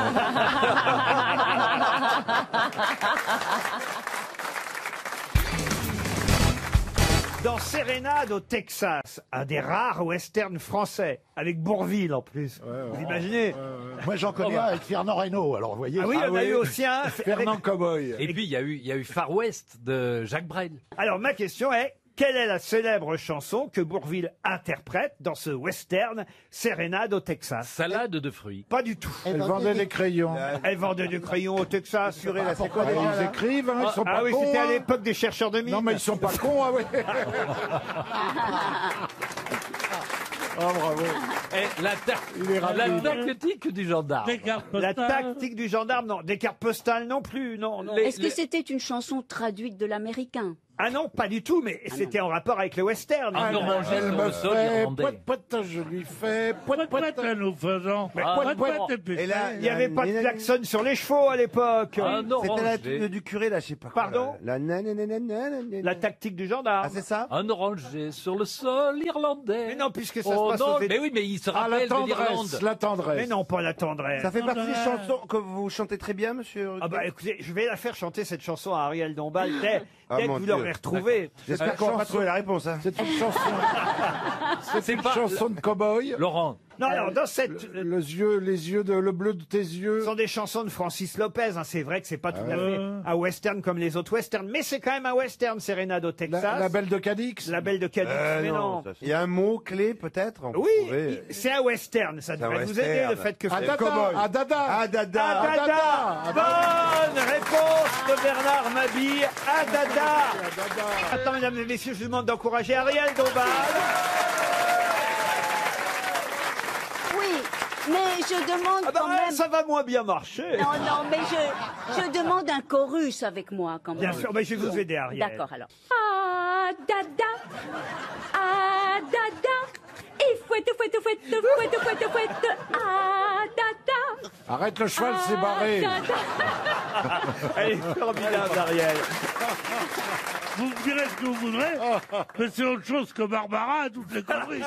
Dans Sérénade au Texas, un des rares westerns français, avec Bourvil en plus. Vous imaginez Moi, j'en connais un avec Fernand Reynaud, alors vous voyez. Ah oui, il y en a eu aussi un. Fernand Cowboy. Et puis, il y a eu Far West de Jacques Brel. Alors ma question est, quelle est la célèbre chanson que Bourvil interprète dans ce western Sérénade au Texas? Salade de fruits. Pas du tout. Elle vendait des crayons. Elle vendait des crayons au Texas. C'est quoi, ils écrivent, hein, ils sont pas oui, cons, c'était à hein. l'époque des chercheurs de mines. Non, mais ils sont pas cons, ah ouais. Oh, bravo. Et la rapide. tactique du gendarme. La tactique du gendarme, non. Des cartes postales non plus, non. non. Est-ce que c'était une chanson traduite de l'américain? Ah non, pas du tout, mais c'était en rapport avec le western. Ah non, Elle me fait irlandais. poète, poète, je lui fais poète, poète. nous faisons. Mais poète, poète. Et là, Il n'y avait pas de klaxon sur les chevaux à l'époque. Ah non, C'était la Angers. tune du curé, là, je sais pas quoi. Pardon La nananananana. La tactique du gendarme. Ah, c'est ça? Un orangé sur le sol irlandais. Mais non, puisque ça Oh se passe non, aux États- mais oui, mais il se Ah, la rappelle de l'Irlande. tendresse, la tendresse. Mais non, pas la tendresse. Ça fait partie des chansons que vous chantez très bien, monsieur Ah bah écoutez, je vais la faire chanter cette chanson à Ariel Dombal dès Ah, que mon vous Dieu. l'aurez retrouvée. J'espère qu'on va pas trouver la réponse. Hein. C'est une chanson. C'est une pas- chanson de cow-boy. Laurent. Non, alors dans cette... Le bleu de tes yeux. Ce sont des chansons de Francis Lopez. Hein. C'est vrai que c'est pas tout à fait un western comme les autres westerns, mais c'est quand même un western, Sérénade au Texas. La Belle de Cadix. La Belle de Cadix, mais non. Il y a un mot clé, peut-être on peut Oui, trouver. c'est un western. Ça C'est un devrait vous aider, western. le fait que... Adada. Adada. Adada. Adada. Bonne réponse de Bernard Mabille. Adada. Attends, mesdames et messieurs, je vous demande d'encourager Ariel Dombal. Oui, mais je demande Ah bah, quand même... ça va moins bien marcher. Non, non, mais je demande un chorus avec moi quand même. Bien sûr, mais je vais vous aider, Ariel. D'accord, alors. Ah, dada, ah, dada, et fouette, fouette, fouette, fouette, fouette, fouette, ah, dada. Arrête, le cheval s'est barré. Elle est formidable, Ariel. Vous me direz ce que vous voudrez, mais c'est autre chose que Barbara à toutes les conneries.